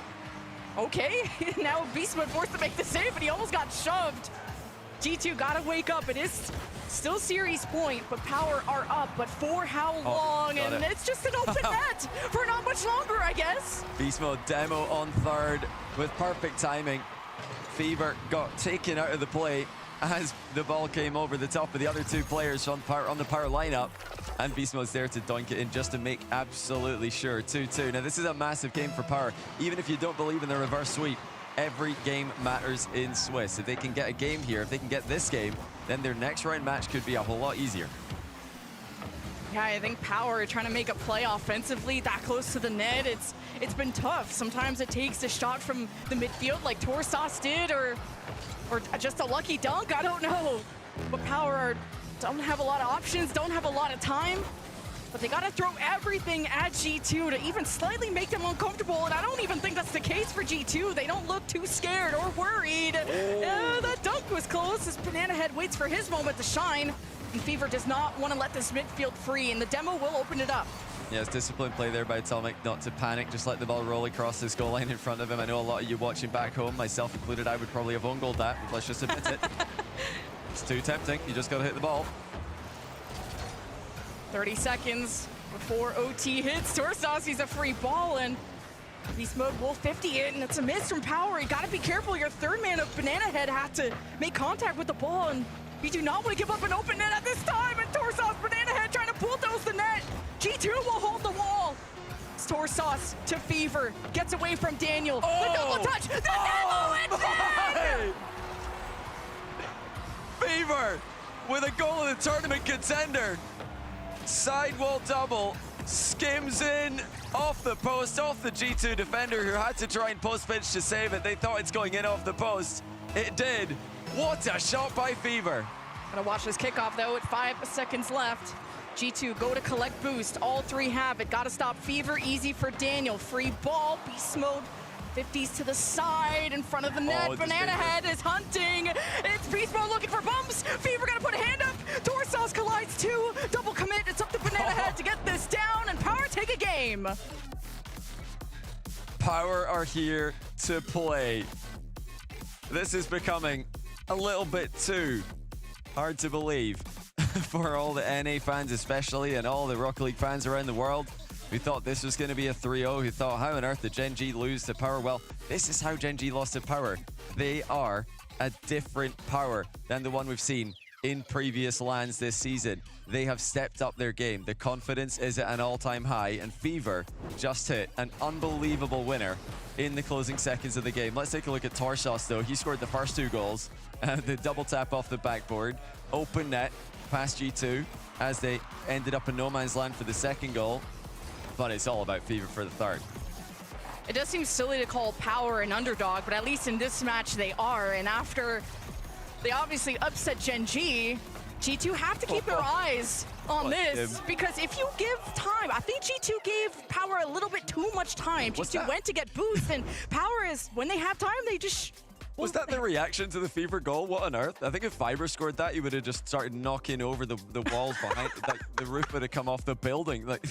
Speaker 7: okay, now Beast Mode forced to make the save, but he almost got shoved. G2 gotta wake up. It is still series point, but Power are up, but for how long? And it's just an open net for not much longer, I guess.
Speaker 8: Beast Mode demo on third with perfect timing. Fever got taken out of the play as the ball came over the top of the other two players on the Power lineup. And Beast Mode's there to dunk it in just to make absolutely sure. 2-2. Now, this is a massive game for Power. Even if you don't believe in the reverse sweep, every game matters in Swiss. If they can get a game here, if they can get this game, then their next round match could be a whole lot easier.
Speaker 7: Yeah, I think Power trying to make a play offensively that close to the net. It's been tough. Sometimes it takes a shot from the midfield like Torsos did, or just a lucky dunk. I don't know. But Power don't have a lot of options, don't have a lot of time, but they gotta throw everything at G2 to even slightly make them uncomfortable, and I don't even think that's the case for G2. They don't look too scared or worried. That dunk was close as Banana Head waits for his moment to shine, and Fever does not want to let this midfield free, and the demo will open it up.
Speaker 8: Yeah, it's disciplined play there by Atomic, not to panic, just let the ball roll across this goal line in front of him. I know a lot of you watching back home, myself included, I would probably have own goaled that. Let's just admit it. It's too tempting. You just got to hit the ball.
Speaker 7: 30 seconds before OT hits. Torsos sees a free ball, and Beast Mode will 50 it, and it's a miss from Power. You gotta be careful. Your third man of Banana Head had to make contact with the ball, and you do not want to give up an open net at this time. And Torsos Banana Head trying to bulldoze the net. G2 will hold the wall. It's Torsos to Fever, gets away from Daniel. The double touch. The net wins in!
Speaker 8: Fever with a goal of the tournament contender. Sidewall double, skims in off the post, off the G2 defender who had to try and post pitch to save it. They thought it's going in off the post. It did. What a shot by Fever.
Speaker 7: Gonna watch this kickoff though at 5 seconds left. G2 go to collect boost. All three have it. Gotta stop Fever. Easy for Daniel. Free ball. Beast Mode 50s to the side in front of the net. Banana Head is hunting. It's Beast Mode looking for bumps. Fever gonna put a hand up. Torsos collides two. Double commit. It's up to Banana Head to get this down, and Power take a game.
Speaker 8: Power are here to play. This is becoming a little bit too hard to believe for all the NA fans especially, and all the Rocket League fans around the world who thought this was going to be a 3-0, who thought, how on earth did Gen G lose to Power? Well, this is how Gen G lost to Power. They are a different Power than the one we've seen in previous LANs this season. They have stepped up their game. The confidence is at an all-time high, and Fever just hit an unbelievable winner in the closing seconds of the game. Let's take a look at Torsos, though. He scored the first two goals. The double tap off the backboard. Open net past G2 as they ended up in no man's land for the second goal. But it's all about Fever for the third.
Speaker 7: It does seem silly to call Power an underdog, but at least in this match they are. And after they obviously upset Gen G, G2 have to keep their eyes on this, because if you give time, I think G2 gave Power a little bit too much time. G2 went to get boost, and Power is, when they have time, they just...
Speaker 8: Was that the reaction to the Fever goal? What on earth? I think if Fiber scored that, he would have just started knocking over the walls behind. Like, the roof would have come off the building. Like,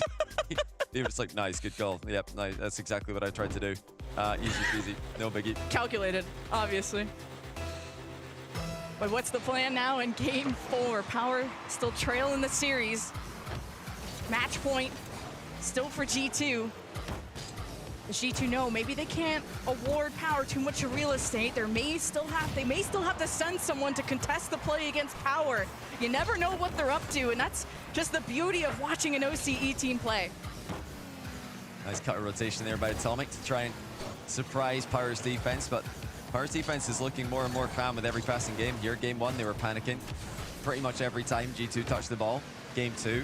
Speaker 8: he was like, nice, good goal. Yep, nice. That's exactly what I tried to do. Easy peasy, no biggie.
Speaker 7: Calculated, obviously. But what's the plan now in Game 4? Power still trailing the series. Match point still for G2. The G2 know maybe they can't award Power too much real estate. They may still have to send someone to contest the play against Power. You never know what they're up to, and that's just the beauty of watching an OCE team play.
Speaker 8: Nice cut of rotation there by Atomic to try and surprise Power's defense, but Power's defense is looking more and more calm with every passing game. Here, Game 1, they were panicking pretty much every time G2 touched the ball. Game 2,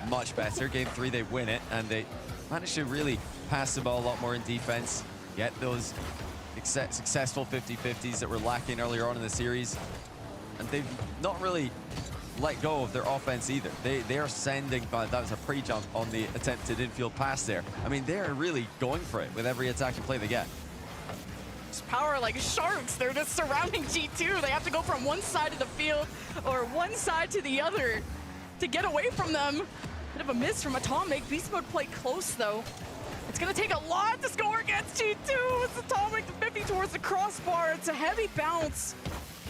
Speaker 8: much better. Game 3, they win it, and they managed to really pass the ball a lot more in defense, get those successful 50-50s that were lacking earlier on in the series. And they've not really let go of their offense either. They are sending, that was a pre-jump on the attempted infield pass there. I mean, they're really going for it with every attacking play they get.
Speaker 7: Power like sharks. They're just surrounding G2. They have to go from one side of the field or one side to the other to get away from them. Bit of a miss from Atomic. Beast Mode played close though. It's gonna take a lot to score against G2. It's Atomic to 50 towards the crossbar. It's a heavy bounce,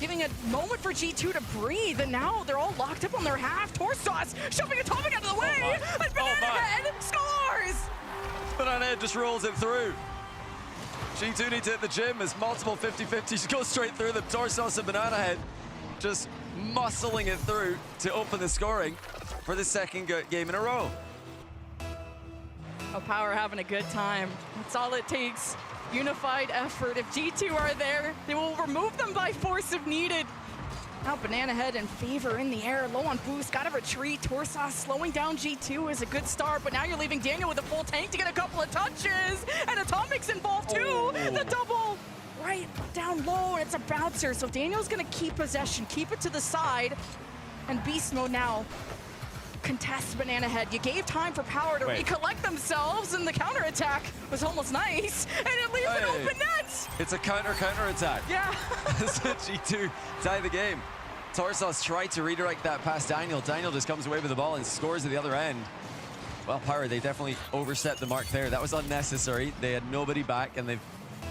Speaker 7: giving a moment for G2 to breathe, and now they're all locked up on their half. Torsos shoving Atomic out of the way, and Banana Head scores!
Speaker 8: Banana Head just rolls it through. G2 need to hit the gym as multiple 50-50s go straight through them. Torsos and Banana Head just muscling it through to open the scoring for the second game in a row.
Speaker 7: Oh, Power having a good time. That's all it takes. Unified effort. If G2 are there, they will remove them by force if needed. Now Banana Head and Fever in the air, low on boost, gotta retreat. Torsos slowing down G2 is a good start, but now you're leaving Daniel with a full tank to get a couple of touches, and Atomic's involved too. The double right down low, and it's a bouncer, so Daniel's gonna keep possession, keep it to the side, and Beast Mode now contests Banana Head. You gave time for Power to recollect themselves, and the counterattack was almost nice, and it leaves an open net!
Speaker 8: It's a counter attack.
Speaker 7: Yeah.
Speaker 8: So G2 tie the game. Torsos tried to redirect that past Daniel. Daniel just comes away with the ball and scores at the other end. Well, Power, they definitely overstepped the mark there. That was unnecessary. They had nobody back, and they've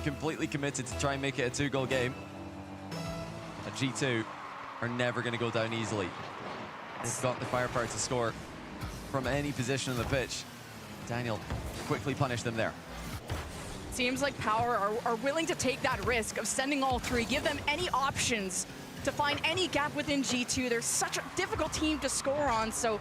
Speaker 8: completely committed to try and make it a 2-goal game. And G2 are never going to go down easily. They've got the firepower to score from any position on the pitch. Daniel quickly punished them there.
Speaker 7: Seems like Power are willing to take that risk of sending all three, give them any options to find any gap within G2. They're such a difficult team to score on, so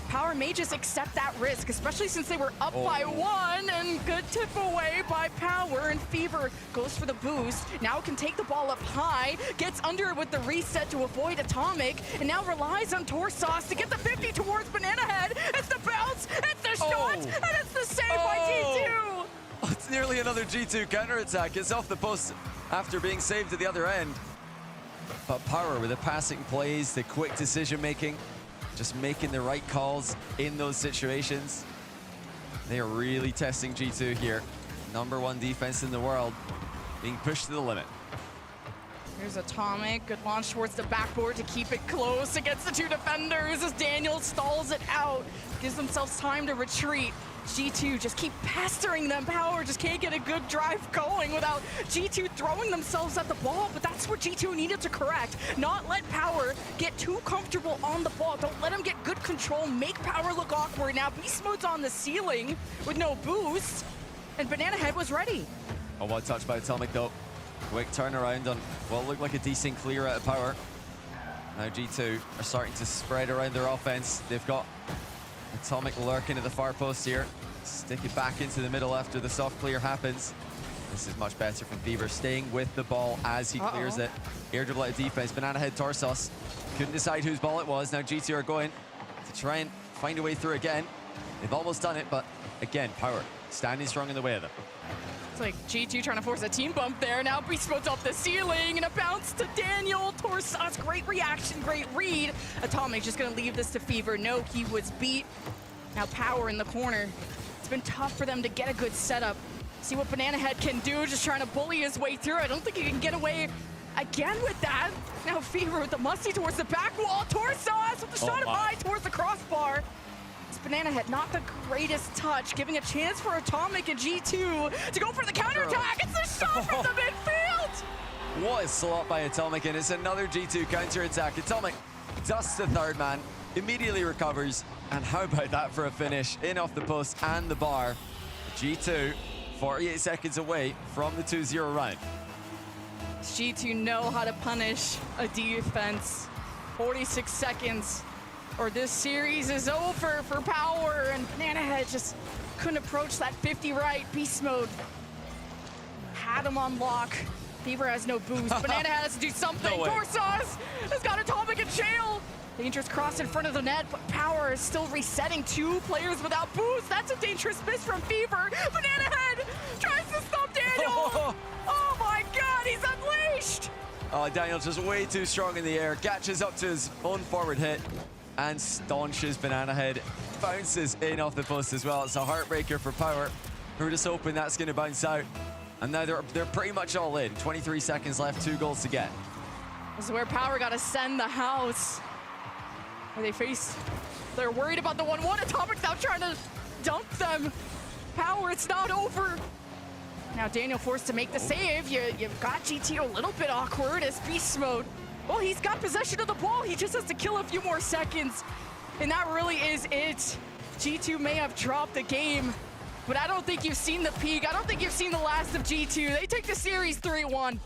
Speaker 7: Power may just accept that risk, especially since they were up by 1, and good tip away by Power, and Fever goes for the boost. Now can take the ball up high, gets under it with the reset to avoid Atomic, and now relies on Torsauce to get the 50 towards Banana Head. It's the bounce, it's the shot, and it's the save by G2!
Speaker 8: It's nearly another G2 counterattack. It's off the post after being saved at the other end. But Power with the passing plays, the quick decision making, just making the right calls in those situations. They are really testing G2 here. #1 defense in the world, being pushed to the limit.
Speaker 7: Here's Atomic, good launch towards the backboard to keep it close against the two defenders as Daniel stalls it out, gives themselves time to retreat. G2 just keep pestering them. Power just can't get a good drive going without G2 throwing themselves at the ball, but that's what G2 needed to correct. Not let Power get too comfortable on the ball. Don't let him get good control, make Power look awkward. Now Beast Mode's on the ceiling with no boost, and Banana Head was ready.
Speaker 8: A one touch by Atomic though. Quick turnaround on what looked like a decent clear out of Power. Now G2 are starting to spread around their offense. They've got Atomic lurking at the far post here. Stick it back into the middle after the soft clear happens. This is much better from Fever, staying with the ball as he clears it. Air dribble out of defense. Banana Head Torsauce couldn't decide whose ball it was. Now G2 are going to try and find a way through again. They've almost done it, but again, Power standing strong in the way of them.
Speaker 7: It's like G2 trying to force a team bump there. Now Beast Mode's off the ceiling and a bounce to Daniel. Torsauce, great reaction, great read. Atomic just gonna leave this to Fever. No, he was beat. Now Power in the corner. It's been tough for them to get a good setup. See what Banana Head can do, just trying to bully his way through. I don't think he can get away again with that. Now Fever with the musty towards the back wall. Torsauce with the shot up high towards the crossbar. This Banana Head, not the greatest touch, giving a chance for Atomic and G2 to go for the counterattack. It's the shot from the midfield!
Speaker 8: What a slot by Atomic, and it's another G2 counterattack. Atomic dusts the third man, immediately recovers, and how about that for a finish? In off the post and the bar. G2, 48 seconds away from the 2-0 run.
Speaker 7: G2 know how to punish a defense. 46 seconds, or this series is over for Power, and Banana Head just couldn't approach that 50 right. Beast Mode had him on lock. Fever has no boost. Banana Head has to do something. Torsauce has got Atomic in jail. Dangerous cross in front of the net, but Power is still resetting. 2 players without boost. That's a dangerous miss from Fever. Banana Head tries to stop Daniel. Oh my God, he's unleashed.
Speaker 8: Oh, Daniel just way too strong in the air. Catches up to his own forward hit and staunches Banana Head. Bounces in off the post as well. It's a heartbreaker for Power. We're just hoping that's going to bounce out. And now they're pretty much all in. 23 seconds left, 2 goals to get.
Speaker 7: This is where Power got to send the house. Where they're worried about the 1-1. Atomic's now trying to dunk them. Power, it's not over. Now Daniel forced to make the save. You've got GT a little bit awkward as Beast Mode. Well, he's got possession of the ball. He just has to kill a few more seconds. And that really is it. G2 may have dropped the game, but I don't think you've seen the peak. I don't think you've seen the last of G2. They take the series 3-1.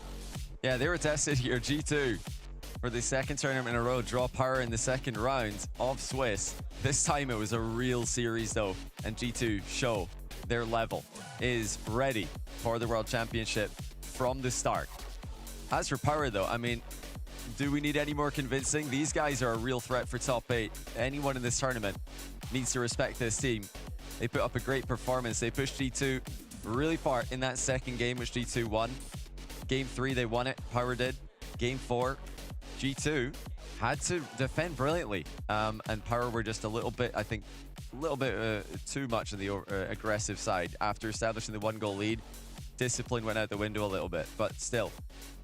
Speaker 8: Yeah, they were tested here. G2, for the second tournament in a row, draw Power in the second round of Swiss. This time it was a real series though, and G2 show their level is ready for the World Championship from the start. As for Power though, I mean, do we need any more convincing? These guys are a real threat for top 8. Anyone in this tournament needs to respect this team. They put up a great performance. They pushed G2 really far in that second game, which G2 won. Game 3, they won it. Power did. Game 4, G2 had to defend brilliantly. And Power were just a little bit, I think, a little bit too much on the aggressive side. After establishing the 1-goal lead, discipline went out the window a little bit. But still,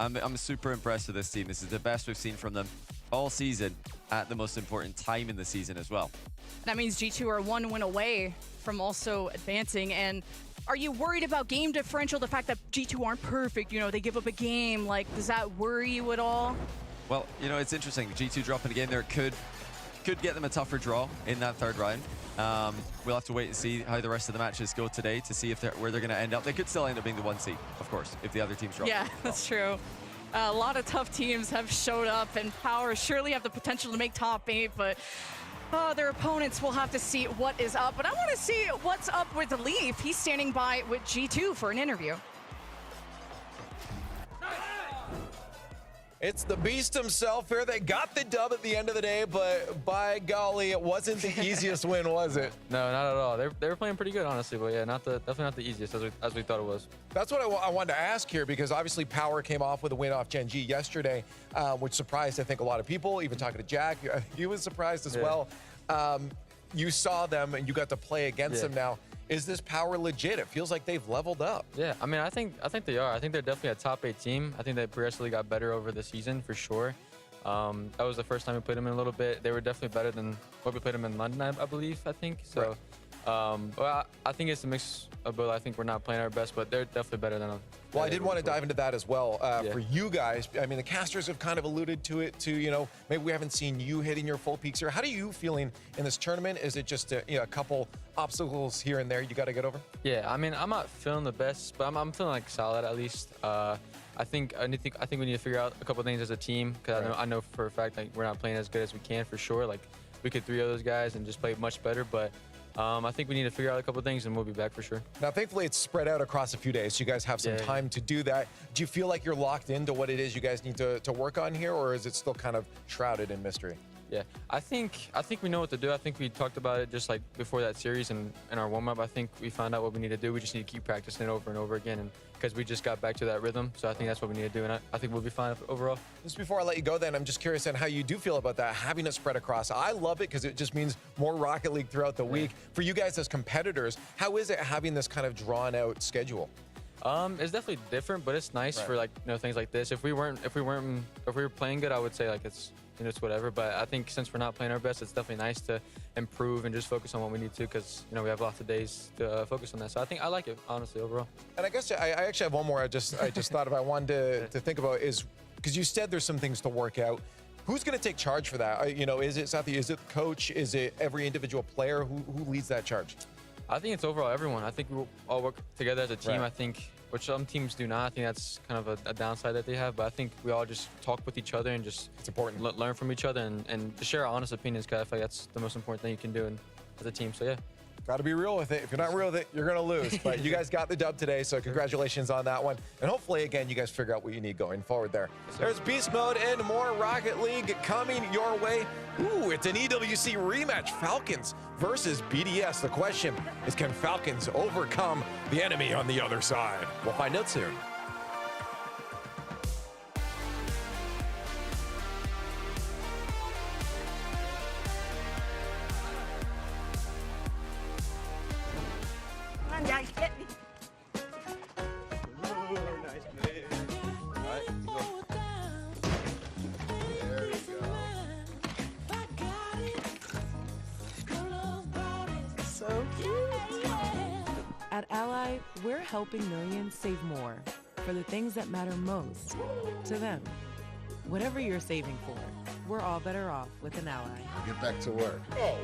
Speaker 8: I'm super impressed with this team. This is the best we've seen from them all season at the most important time in the season as well.
Speaker 7: That means G2 are 1 win away from also advancing. And are you worried about game differential? The fact that G2 aren't perfect, you know, they give up a game. Like, does that worry you at all?
Speaker 8: Well, you know, it's interesting. G2 dropping a game there could get them a tougher draw in that third round. We'll have to wait and see how the rest of the matches go today to see if where they're going to end up. They could still end up being the 1 seed, of course, if the other teams drop.
Speaker 7: Yeah, that's true. A lot of tough teams have showed up, and Power surely have the potential to make top 8, but their opponents will have to see what is up. But I want to see what's up with Leaf. He's standing by with G2 for an interview.
Speaker 12: It's the Beast himself here. They got the dub at the end of the day, but by golly, it wasn't the easiest win, was it?
Speaker 13: No, not at all. They were playing pretty good, honestly, but yeah, definitely not the easiest as we thought it was.
Speaker 12: That's what I wanted to ask here, because obviously Power came off with a win off Gen G yesterday, which surprised, I think, a lot of people. Even talking to Jack, he was surprised as well. You saw them and you got to play against them now. Is this Power legit? It feels like they've leveled up.
Speaker 13: Yeah, I mean, I think they are. I think they're definitely a top 8 team. I think they progressively got better over the season for sure. That was the first time we played them in a little bit. They were definitely better than what we played them in London, I believe. I think so. Well, I think it's a mix of both. I think we're not playing our best, but they're definitely better than them.
Speaker 12: Well, I did want to dive into that as well. For you guys, I mean, the casters have kind of alluded to it too. You know, maybe we haven't seen you hitting your full peaks here. How do you feeling in this tournament? Is it just a couple obstacles here and there you got to get over?
Speaker 13: Yeah, I mean, I'm not feeling the best, but I'm feeling like solid at least. I think we need to figure out a couple things as a team, because I know for a fact like we're not playing as good as we can for sure. Like we could 3-0 those guys and just play much better, but I think we need to figure out a couple things and we'll be back for sure.
Speaker 12: Now, thankfully, it's spread out across a few days, so you guys have some time to do that. Do you feel like you're locked into what it is you guys need to work on here, or is it still kind of shrouded in mystery?
Speaker 13: Yeah, I think we know what to do. I think we talked about it just like before that series and in our warm-up. I think we found out what we need to do. We just need to keep practicing it over and over again, and because we just got back to that rhythm. So I think that's what we need to do, and I think we'll be fine overall.
Speaker 12: Just before I let you go then, I'm just curious on how you do feel about that, having it spread across. I love it because it just means more Rocket League throughout the week. For you guys as competitors, how is it having this kind of drawn-out schedule?
Speaker 13: It's definitely different, but it's nice for like things like this. If we were playing good, I would say like it's whatever. But I think since we're not playing our best, it's definitely nice to improve and just focus on what we need to, because we have lots of days to focus on that. So I think I like it, honestly, overall.
Speaker 12: And I guess I actually have one more. I just thought of. I wanted to think about is because you said there's some things to work out. Who's going to take charge for that? Is it Sathi? Is it the coach? Is it every individual player? Who leads that charge?
Speaker 13: I think it's overall everyone. I think we all work together as a team. I think, which some teams do not. I think that's kind of a downside that they have. But I think we all just talk with each other and just
Speaker 12: it's important
Speaker 13: learn from each other and just share our honest opinions. Because I feel like that's the most important thing you can do as a team. So yeah.
Speaker 12: Got to be real with it. If you're not real with it, you're going to lose. But you guys got the dub today, so congratulations on that one. And hopefully, again, you guys figure out what you need going forward there. There's Beast Mode and more Rocket League coming your way. Ooh, it's an EWC rematch. Falcons versus BDS. The question is, can Falcons overcome the enemy on the other side? We'll find out soon.
Speaker 14: At Ally, we're helping millions save more for the things that matter most to them. Whatever you're saving for, we're all better off with an Ally.
Speaker 15: Get back to work. Oh.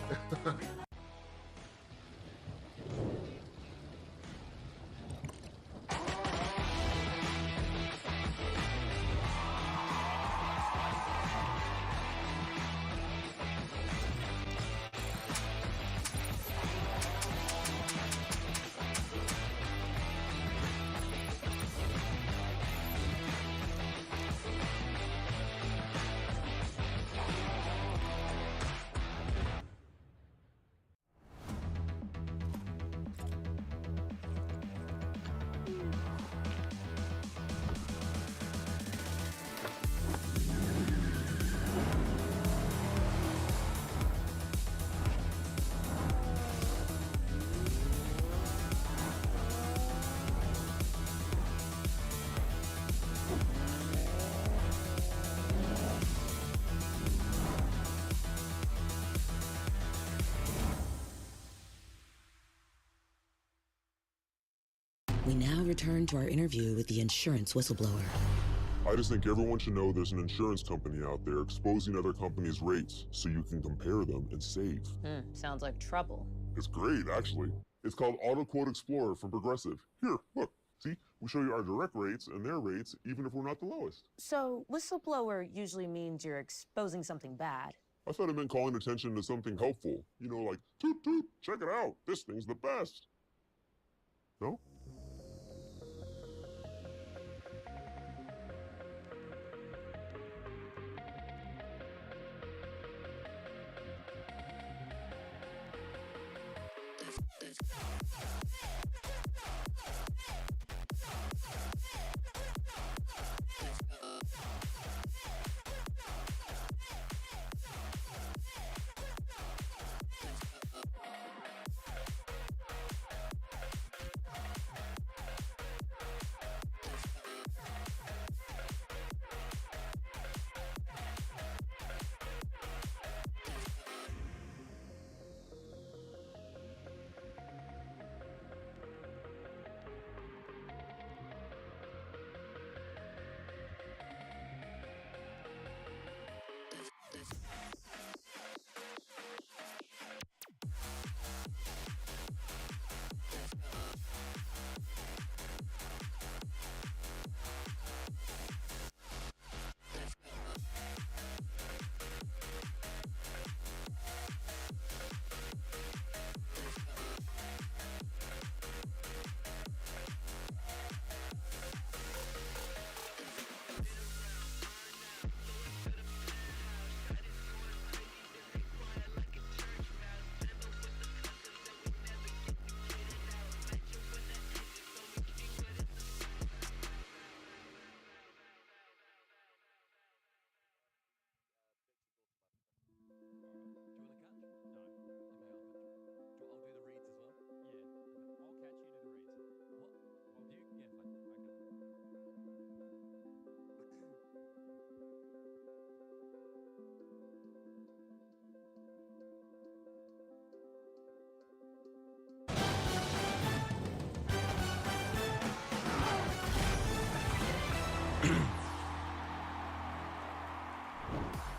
Speaker 16: We now return to our interview with the insurance whistleblower.
Speaker 17: I just think everyone should know there's an insurance company out there exposing other companies' rates so you can compare them and save.
Speaker 18: Sounds like trouble.
Speaker 17: It's great, actually. It's called Auto Quote Explorer from Progressive. Here, look. See, we show you our direct rates and their rates, even if we're not the lowest.
Speaker 15: So, whistleblower usually means you're exposing something bad.
Speaker 17: I thought it meant calling attention to something helpful. You know, like, toot toot, check it out. This thing's the best. No?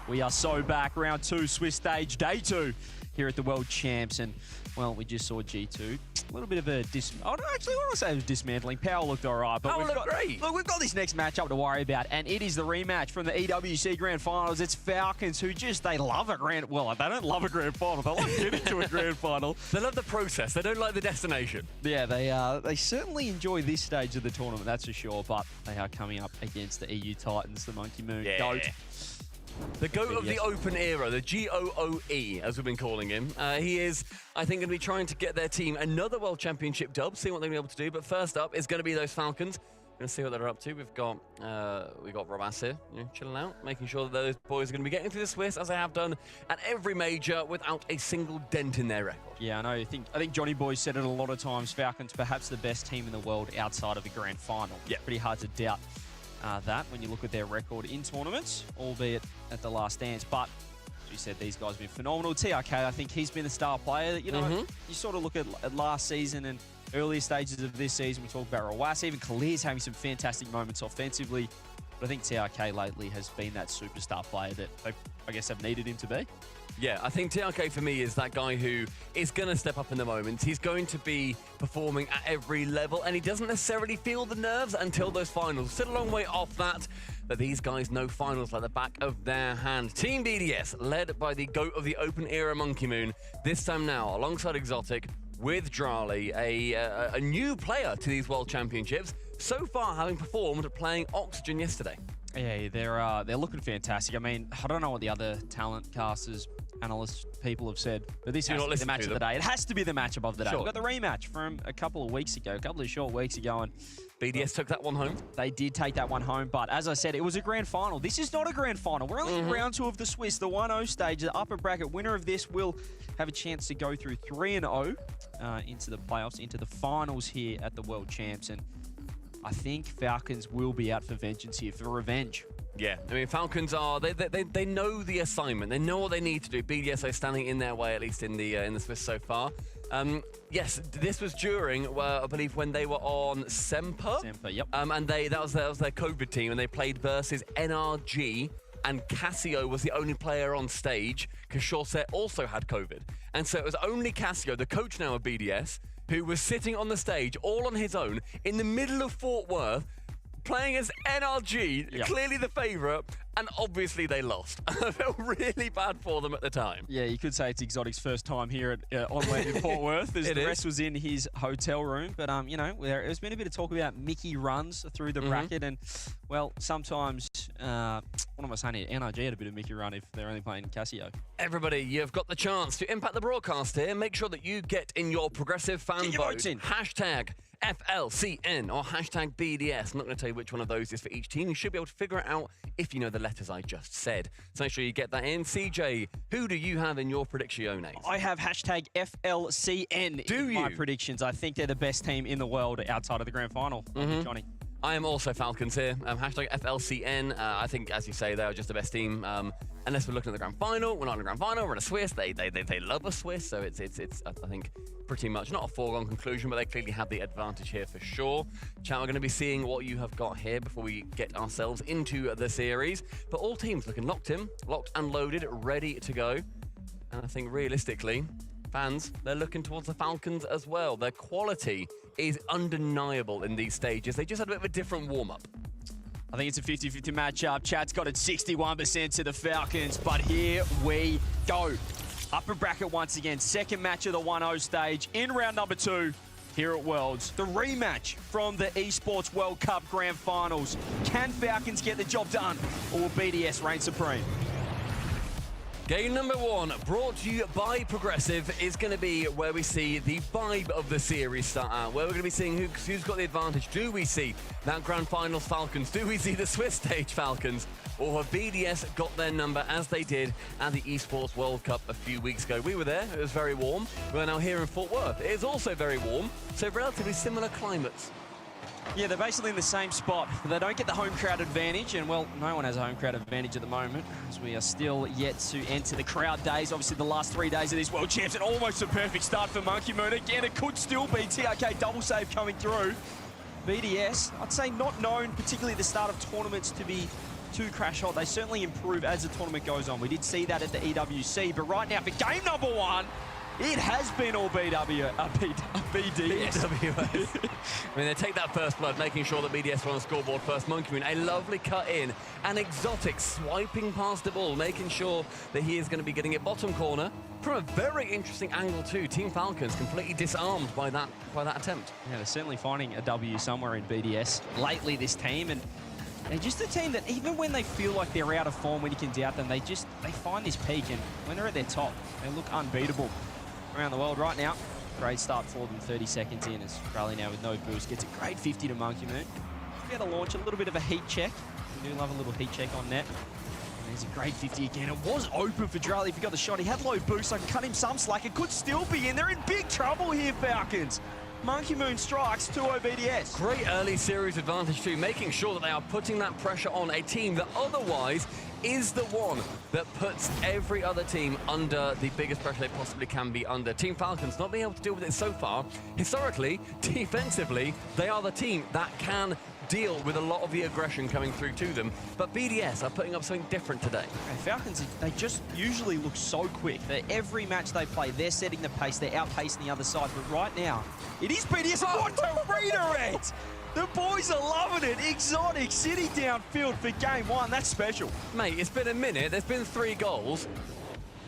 Speaker 18: We are so back. Round 2, Swiss stage, day 2 here at the World Champs. And, well, we just saw G2. A little bit of a I want to say it was dismantling. Power looked all right. But we've got this next matchup to worry about. And it is the rematch from the EWC Grand Finals. It's Falcons who they love a grand... Well, they don't love a grand final. They like getting to a grand final.
Speaker 9: They love the process. They don't like the destination.
Speaker 18: Yeah, they certainly enjoy this stage of the tournament, that's for sure. But they are coming up against the EU Titans, the Monkey Moon GOAT.
Speaker 9: The GOAT of the Open era, the GOOE, as we've been calling him. He is, I think, going to be trying to get their team another World Championship dub, see what they're going to be able to do. But first up is going to be those Falcons. We're going to see what they're up to. We've got Robas here, chilling out, making sure that those boys are going to be getting through the Swiss, as they have done at every major, without a single dent in their record.
Speaker 18: Yeah, I know. I think Johnny Boy said it a lot of times. Falcons, perhaps the best team in the world outside of a grand final.
Speaker 9: Yeah.
Speaker 18: Pretty hard to doubt that when you look at their record in tournaments, albeit at the last dance. But as you said, these guys have been phenomenal. TRK, I think he's been the star player. You know, you sort of look at last season and earlier stages of this season. We talk about Rawas. Even Khalil's having some fantastic moments offensively. But I think TRK lately has been that superstar player that I guess have needed him to be.
Speaker 9: Yeah, I think TRK for me is that guy who is going to step up in the moments. He's going to be performing at every level, and he doesn't necessarily feel the nerves until those finals. Still a long way off that, but these guys know finals like the back of their hand. Team BDS, led by the GOAT of the Open era Monkey Moon, this time now alongside Exotic with Drali, a new player to these World Championships, so far having performed playing Oxygen yesterday.
Speaker 18: Yeah, they're looking fantastic. I mean, I don't know what the other talent casters, analysts, people have said, but this has to be the match of the day. It has to be the matchup of the day.
Speaker 9: Sure.
Speaker 18: We've got the rematch from a couple of short weeks ago, and
Speaker 9: BDS took that one home.
Speaker 18: They did take that one home, but as I said, it was a grand final. This is not a grand final. We're only in round 2 of the Swiss, the 1-0 stage. The upper bracket winner of this will have a chance to go through 3-0 into the playoffs, into the finals here at the World Champs, and I think Falcons will be out for vengeance here, for revenge.
Speaker 9: Yeah, I mean, Falcons are, they know the assignment. They know what they need to do. BDS are standing in their way, at least in the Swiss so far. Yes, this was during, I believe, when they were on Semper.
Speaker 18: Semper, yep.
Speaker 9: And that was their COVID team, and they played versus NRG, and Casio was the only player on stage, because Chaucer also had COVID. And so it was only Casio, the coach now of BDS, who was sitting on the stage all on his own in the middle of Fort Worth, playing as NRG, clearly the favourite, and obviously they lost. I felt really bad for them at the time.
Speaker 18: Yeah, you could say it's Exotic's first time here at on land in Fort Worth, as the rest was in his hotel room. But you know, there's been a bit of talk about Mickey runs through the bracket, and well, sometimes what am I saying here? NRG had a bit of Mickey run if they're only playing Casio.
Speaker 9: Everybody, you've got the chance to impact the broadcast here. Make sure that you get in your progressive fan vote. Hashtag FLCN or hashtag BDS. I'm not going to tell you which one of those is for each team. You should be able to figure it out if you know the letters I just said. So make sure you get that in. CJ, who do you have in your predicciones?
Speaker 18: I have hashtag FLCN in my predictions. I think they're the best team in the world outside of the grand final. Johnny.
Speaker 9: I am also Falcons here. Hashtag FLCN. I think, as you say, they are just the best team. Unless we're looking at the grand final, we're not in the grand final. We're in a Swiss. They love a Swiss, so it's I think pretty much not a foregone conclusion, but they clearly have the advantage here for sure. Chat, we're going to be seeing what you have got here before we get ourselves into the series. But all teams looking locked and loaded, ready to go. And I think realistically, fans, they're looking towards the Falcons as well. Their quality is undeniable in these stages. They just had a bit of a different warm-up.
Speaker 18: I think it's a 50-50 matchup. Chad's got it 61% to the Falcons, but here we go. Upper bracket once again. Second match of the 1-0 stage in round number 2 here at Worlds. The rematch from the Esports World Cup Grand Finals. Can Falcons get the job done, or will BDS reign supreme?
Speaker 9: Game number 1, brought to you by Progressive, is going to be where we see the vibe of the series start out, where we're going to be seeing who's got the advantage. Do we see that Grand Finals Falcons? Do we see the Swiss stage Falcons? Or have BDS got their number as they did at the Esports World Cup a few weeks ago? We were there, it was very warm. We're now here in Fort Worth. It is also very warm, so relatively similar climates.
Speaker 18: Yeah, they're basically in the same spot, but they don't get the home crowd advantage, and well, no one has a home crowd advantage at the moment, as we are still yet to enter the crowd days. Obviously, the last 3 days of this World Champs, and almost a perfect start for Monkey Moon. Again, it could still be TRK double save coming through. BDS, I'd say not known, particularly at the start of tournaments, to be too crash hot. They certainly improve as the tournament goes on. We did see that at the EWC, but right now for game number 1, it has been all BDS.
Speaker 9: I mean, they take that first blood, making sure that BDS are on the scoreboard first. Monkey Moon, a lovely cut in. And Exotic swiping past the ball, making sure that he is going to be getting it bottom corner from a very interesting angle too. Team Falcons completely disarmed by that attempt.
Speaker 18: Yeah, they're certainly finding a W somewhere in BDS lately, this team. And they're just a team that even when they feel like they're out of form, when you can doubt them, they find this peak. And when they're at their top, they look unbeatable around the world right now. Great start for them, 30 seconds in, as Raleigh now with no boost gets a great 50 to Monkey Moon. Get a launch, a little bit of a heat check. We do love a little heat check on net. And there's a great 50 again. It was open for Drally if he got the shot. He had low boost, so I can cut him some slack. It could still be in. They're in big trouble here, Falcons. Monkey Moon strikes 2-0 BDS.
Speaker 9: Great early series advantage too, making sure that they are putting that pressure on a team that otherwise is the one that puts every other team under the biggest pressure they possibly can be under. Team Falcons not being able to deal with it so far. Historically, defensively, they are the team that can deal with a lot of the aggression coming through to them, but BDS are putting up something different today.
Speaker 18: And Falcons, they just usually look so quick that every match they play, they're setting the pace, they're outpacing the other side, but right now, it is BDS. What a redirect! The boys are loving it. Exotic sitting downfield for game 1. That's special.
Speaker 9: Mate, it's been a minute. There's been 3 goals.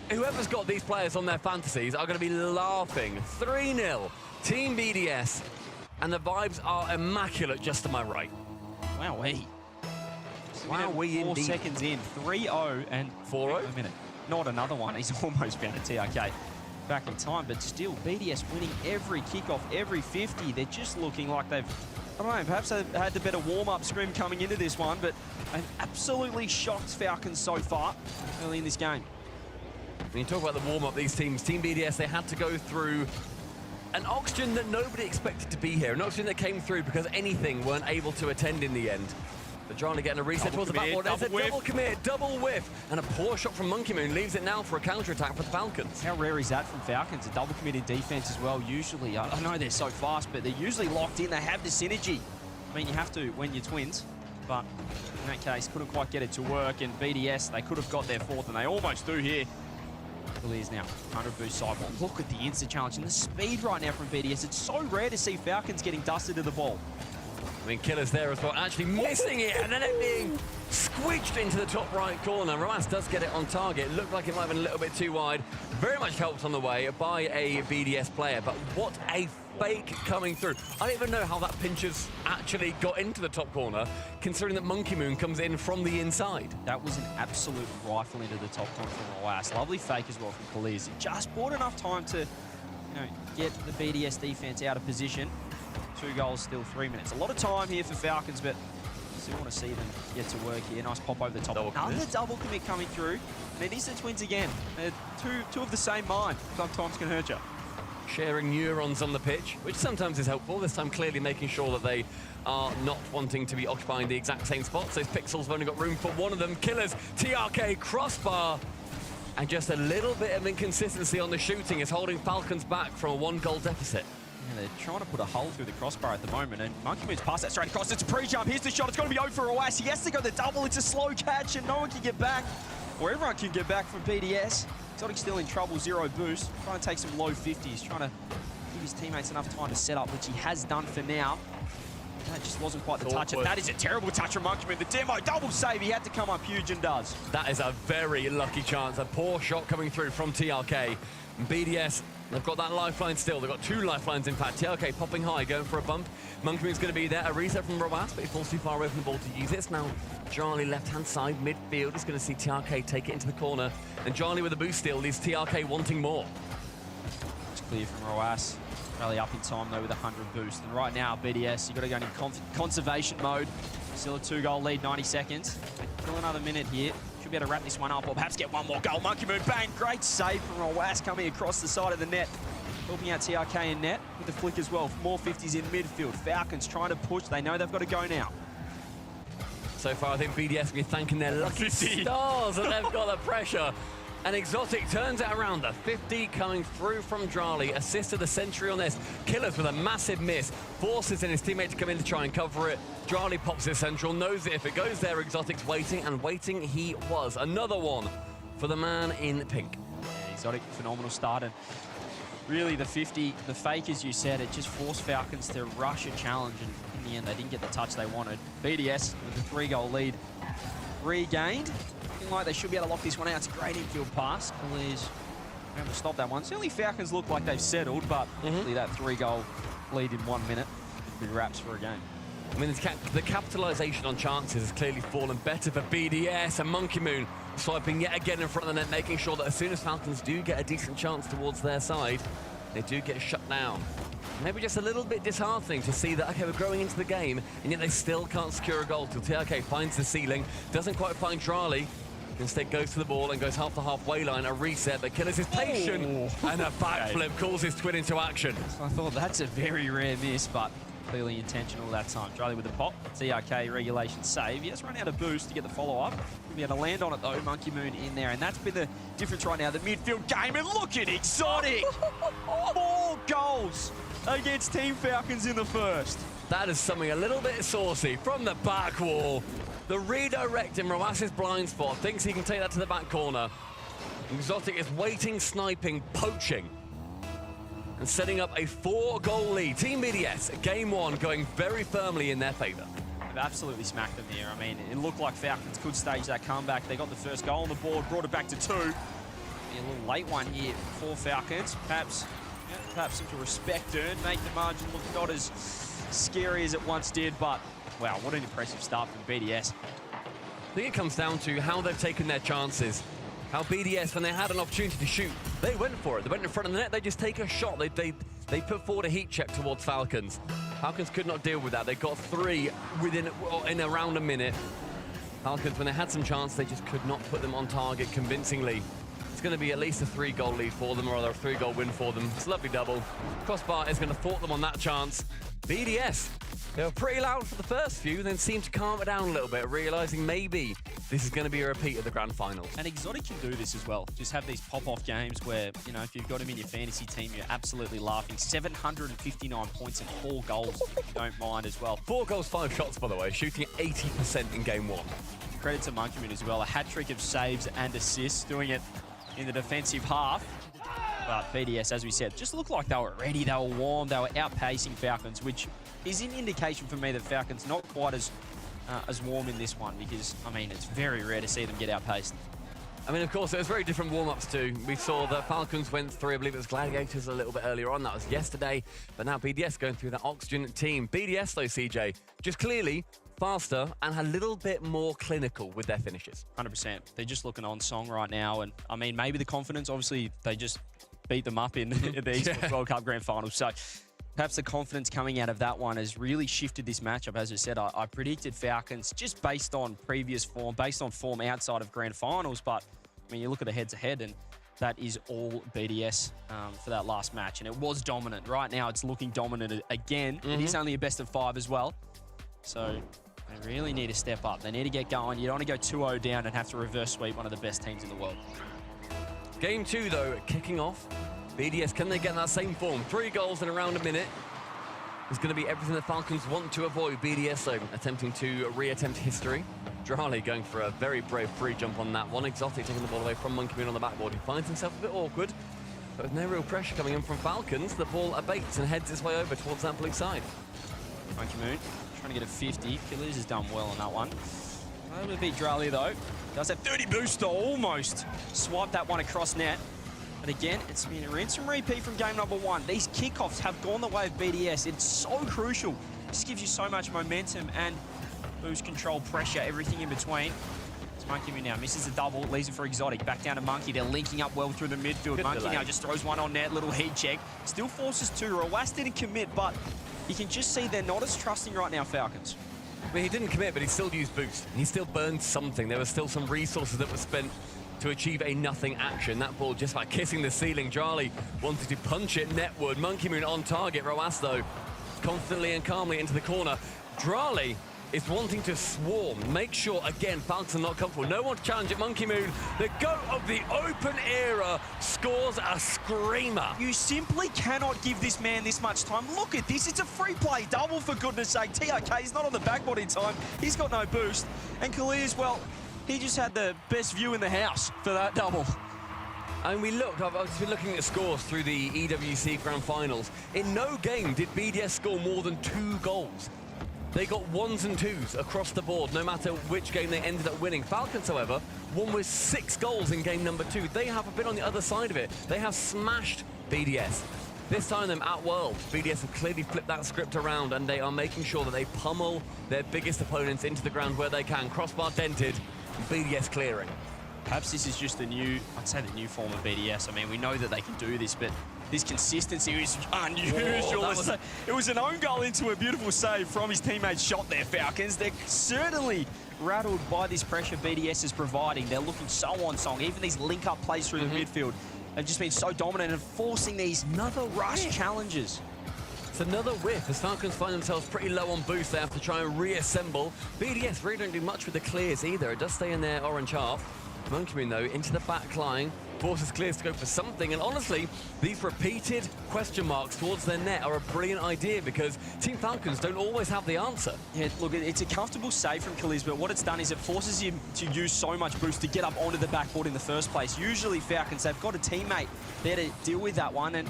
Speaker 9: Whoever's got these players on their fantasies are going to be laughing. 3-0, Team BDS. And the vibes are immaculate just to my right.
Speaker 18: Wowee.
Speaker 9: Wowee
Speaker 18: 4 seconds in. 3-0 and
Speaker 9: 4-0?
Speaker 18: A minute. Not another one. He's almost found a TRK back in time, but still, BDS winning every kickoff, every 50. They're just looking like they've, I don't know, perhaps they've had the better warm-up scrim coming into this one, but they've absolutely shocked Falcons so far early in this game.
Speaker 9: When you talk about the warm-up, these teams, Team BDS, they had to go through an Oxygen that nobody expected to be here. An Oxygen that came through because anything weren't able to attend in the end. But trying to get a reset towards the backboard. There's a double commit, double whiff, and a poor shot from Monkey Moon leaves it now for a counter-attack for the Falcons.
Speaker 18: How rare is that from Falcons? A double commit in defense as well. Usually, I know they're so fast, but they're usually locked in. They have the synergy. I mean, you have to when you're twins, but in that case, couldn't quite get it to work. And BDS, they could have got their 4th, and they almost do here. Clears now. 100 boost sidewall. Look at the instant challenge and the speed right now from BDS. It's so rare to see Falcons getting dusted to the ball.
Speaker 9: I mean, Killer's there as well, actually missing it, and then it being squidged into the top right corner. Roas does get it on target. It looked like it might have been a little bit too wide. Very much helped on the way by a BDS player, but what a fake coming through. I don't even know how that pincher's actually got into the top corner, considering that Monkey Moon comes in from the inside.
Speaker 18: That was an absolute rifle into the top corner from Roas. Lovely fake as well from Clears. It just bought enough time to, get the BDS defense out of position. 2 goals, still 3 minutes. A lot of time here for Falcons, but still want to see them get to work here. Nice pop over the top. Another double commit coming through. And it is the Twins again. They're two of the same mind. Sometimes can hurt you.
Speaker 9: Sharing neurons on the pitch, which sometimes is helpful. This time clearly making sure that they are not wanting to be occupying the exact same spots. Those pixels have only got room for one of them. Killers, TRK, crossbar. And just a little bit of inconsistency on the shooting is holding Falcons back from a 1-goal deficit.
Speaker 18: Yeah, they're trying to put a hole through the crossbar at the moment, and Monkey moves past that straight across. It's a pre-jump. Here's the shot. It's going to be over for Roas. He has to go the double. It's a slow catch, and no one can get back. Or everyone can get back from BDS. Exotic still in trouble, 0 boost. Trying to take some low 50s, trying to give his teammates enough time to set up, which he has done for now. That just wasn't quite the touch. And that is a terrible touch from Monkey Moon. The demo double save. He had to come up huge and does.
Speaker 9: That is a very lucky chance. A poor shot coming through from TRK. And BDS, they've got that lifeline still. They've got 2 lifelines, in fact. TRK popping high, going for a bump. Monkey Moon's going to be there. A reset from Roas, but he falls too far away from the ball to use it. It's now Charlie left-hand side, midfield. Is going to see TRK take it into the corner. And Charlie with a boost steal leaves TRK wanting more.
Speaker 18: It's clear from Roas. Rally up in time, though, with 100 boost. And right now, BDS, you've got to go into conservation mode. Still a 2-goal lead, 90 seconds. Still another minute here. Should be able to wrap this one up or perhaps get one more goal. Monkey Moon, bang! Great save from Roas coming across the side of the net. Helping out TRK in net with the flick as well. More 50s in midfield. Falcons trying to push. They know they've got to go now.
Speaker 9: So far, I think BDS will be thanking their lucky stars that they've got the pressure. And Exotic turns it around. The 50 coming through from Drali. Assisted the century on this. Killers with a massive miss. Forces in his teammate to come in to try and cover it. Drali pops his central. Knows that if it goes there, Exotic's waiting. And waiting he was. Another one for the man in pink.
Speaker 18: Yeah, Exotic, phenomenal start. And really, the 50, the fake, as you said, it just forced Falcons to rush a challenge. And in the end, they didn't get the touch they wanted. BDS with a 3-goal lead regained. Looking like they should be able to lock this one out. It's a great infield pass. Please able to stop that one. Certainly Falcons look like they've settled, but hopefully that 3-goal lead in 1 minute could be wraps for a game.
Speaker 9: I mean, the capitalization on chances has clearly fallen better for BDS, and Monkey Moon swiping yet again in front of the net, making sure that as soon as Falcons do get a decent chance towards their side, they do get shut down. Maybe just a little bit disheartening to see that, okay, we're growing into the game, and yet they still can't secure a goal till TRK finds the ceiling, doesn't quite find Drali, instead goes to the ball and goes half the halfway line, a reset, but Killers is patient, and a backflip calls his twin into action.
Speaker 18: So I thought that's a very rare miss, but clearly intentional that time. Drali with the pop, TRK regulation save. He has run out of boost to get the follow-up. He'll be able to land on it though, Monkey Moon in there, and that's been the difference right now, the midfield game, and look at Exotic! 4 goals against Team Falcons in the first.
Speaker 9: That is something a little bit saucy from the back wall. The redirect in Roas's blind spot, thinks he can take that to the back corner. Exotic is waiting, sniping, poaching, and setting up a 4-goal lead. Team BDS, game 1, going very firmly in their favor.
Speaker 18: They've absolutely smacked them there. I mean, it looked like Falcons could stage that comeback. They got the first goal on the board, brought it back to 2. A little late one here for Falcons. Perhaps some respect earned, make the margin look not as scary as it once did, but wow, what an impressive start from BDS.
Speaker 9: I think it comes down to how they've taken their chances. How BDS, when they had an opportunity to shoot, they went for it. They went in front of the net, they just take a shot. They put forward a heat check towards Falcons. Falcons could not deal with that. They got 3 in around a minute. Falcons, when they had some chance, they just could not put them on target convincingly. It's going to be at least a 3-goal lead for them, or rather a 3-goal win for them. It's a lovely double. Crossbar is going to thwart them on that chance. BDS, they were pretty loud for the first few, then seemed to calm it down a little bit, realizing maybe this is going to be a repeat of the grand finals.
Speaker 18: And Exotic can do this as well. Just have these pop-off games where, you know, if you've got him in your fantasy team, you're absolutely laughing. 759 points and 4 goals, if you don't mind as well.
Speaker 9: 4 goals, 5 shots, by the way, shooting at 80% in game 1.
Speaker 18: Credit to Monkey Moon as well. A hat-trick of saves and assists, doing it in the defensive half. But BDS, as we said, just looked like they were ready, they were warm, they were outpacing Falcons, which is an indication for me that Falcons not quite as warm in this one, because, I mean, it's very rare to see them get outpaced.
Speaker 9: I mean, of course, it was very different warm-ups too. We saw that Falcons went through, I believe it was Gladiators a little bit earlier on. That was yesterday. But now BDS going through that Oxygen team. BDS, though, CJ, just clearly faster and a little bit more clinical with their finishes.
Speaker 18: 100%. They're just looking on song right now. And, I mean, maybe the confidence, obviously, they just beat them up in the Esports World Cup Grand Finals. So perhaps the confidence coming out of that one has really shifted this matchup. As I said, I predicted Falcons just based on previous form, based on form outside of Grand Finals. But, I mean, you look at the head-to-head, and that is all BDS for that last match. And it was dominant. Right now, it's looking dominant again. It is only a best of 5 as well. So they really need to step up. They need to get going. You don't want to go 2-0 down and have to reverse sweep one of the best teams in the world.
Speaker 9: Game 2, though, kicking off. BDS, can they get that same form? 3 goals in around a minute. It's going to be everything the Falcons want to avoid. BDS, though, attempting to re-attempt history. Drali going for a very brave free jump on that one. Exotic taking the ball away from Monkey Moon on the backboard. He finds himself a bit awkward, but with no real pressure coming in from Falcons, the ball abates and heads its way over towards that blue side.
Speaker 18: Monkey Moon trying to get a 50. Killers has done well on that one. Able to beat Drali, though. Does that 30 booster, almost swipe that one across net. But again, it's been a rinse and repeat from game number 1. These kickoffs have gone the way of BDS. It's so crucial. Just gives you so much momentum and boost control, pressure, everything in between. It's Monkey Moon now misses the double, leaves it for Exotic. Back down to Monkey. They're linking up well through the midfield.
Speaker 9: Good
Speaker 18: Monkey
Speaker 9: delay.
Speaker 18: now just throws one on net, little heat check. Still forces 2. Rawas didn't commit, but you can just see they're not as trusting right now, Falcons.
Speaker 9: I mean, he didn't commit, but he still used boost. He still burned something. There were still some resources that were spent to achieve a nothing action. That ball just by kissing the ceiling. Drali wanted to punch it netward. Monkey Moon on target. Rawas, though, confidently and calmly into the corner. Drali is wanting to swarm. Make sure, again, Falcons are not comfortable. No one to challenge at Monkey Moon. The GOAT of the open era scores a screamer.
Speaker 18: You simply cannot give this man this much time. Look at this. It's a free play double, for goodness sake. TRK is not on the backboard in time. He's got no boost. And Khalil's, well, he just had the best view in the house for that double.
Speaker 9: And we looked, I've been looking at scores through the EWC Grand Finals. In no game did BDS score more than 2 goals. They got 1s and 2s across the board, no matter which game they ended up winning. Falcons, however, won with 6 goals in game number 2. They have been on the other side of it. They have smashed BDS. This time, them at World, BDS have clearly flipped that script around, and they are making sure that they pummel their biggest opponents into the ground where they can. Crossbar dented, BDS clearing.
Speaker 18: Perhaps this is just the new, I'd say the new form of BDS. I mean, we know that they can do this, but this consistency is unusual.
Speaker 9: Whoa,
Speaker 18: it was an own goal into a beautiful save from his teammate's shot there, Falcons. They're certainly rattled by this pressure BDS is providing. They're looking so on song. Even these link-up plays through the midfield have just been so dominant and forcing these rush challenges.
Speaker 9: It's another whiff as Falcons find themselves pretty low on boost. They have to try and reassemble. BDS really don't do much with the clears either. It does stay in their orange half. Monkey Moon, though, into the back line, forces clears to go for something. And honestly, these repeated question marks towards their net are a brilliant idea because Team Falcons don't always have the answer.
Speaker 18: Yeah, look, it's a comfortable save from Khalil, but what it's done is it forces him to use so much boost to get up onto the backboard in the first place. Usually Falcons, they've got a teammate there to deal with that one, and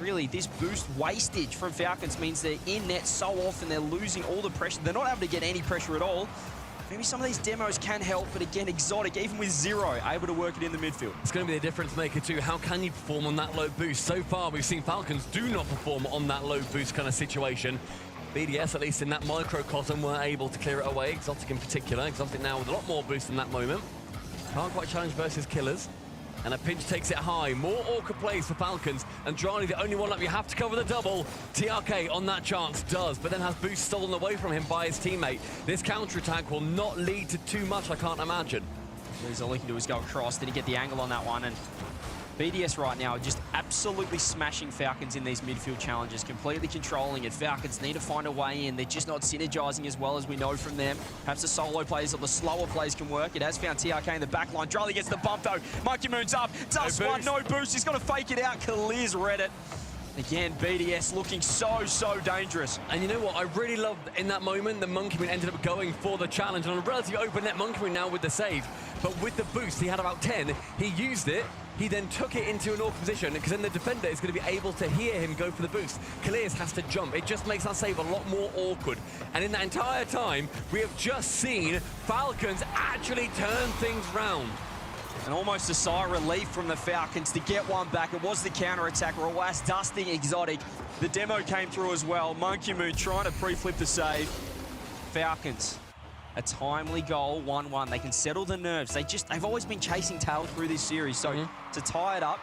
Speaker 18: really this boost wastage from Falcons means they're in net so often, they're losing all the pressure. They're not able to get any pressure at all. Maybe some of these demos can help, but again, Exotic, even with 0, able to work it in the midfield.
Speaker 9: It's going to be the difference maker too. How can you perform on that low boost? So far, we've seen Falcons do not perform on that low boost kind of situation. BDS, at least in that microcosm, were able to clear it away. Exotic in particular. Exotic now with a lot more boost in that moment. Can't quite challenge versus Killers. And a pinch takes it high. More awkward plays for Falcons. And Drali, the only one up, you have to cover the double. TRK on that chance does, but then has boost stolen away from him by his teammate. This counter-attack will not lead to too much, I can't imagine.
Speaker 18: All he can do is go across. Did he get the angle on that one? And BDS right now are just absolutely smashing Falcons in these midfield challenges, completely controlling it. Falcons need to find a way in. They're just not synergizing as well as we know from them. Perhaps the solo plays or the slower plays can work. It has found TRK in the back line. Drali gets the bump though. Monkey Moon's up. Does one, no boost. He's got to fake it out. Khalil's read it. Again, BDS looking so dangerous.
Speaker 9: And you know what? I really loved in that moment, the Monkey Moon ended up going for the challenge on a relatively open net Monkey Moon now with the save. But with the boost, he had about 10. He used it. He then took it into an awkward position because then the defender is going to be able to hear him go for the boost. Kalias has to jump. It just makes that save a lot more awkward. And in that entire time, we have just seen Falcons actually turn things round.
Speaker 18: And almost a sigh of relief from the Falcons to get one back. It was the counter-attack. Rawas dusting Exotic. The demo came through as well. Monkey Moon trying to pre-flip the save. Falcons, a timely goal, 1-1. They can settle the nerves. They've always been chasing tails through this series. So to tie it up,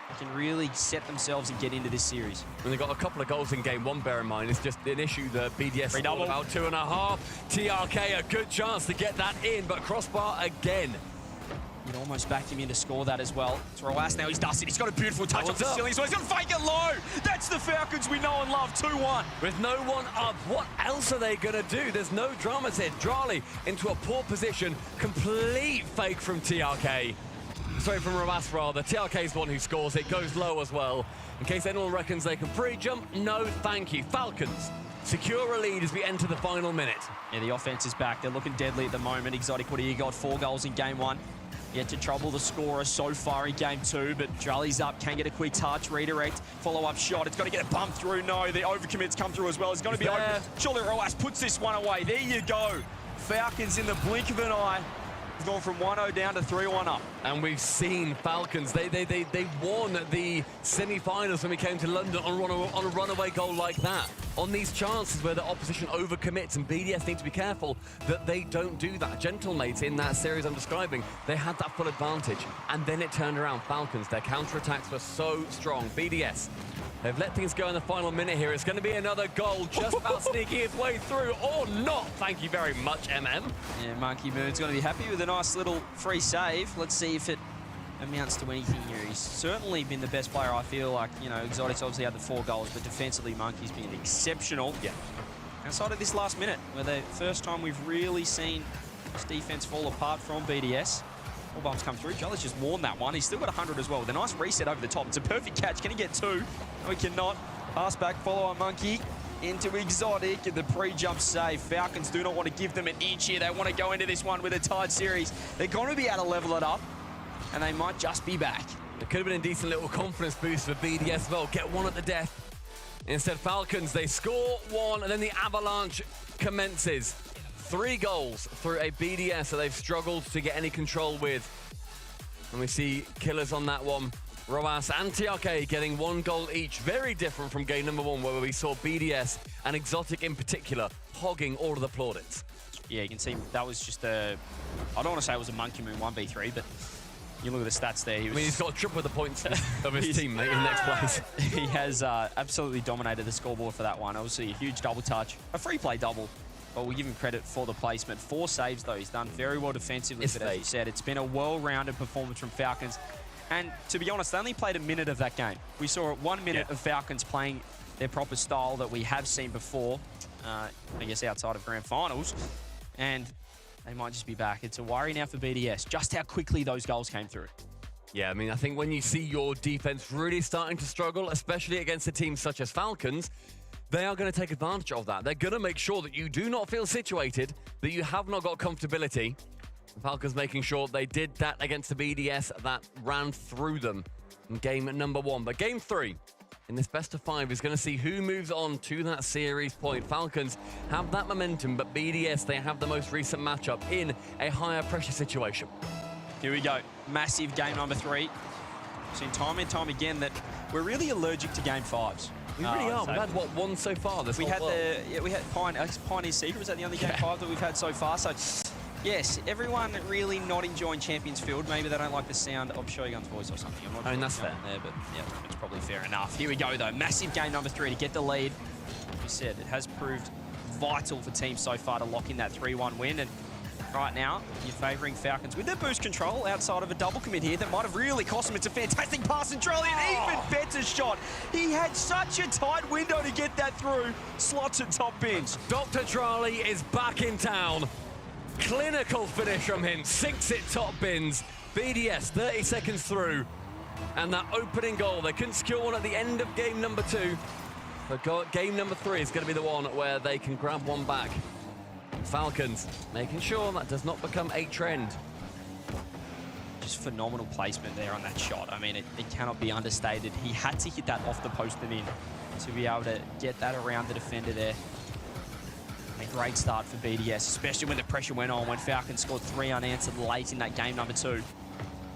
Speaker 18: they can really set themselves and get into this series.
Speaker 9: And they got a couple of goals in game one, bear in mind. It's just an issue that BDS scored about 2.5. TRK, a good chance to get that in, but crossbar again.
Speaker 18: You'd almost backed him in to score that as well. It's Rawas now, he's dusted. He's got a beautiful touch off the ceiling, so he's going to fake it low. That's the Falcons we know and love, 2-1.
Speaker 9: With no one up, what else are they going to do? There's no dramas here. Drali into a poor position. Complete fake from TRK. Sorry, from Rawas rather. TRK is the one who scores. It goes low as well. In case anyone reckons they can pre-jump, no thank you. Falcons secure a lead as we enter the final minute.
Speaker 18: Yeah, the offense is back. They're looking deadly at the moment. Exotic would have got 4 goals in game 1. Yet to trouble the scorer so far in game 2, but Drali's up, can get a quick touch, redirect, follow-up shot. It's got to get a bump through. No, the overcommit's come through as well. It's going to be open. Surely Rawas puts this one away. There you go. Falcons in the blink of an eye. It's gone from 1-0 down to 3-1 up.
Speaker 9: And we've seen Falcons. They won the semi-finals when we came to London on a runaway goal like that. On these chances where the opposition overcommits, and BDS need to be careful that they don't do that. Gentlemates in that series I'm describing, they had that full advantage, and then it turned around. Falcons, their counterattacks were so strong. BDS, they've let things go in the final minute here. It's going to be another goal, just about sneaking its way through, or not. Thank you very much, MM.
Speaker 18: Yeah, Monkey Moon's going to be happy with a nice little free save. Let's see if it amounts to anything here. He's certainly been the best player, I feel like. You know, Exotic's obviously had the 4 goals, but defensively, Monkey's been exceptional.
Speaker 9: Yeah.
Speaker 18: Outside of this last minute, where the first time we've really seen this defense fall apart from BDS. All bumps come through. Jolly's just worn that one. He's still got 100 as well. With a nice reset over the top. It's a perfect catch. Can he get 2? No, he cannot. Pass back, follow on Monkey into Exotic, and the pre-jump save. Falcons do not want to give them an inch here. They want to go into this one with a tied series. They're going to be able to level it up, and they might just be back.
Speaker 9: It could have been a decent little confidence boost for BDS as well. Get one at the death. Instead, Falcons, they score 1, and then the avalanche commences. 3 goals through a BDS that they've struggled to get any control with. And we see killers on that one. Rawas and TRK getting 1 goal each. Very different from game number 1, where we saw BDS and Exotic in particular hogging all of the plaudits.
Speaker 18: Yeah, you can see that was just a... I don't want to say it was a Monkey Moon 1v3, but you look at the stats there.
Speaker 9: He's got triple the points of his teammate in next place.
Speaker 18: He has absolutely dominated the scoreboard for that one. Obviously, a huge double touch. A free play double. But we give him credit for the placement. 4 saves, though. He's done very well defensively. But as you said, it's been a well-rounded performance from Falcons. And to be honest, they only played a minute of that game. We saw 1 minute of Falcons playing their proper style that we have seen before, I guess outside of grand finals. And they might just be back. It's a worry now for BDS, just how quickly those goals came through.
Speaker 9: Yeah, I mean, I think when you see your defense really starting to struggle, especially against a team such as Falcons, they are going to take advantage of that. They're going to make sure that you do not feel situated, that you have not got comfortability. The Falcons making sure they did that against the BDS that ran through them in game number 1. But game 3 in this best of 5 is going to see who moves on to that series point. Falcons have that momentum, but BDS, they have the most recent matchup in a higher pressure situation.
Speaker 18: Here we go. Massive game number 3. We've seen time and time again that we're really allergic to game 5s.
Speaker 9: We really are. We've had, what, 1 so far this
Speaker 18: we had Pioneer Secret. Was that the only game 5 that we've had so far? So, yes, everyone really not enjoying Champions Field. Maybe they don't like the sound of Shogun's voice or something. I'm not
Speaker 9: sure that's fair.
Speaker 18: There, but yeah, it's probably fair enough. Here we go, though. Massive game number 3 to get the lead. Like we said, it has proved vital for teams so far to lock in that 3-1 win. And right now, you're favouring Falcons with their boost control outside of a double commit here that might have really cost them. It's a fantastic pass and Drali, an even better shot. He had such a tight window to get that through. Slots at top bins.
Speaker 9: Dr. Drali is back in town. Clinical finish from him. Sinks it top bins. BDS 30 seconds through. And that opening goal, they couldn't secure one at the end of game number 2. But game number 3 is going to be the one where they can grab one back. Falcons making sure that does not become a trend.
Speaker 18: Just phenomenal placement there on that shot. I mean, it cannot be understated. He had to hit that off the post and in to be able to get that around the defender there. A great start for BDS, especially when the pressure went on, when Falcons scored 3 unanswered late in that game number 2.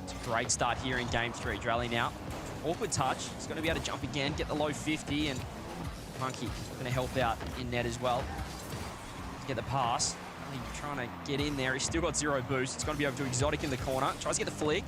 Speaker 18: It's a great start here in game 3. Drally now, awkward touch. He's going to be able to jump again, get the low 50, and Monkey going to help out in net as well. To get the pass. He's trying to get in there. He's still got 0 boost. It's going to be over to Exotic in the corner. Tries to get the flick.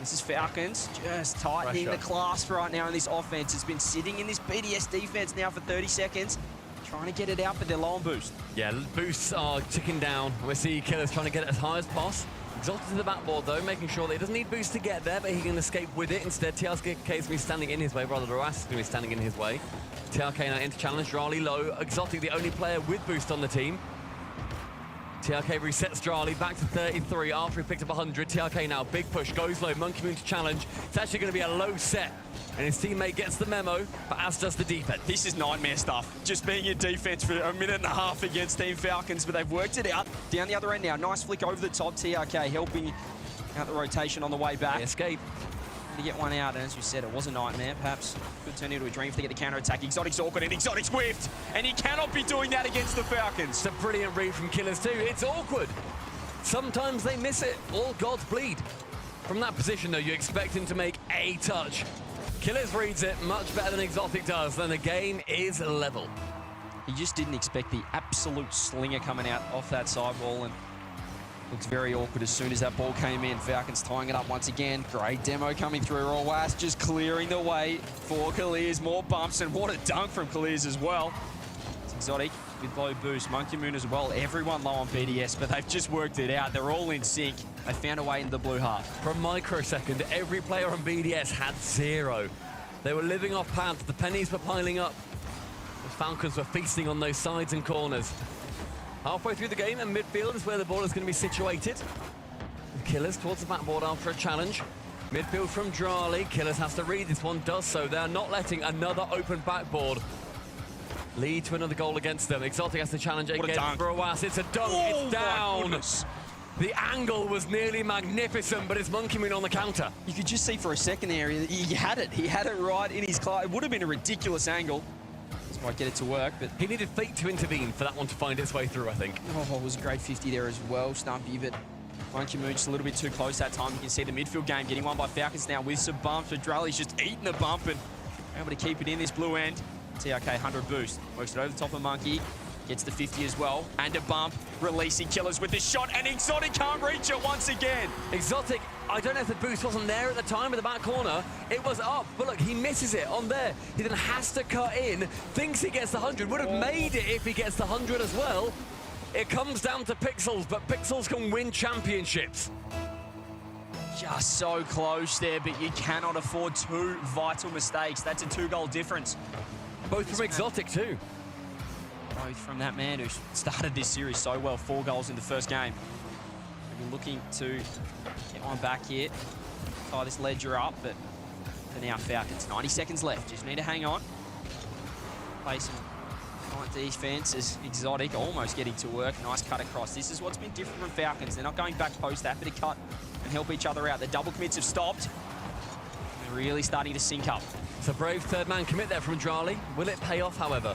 Speaker 18: This is Falcons just tightening the clasp right now in this offense. It's been sitting in this BDS defense now for 30 seconds. Trying to get it out, but they're low on boost. Yeah, boosts are ticking down. We see Killers trying to get it as high as possible. Exalted to the backboard, though, making sure that he doesn't need boost to get there, but he can escape with it. Instead, TRK is going to be standing in his way, rather Roas is going to be standing in his way. TRK now into challenge, Drali low. Exotic, the only player with boost on the team. TRK resets Drali back to 33 after he picked up 100. TRK now, big push, goes low, Monkey Moon to challenge. It's actually going to be a low set, and his teammate gets the memo, but as does the defense. This is nightmare stuff. Just being in defense for a minute and a half against Team Falcons, but they've worked it out. Down the other end now, nice flick over the top. TRK helping out the rotation on the way back. Escape. To get one out, and as you said, it was a nightmare. Perhaps could turn into a dream if they get the counter-attack. Exotic's awkward, and Exotic's whiffed, and he cannot be doing that against the Falcons. It's a brilliant read from Killers too. It's awkward. Sometimes they miss it. All gods bleed. From that position, though, you expect him to make a touch. Killers reads it much better than Exotic does, then the game is level. He just didn't expect the absolute slinger coming out off that sidewall, and looks very awkward as soon as that ball came in. Falcons tying it up once again. Great demo coming through. Roas just clearing the way for Kaliers. More bumps, and what a dunk from Kaliers as well. It's Exotic with low boost. Monkey Moon as well. Everyone low on BDS, but they've just worked it out. They're all in sync. They found a way into the blue half. For a microsecond, every player on BDS had 0. They were living off pads. The pennies were piling up. The Falcons were feasting on those sides and corners. Halfway through the game, and midfield is where the ball is going to be situated. Killers towards the backboard after a challenge. Midfield from Drali. Killers has to read this one, does so. They're not letting another open backboard lead to another goal against them. Exotic has to challenge it again for Roas. It's a dunk, it's down. The angle was nearly magnificent, but it's Monkey Moon on the counter. You could just see for a second there, he had it. He had it right in his claw. It would have been a ridiculous angle. Might get it to work, but he needed fate to intervene for that one to find its way through, I think. Oh, it was a great 50 there as well, Stumpy, but Monkey Moon just a little bit too close that time. You can see the midfield game getting won by Falcons now with some bumps, but Drali's just eating the bump and able to keep it in this blue end. TRK 100 boost, works it over the top of Monkey, gets the 50 as well, and a bump, releasing Killers with the shot, and Exotic can't reach it once again. Exotic, I don't know if the boost wasn't there at the time in the back corner. It was up, but look, he misses it on there. He then has to cut in, thinks he gets the 100, would have made it if he gets the 100 as well. It comes down to Pixels, but Pixels can win championships. Just so close there, but you cannot afford 2 vital mistakes. That's a 2-goal difference. Both from Exotic too. Both from that man who started this series so well, 4 goals in the first game. We're looking to get one back here, tie this ledger up, but for now, Falcons, 90 seconds left. Just need to hang on. Play some tight defense as Exotic almost getting to work. Nice cut across. This is what's been different from Falcons. They're not going back post that, but to cut and help each other out. The double commits have stopped. They're really starting to sync up. It's a brave third man commit there from Drali. Will it pay off, however?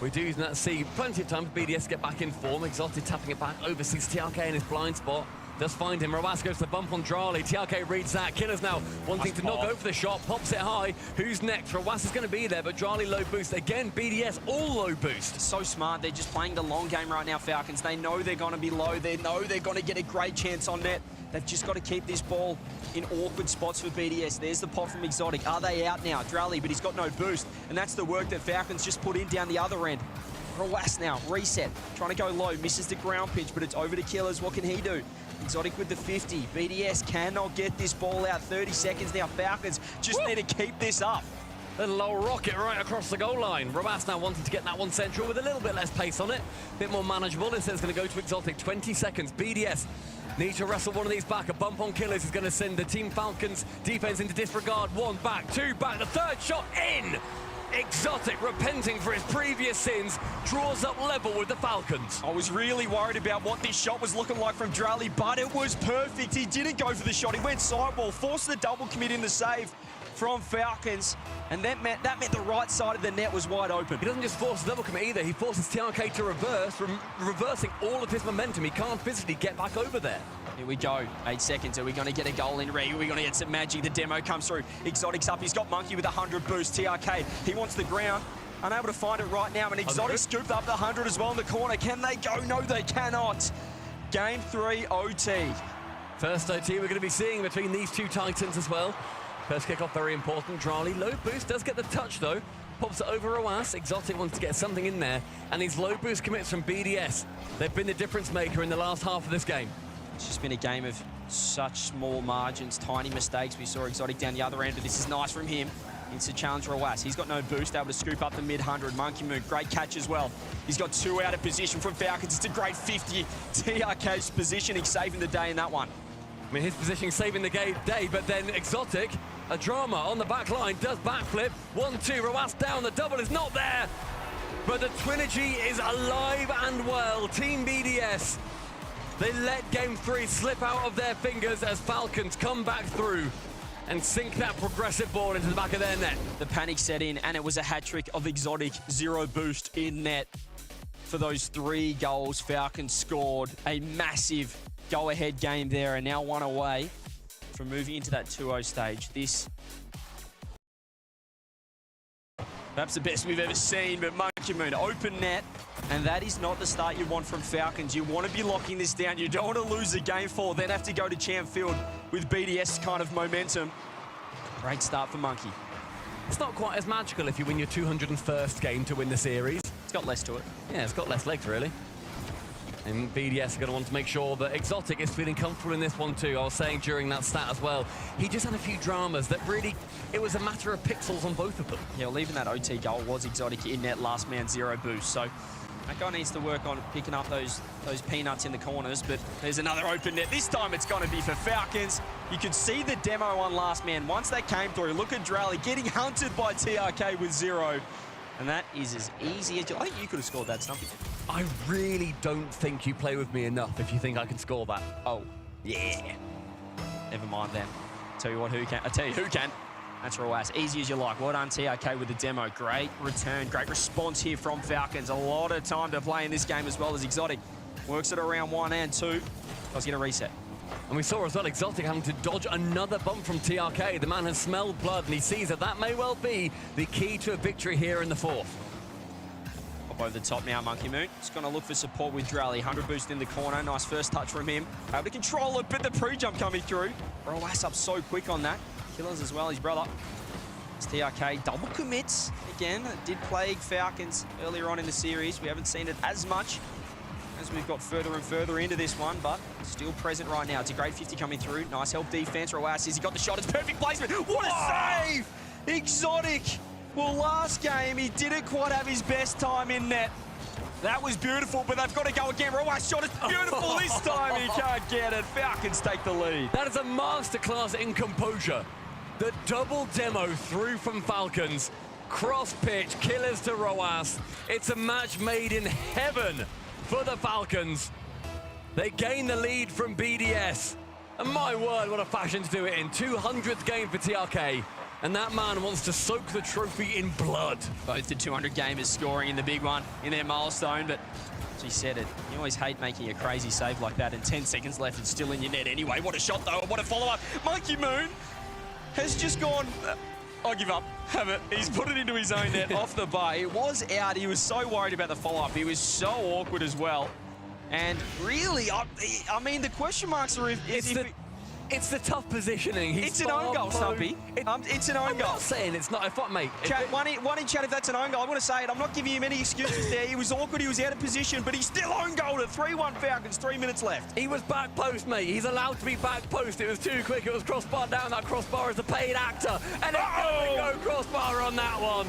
Speaker 18: We do see plenty of time for BDS to get back in form. Exotic tapping it back, oversees TRK in his blind spot. Does find him. Roas goes to the bump on Drali. TRK reads that. Killers now wanting to not go for the shot. Pops it high. Who's next? Roas is going to be there, but Drali low boost. Again, BDS all low boost. So smart. They're just playing the long game right now, Falcons. They know they're going to be low. They know they're going to get a great chance on net. They've just got to keep this ball in awkward spots for BDS. There's the pop from Exotic. Are they out now? Drali, but he's got no boost. And that's the work that Falcons just put in down the other end. Roas now, reset. Trying to go low. Misses the ground pitch, but it's over to Killers. What can he do? Exotic with the 50. BDS cannot get this ball out. 30 seconds now. Falcons just need to keep this up. A low rocket right across the goal line. Roas now wanting to get that one central with a little bit less pace on it. A bit more manageable. Instead it's going to go to Exotic. 20 seconds. BDS
Speaker 9: Need to wrestle one of these back. A bump on Killers is going to send the Team Falcons defense into disregard. 1 back, 2 back. The third shot in. Exotic, repenting for his previous sins, draws up level with the Falcons.
Speaker 18: I was really worried about what this shot was looking like from Drally, but it was perfect. He didn't go for the shot. He went sidewall, forced the double commit in the save from Falcons, and that meant the right side of the net was wide open.
Speaker 9: He doesn't just force the double commit either. He forces TRK to reverse, reversing all of his momentum. He can't physically get back over there.
Speaker 18: Here we go. 8 seconds. Are we going to get a goal in? Are we going to get some magic? The demo comes through. Exotic's up. He's got Monkey with 100 boost. TRK, he wants the ground. Unable to find it right now. And Exotic scooped up the 100 as well in the corner. Can they go? No, they cannot. Game 3 OT.
Speaker 9: First OT we're going to be seeing between these two Titans as well. First kickoff, very important. Drali, low boost, does get the touch though. Pops it over Oas. Exotic wants to get something in there. And these low boost commits from BDS. They've been the difference maker in the last half of this game.
Speaker 18: It's just been a game of such small margins, tiny mistakes. We saw Exotic down the other end, but this is nice from him. It's a challenge for Oas. He's got no boost, able to scoop up the mid-100. Monkey Moon, great catch as well. He's got 2 out of position from Falcons. It's a great 50. TRK's positioning, saving the day in that one.
Speaker 9: I mean, his positioning saving the day, but then Exotic, a drama on the back line, does backflip. 1-2, Roas down, the double is not there. But the Twinergy is alive and well. Team BDS, they let Game 3 slip out of their fingers as Falcons come back through and sink that progressive ball into the back of their net.
Speaker 18: The panic set in, and it was a hat-trick of Exotic, 0 boost in net. For those 3 goals, Falcons scored a massive go-ahead game there, and now 1 away from moving into that 2-0 stage. This perhaps the best we've ever seen, but Monkey Moon, open net, and that is not the start you want from Falcons. You want to be locking this down. You don't want to lose the game 4, then have to go to Champ Field with BDS kind of momentum. Great start for Monkey.
Speaker 9: It's not quite as magical if you win your 201st game to win the series.
Speaker 18: It's got less to it.
Speaker 9: Yeah, it's got less legs, really. And BDS are going to want to make sure that Exotic is feeling comfortable in this one too. I was saying during that stat as well, he just had a few dramas that really, it was a matter of pixels on both of them.
Speaker 18: Yeah, well, even that OT goal was Exotic in net, last man 0 boost. So that guy needs to work on picking up those peanuts in the corners, but there's another open net. This time it's going to be for Falcons. You could see the demo on last man. Once that came through, look at Drally getting hunted by TRK with 0. And that is as easy as I think you could have scored that, Stumpy.
Speaker 9: I really don't think you play with me enough if you think I can score that.
Speaker 18: Oh, yeah. Never mind then. Tell you what, who can? I tell you who can. That's Roas. Easy as you like. Well done, TRK, with the demo. Great return, great response here from Falcons. A lot of time to play in this game as well as Exotic works it around 1 and 2. Let's get a reset.
Speaker 9: And we saw as well Exotic having to dodge another bump from TRK. The man has smelled blood, and he sees that that may well be the key to a victory here in the 4th.
Speaker 18: Up over the top now, Monkey Moon. He's going to look for support with Drally. 100 boost in the corner. Nice first touch from him. Able to control it, but the pre-jump coming through. Roas up so quick on that. Killers as well, his brother. It's TRK double commits. Again, it did plague Falcons earlier on in the series. We haven't seen it as much as we've got further and further into this one, but still present right now. It's a great 50 coming through. Nice help defense. Roas says he got the shot. It's perfect placement. What a save! Exotic. Well, last game, he didn't quite have his best time in net. That was beautiful, but they've got to go again. Roas shot is beautiful this time. He can't get it. Falcons take the lead.
Speaker 9: That is a masterclass in composure. The double demo through from Falcons. Cross pitch, Killers to Roas. It's a match made in heaven for the Falcons. They gain the lead from BDS. And my word, what a fashion to do it in. 200th game for TRK. And that man wants to soak the trophy in blood.
Speaker 18: Both the 200 gamers scoring in the big one in their milestone, but as he said it, you always hate making a crazy save like that, and 10 seconds left, it's still in your net anyway. What a shot though, what a follow-up. Monkey Moon has just gone, I'll give up, have it. He's put it into his own net off the bar. It was out, he was so worried about the follow-up. He was so awkward as well. And really, I mean, the question marks are
Speaker 9: it's the tough positioning.
Speaker 18: It's an own goal, Stumpy. It's an own goal.
Speaker 9: I'm not saying it's not. Mate.
Speaker 18: Chat, one in chat if that's an own goal. I want to say it. I'm not giving him any excuses there. He was awkward. He was out of position, but he still own goaled it. 3-1 Falcons, 3 minutes left.
Speaker 9: He was back post, mate. He's allowed to be back post. It was too quick. It was crossbar down. That crossbar is a paid actor. And it's going to go crossbar on that one.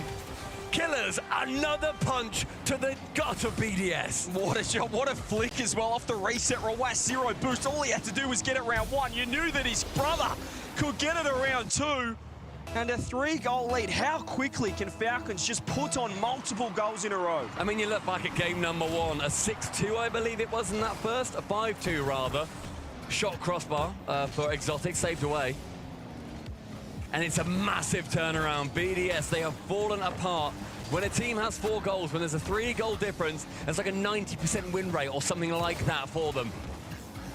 Speaker 9: Killers, another punch to the gut of BDS.
Speaker 18: What a shot, what a flick as well off the reset. Rawas, 0 boost. All he had to do was get it round 1. You knew that his brother could get it around 2. And a 3-goal lead. How quickly can Falcons just put on multiple goals in a row?
Speaker 9: I mean, you look back at game number 1, a 6-2, I believe it was in that first, a 5-2 rather. Shot crossbar for Exotic, saved away. And it's a massive turnaround. BDS, they have fallen apart. When a team has 4 goals, when there's a 3-goal difference, it's like a 90% win rate or something like that for them.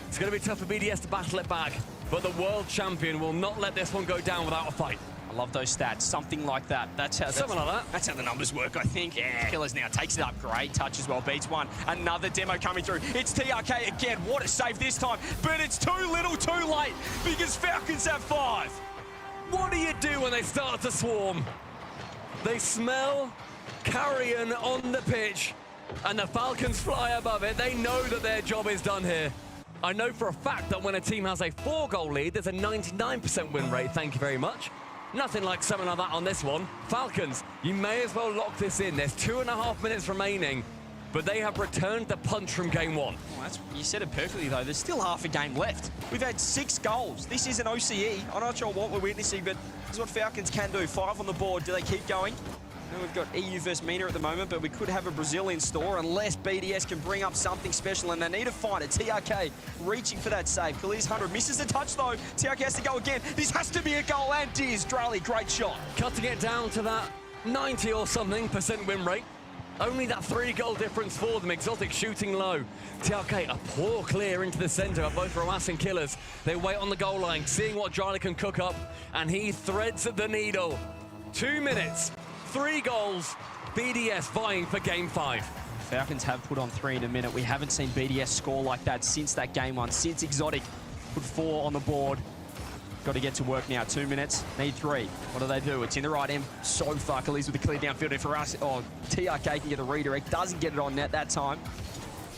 Speaker 9: It's going to be tough for BDS to battle it back, but the world champion will not let this one go down without a fight.
Speaker 18: I love those stats, something like that. That's how That's how the numbers work, I think. Yeah. Killers now takes it up. Great touch as well. Beats one. Another demo coming through. It's TRK again. What a save this time. But it's too little, too late because Falcons have 5.
Speaker 9: What do you do when they start to swarm? They smell carrion on the pitch, and the Falcons fly above it. They know that their job is done here. I know for a fact that when a team has a 4-goal lead, there's a 99% win rate. Thank you very much. Nothing like something like that on this one. Falcons, you may as well lock this in. There's 2.5 minutes remaining, but they have returned the punch from game 1.
Speaker 18: Well, you said it perfectly, though. There's still half a game left. We've had 6 goals. This is an OCE. I'm not sure what we're witnessing, but this is what Falcons can do. 5 on the board. Do they keep going? And we've got EU versus MENA at the moment, but we could have a Brazil in store unless BDS can bring up something special, and they need to find it. TRK reaching for that save. Khalil's 100 misses the touch, though. TRK has to go again. This has to be a goal, and Diz Drally, great shot.
Speaker 9: Cutting it down to that 90 or something % win rate. Only that 3-goal difference for them. Exotic shooting low. TRK, a poor clear into the center of both Rawas and Killers. They wait on the goal line, seeing what Drally can cook up, and he threads the needle. 2 minutes. 3 goals, BDS vying for game 5.
Speaker 18: Falcons have put on 3 in a minute. We haven't seen BDS score like that since that game 1, since Exotic put 4 on the board. Got to get to work now. 2 minutes, need 3. What do? It's in the right end so far. Khalil's with the clear downfield, and for us, TRK can get a redirect, doesn't get it on net that time.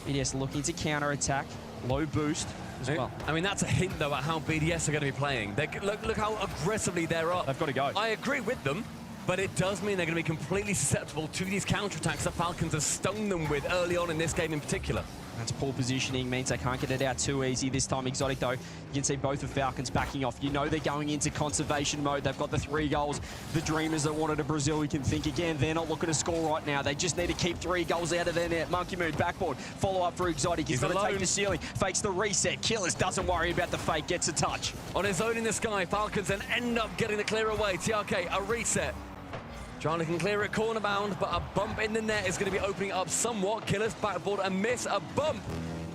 Speaker 18: BDS looking to counter-attack, low boost as well.
Speaker 9: I mean, that's a hint, though, at how BDS are going to be playing. Look how aggressively they're up.
Speaker 18: They've got to go.
Speaker 9: I agree with them. But it does mean they're going to be completely susceptible to these counterattacks that Falcons have stung them with early on in this game in particular.
Speaker 18: That's poor positioning, means they can't get it out too easy. This time Exotic, though, you can see both of Falcons backing off. You know they're going into conservation mode. They've got the 3 goals. The Dreamers that wanted a Brazil, we can think again. They're not looking to score right now. They just need to keep 3 goals out of their net. Monkey Moon, backboard, follow up for Exotic. He's got to take the ceiling, fakes the reset. Killers doesn't worry about the fake, gets a touch.
Speaker 9: On his own in the sky, Falcons then end up getting the clear away. TRK, a reset. Johnny can clear it corner bound, but a bump in the net is going to be opening up somewhat. Killers backboard and miss a bump.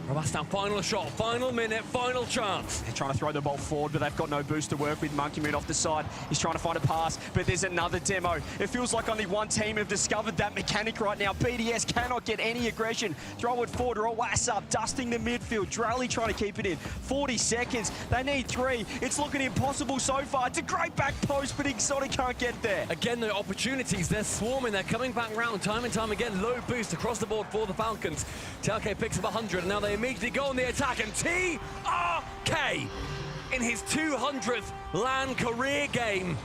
Speaker 9: Rawas now, final shot, final minute, final chance.
Speaker 18: They're trying to throw the ball forward, but they've got no boost to work with. Monkey Moon off the side. He's trying to find a pass, but there's another demo. It feels like only one team have discovered that mechanic right now. BDS cannot get any aggression. Throw it forward, Rawas up, dusting the midfield. Drally trying to keep it in. 40 seconds. They need 3. It's looking impossible so far. It's a great back post, but Exotic can't get there.
Speaker 9: Again, the opportunities, they're swarming. They're coming back round time and time again. Low boost across the board for the Falcons. TRK picks up 100, and now they immediately go on the attack, and TRK, in his 200th LAN career game,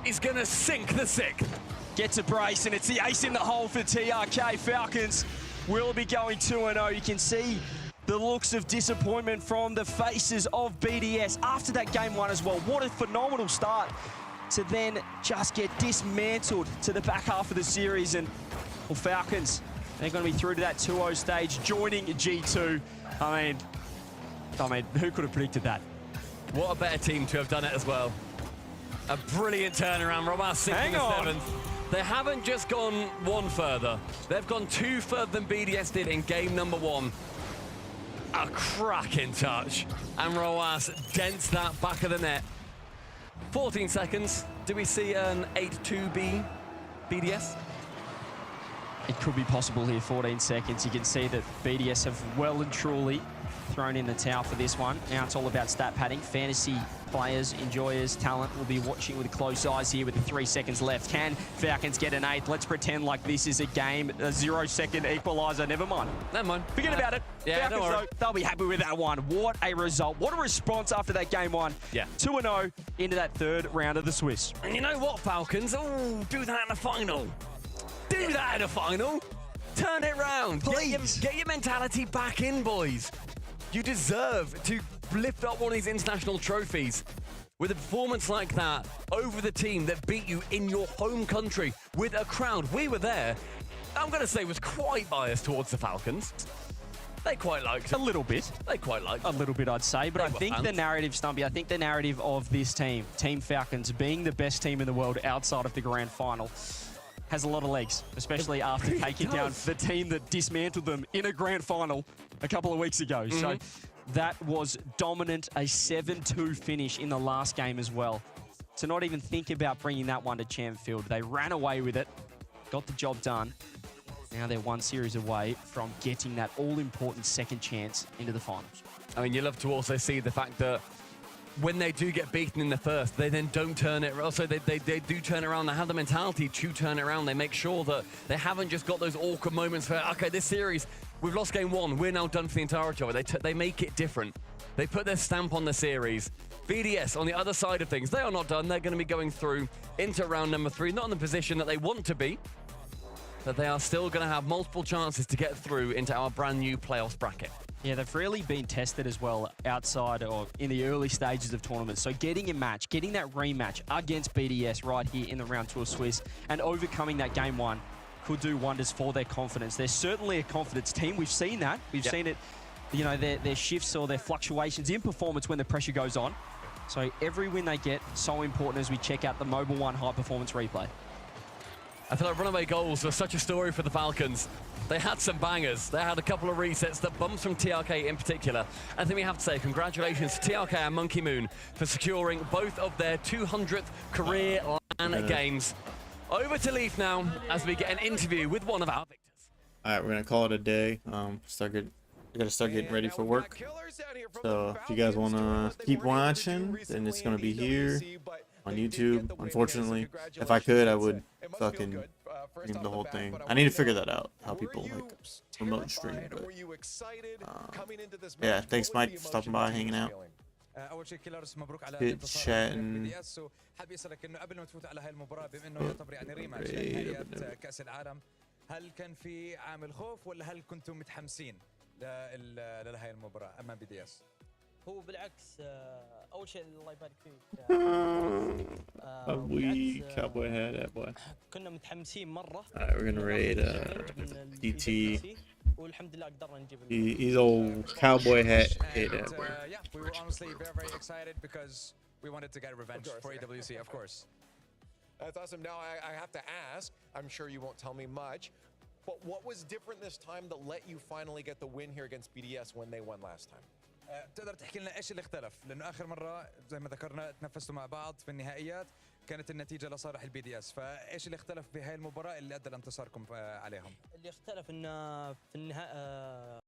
Speaker 9: is going to sink the 6th.
Speaker 18: Gets a brace, and it's the ace in the hole for TRK. Falcons will be going 2-0. You can see the looks of disappointment from the faces of BDS after that game 1 as well. What a phenomenal start to then just get dismantled to the back half of the series. And well, Falcons, they're going to be through to that 2-0 stage, joining G2. I mean, who could have predicted that?
Speaker 9: What a better team to have done it as well. A brilliant turnaround. Rawas sinking the 7th. They haven't just gone 1 further. They've gone 2 further than BDS did in game number 1. A cracking touch. And Rawas dents that back of the net. 14 seconds. Do we see an 8-2 BDS?
Speaker 18: It could be possible here, 14 seconds. You can see that BDS have well and truly thrown in the towel for this one. Now it's all about stat padding. Fantasy players, enjoyers, talent will be watching with close eyes here with the 3 seconds left. Can Falcons get an 8th? Let's pretend like this is a game, a 0-second equalizer. Never mind.
Speaker 9: Never mind.
Speaker 18: Forget about it.
Speaker 9: Yeah,
Speaker 18: Falcons, though, they'll be happy with that one. What a result. What a response after that game 1.
Speaker 9: Yeah.
Speaker 18: 2-0 into that 3rd round of the Swiss.
Speaker 9: And you know what, Falcons? Oh, do that in the final. Do that in a final. Turn it round.
Speaker 18: Please.
Speaker 9: Get your mentality back in, boys. You deserve to lift up one of these international trophies with a performance like that over the team that beat you in your home country with a crowd. We were there. I'm going to say was quite biased towards the Falcons. They quite liked it.
Speaker 18: A little bit.
Speaker 9: They quite liked it.
Speaker 18: A little bit, I'd say. But I think the narrative, Stumpy, I think the narrative of this team, Team Falcons, being the best team in the world outside of the grand final, has a lot of legs, especially after taking down the team that dismantled them in a grand final a couple of weeks ago. So that was dominant, a 7-2 finish in the last game as well. To not even think about bringing that one to Champ Field. They ran away with it, got the job done. Now they're one series away from getting that all-important second chance into the finals.
Speaker 9: I mean, you love to also see the fact that when they do get beaten in the first, they then don't turn it. Also, they do turn around. They have the mentality to turn it around. They make sure that they haven't just got those awkward moments where, okay, this series, we've lost game one. We're now done for the entirety of it. They make it different. They put their stamp on the series. BDS, on the other side of things, they are not done. They're going to be going through into round number 3, not in the position that they want to be, but they are still going to have multiple chances to get through into our brand new playoffs bracket.
Speaker 18: Yeah, they've really been tested as well outside or in the early stages of tournaments. So getting a match, getting that rematch against BDS right here in the round 2 of Swiss and overcoming that game 1 could do wonders for their confidence. They're certainly a confidence team. We've seen that. We've seen it, you know, their shifts or their fluctuations in performance when the pressure goes on. So every win they get, so important as we check out the Mobile One high performance replay.
Speaker 9: I feel like runaway goals were such a story for the Falcons. They had some bangers. They had a couple of resets, that bumps from TRK in particular. I think we have to say congratulations to TRK and Monkey Moon for securing both of their 200th career LAN games. Over to Leaf now as we get an interview with one of our victors.
Speaker 1: All right, we're gonna call it a day. We gotta start getting ready for work. So if you guys wanna keep watching, then it's gonna be here on YouTube. Unfortunately, if I could, I would fucking stream the whole thing. I need to figure that out, how people like remote stream. But yeah, thanks Mike for stopping by, hanging out.
Speaker 4: اول شيء كيلرز مبروك على
Speaker 1: الانتصار
Speaker 4: حابب يسالك انه قبل ما تفوت على هاي المباراه بما انه يعتبر يعني ريماتش لنهائيات كاس العالم، هل كان في عامل خوف ولا هل كنتم متحمسين لهي المباراه امام بي دي اس؟
Speaker 19: هو بالعكس اول شيء الله يبارك فيك
Speaker 1: cowboy hat that boy.
Speaker 19: كنا متحمسين مره.
Speaker 1: Alright, we're gonna raid DT.
Speaker 19: والحمد لله قدرنا نجيب.
Speaker 1: He's old cowboy hat hit that boy.
Speaker 4: Yeah, we were honestly very excited because we wanted to get revenge for AWC, of course.
Speaker 12: That's awesome. Now I have to ask, I'm sure you won't tell me much, but what was different this time that let you finally get the win here against BDS when they won last time?
Speaker 4: تقدر تحكي لنا ايش اللي اختلف؟ لانه اخر مره زي ما ذكرنا تنافسوا مع بعض في النهائيات كانت النتيجه لصالح البي دي اس، فايش اللي اختلف بهاي المباراه اللي ادى لانتصاركم عليهم؟
Speaker 19: اللي اختلف انه في النهائي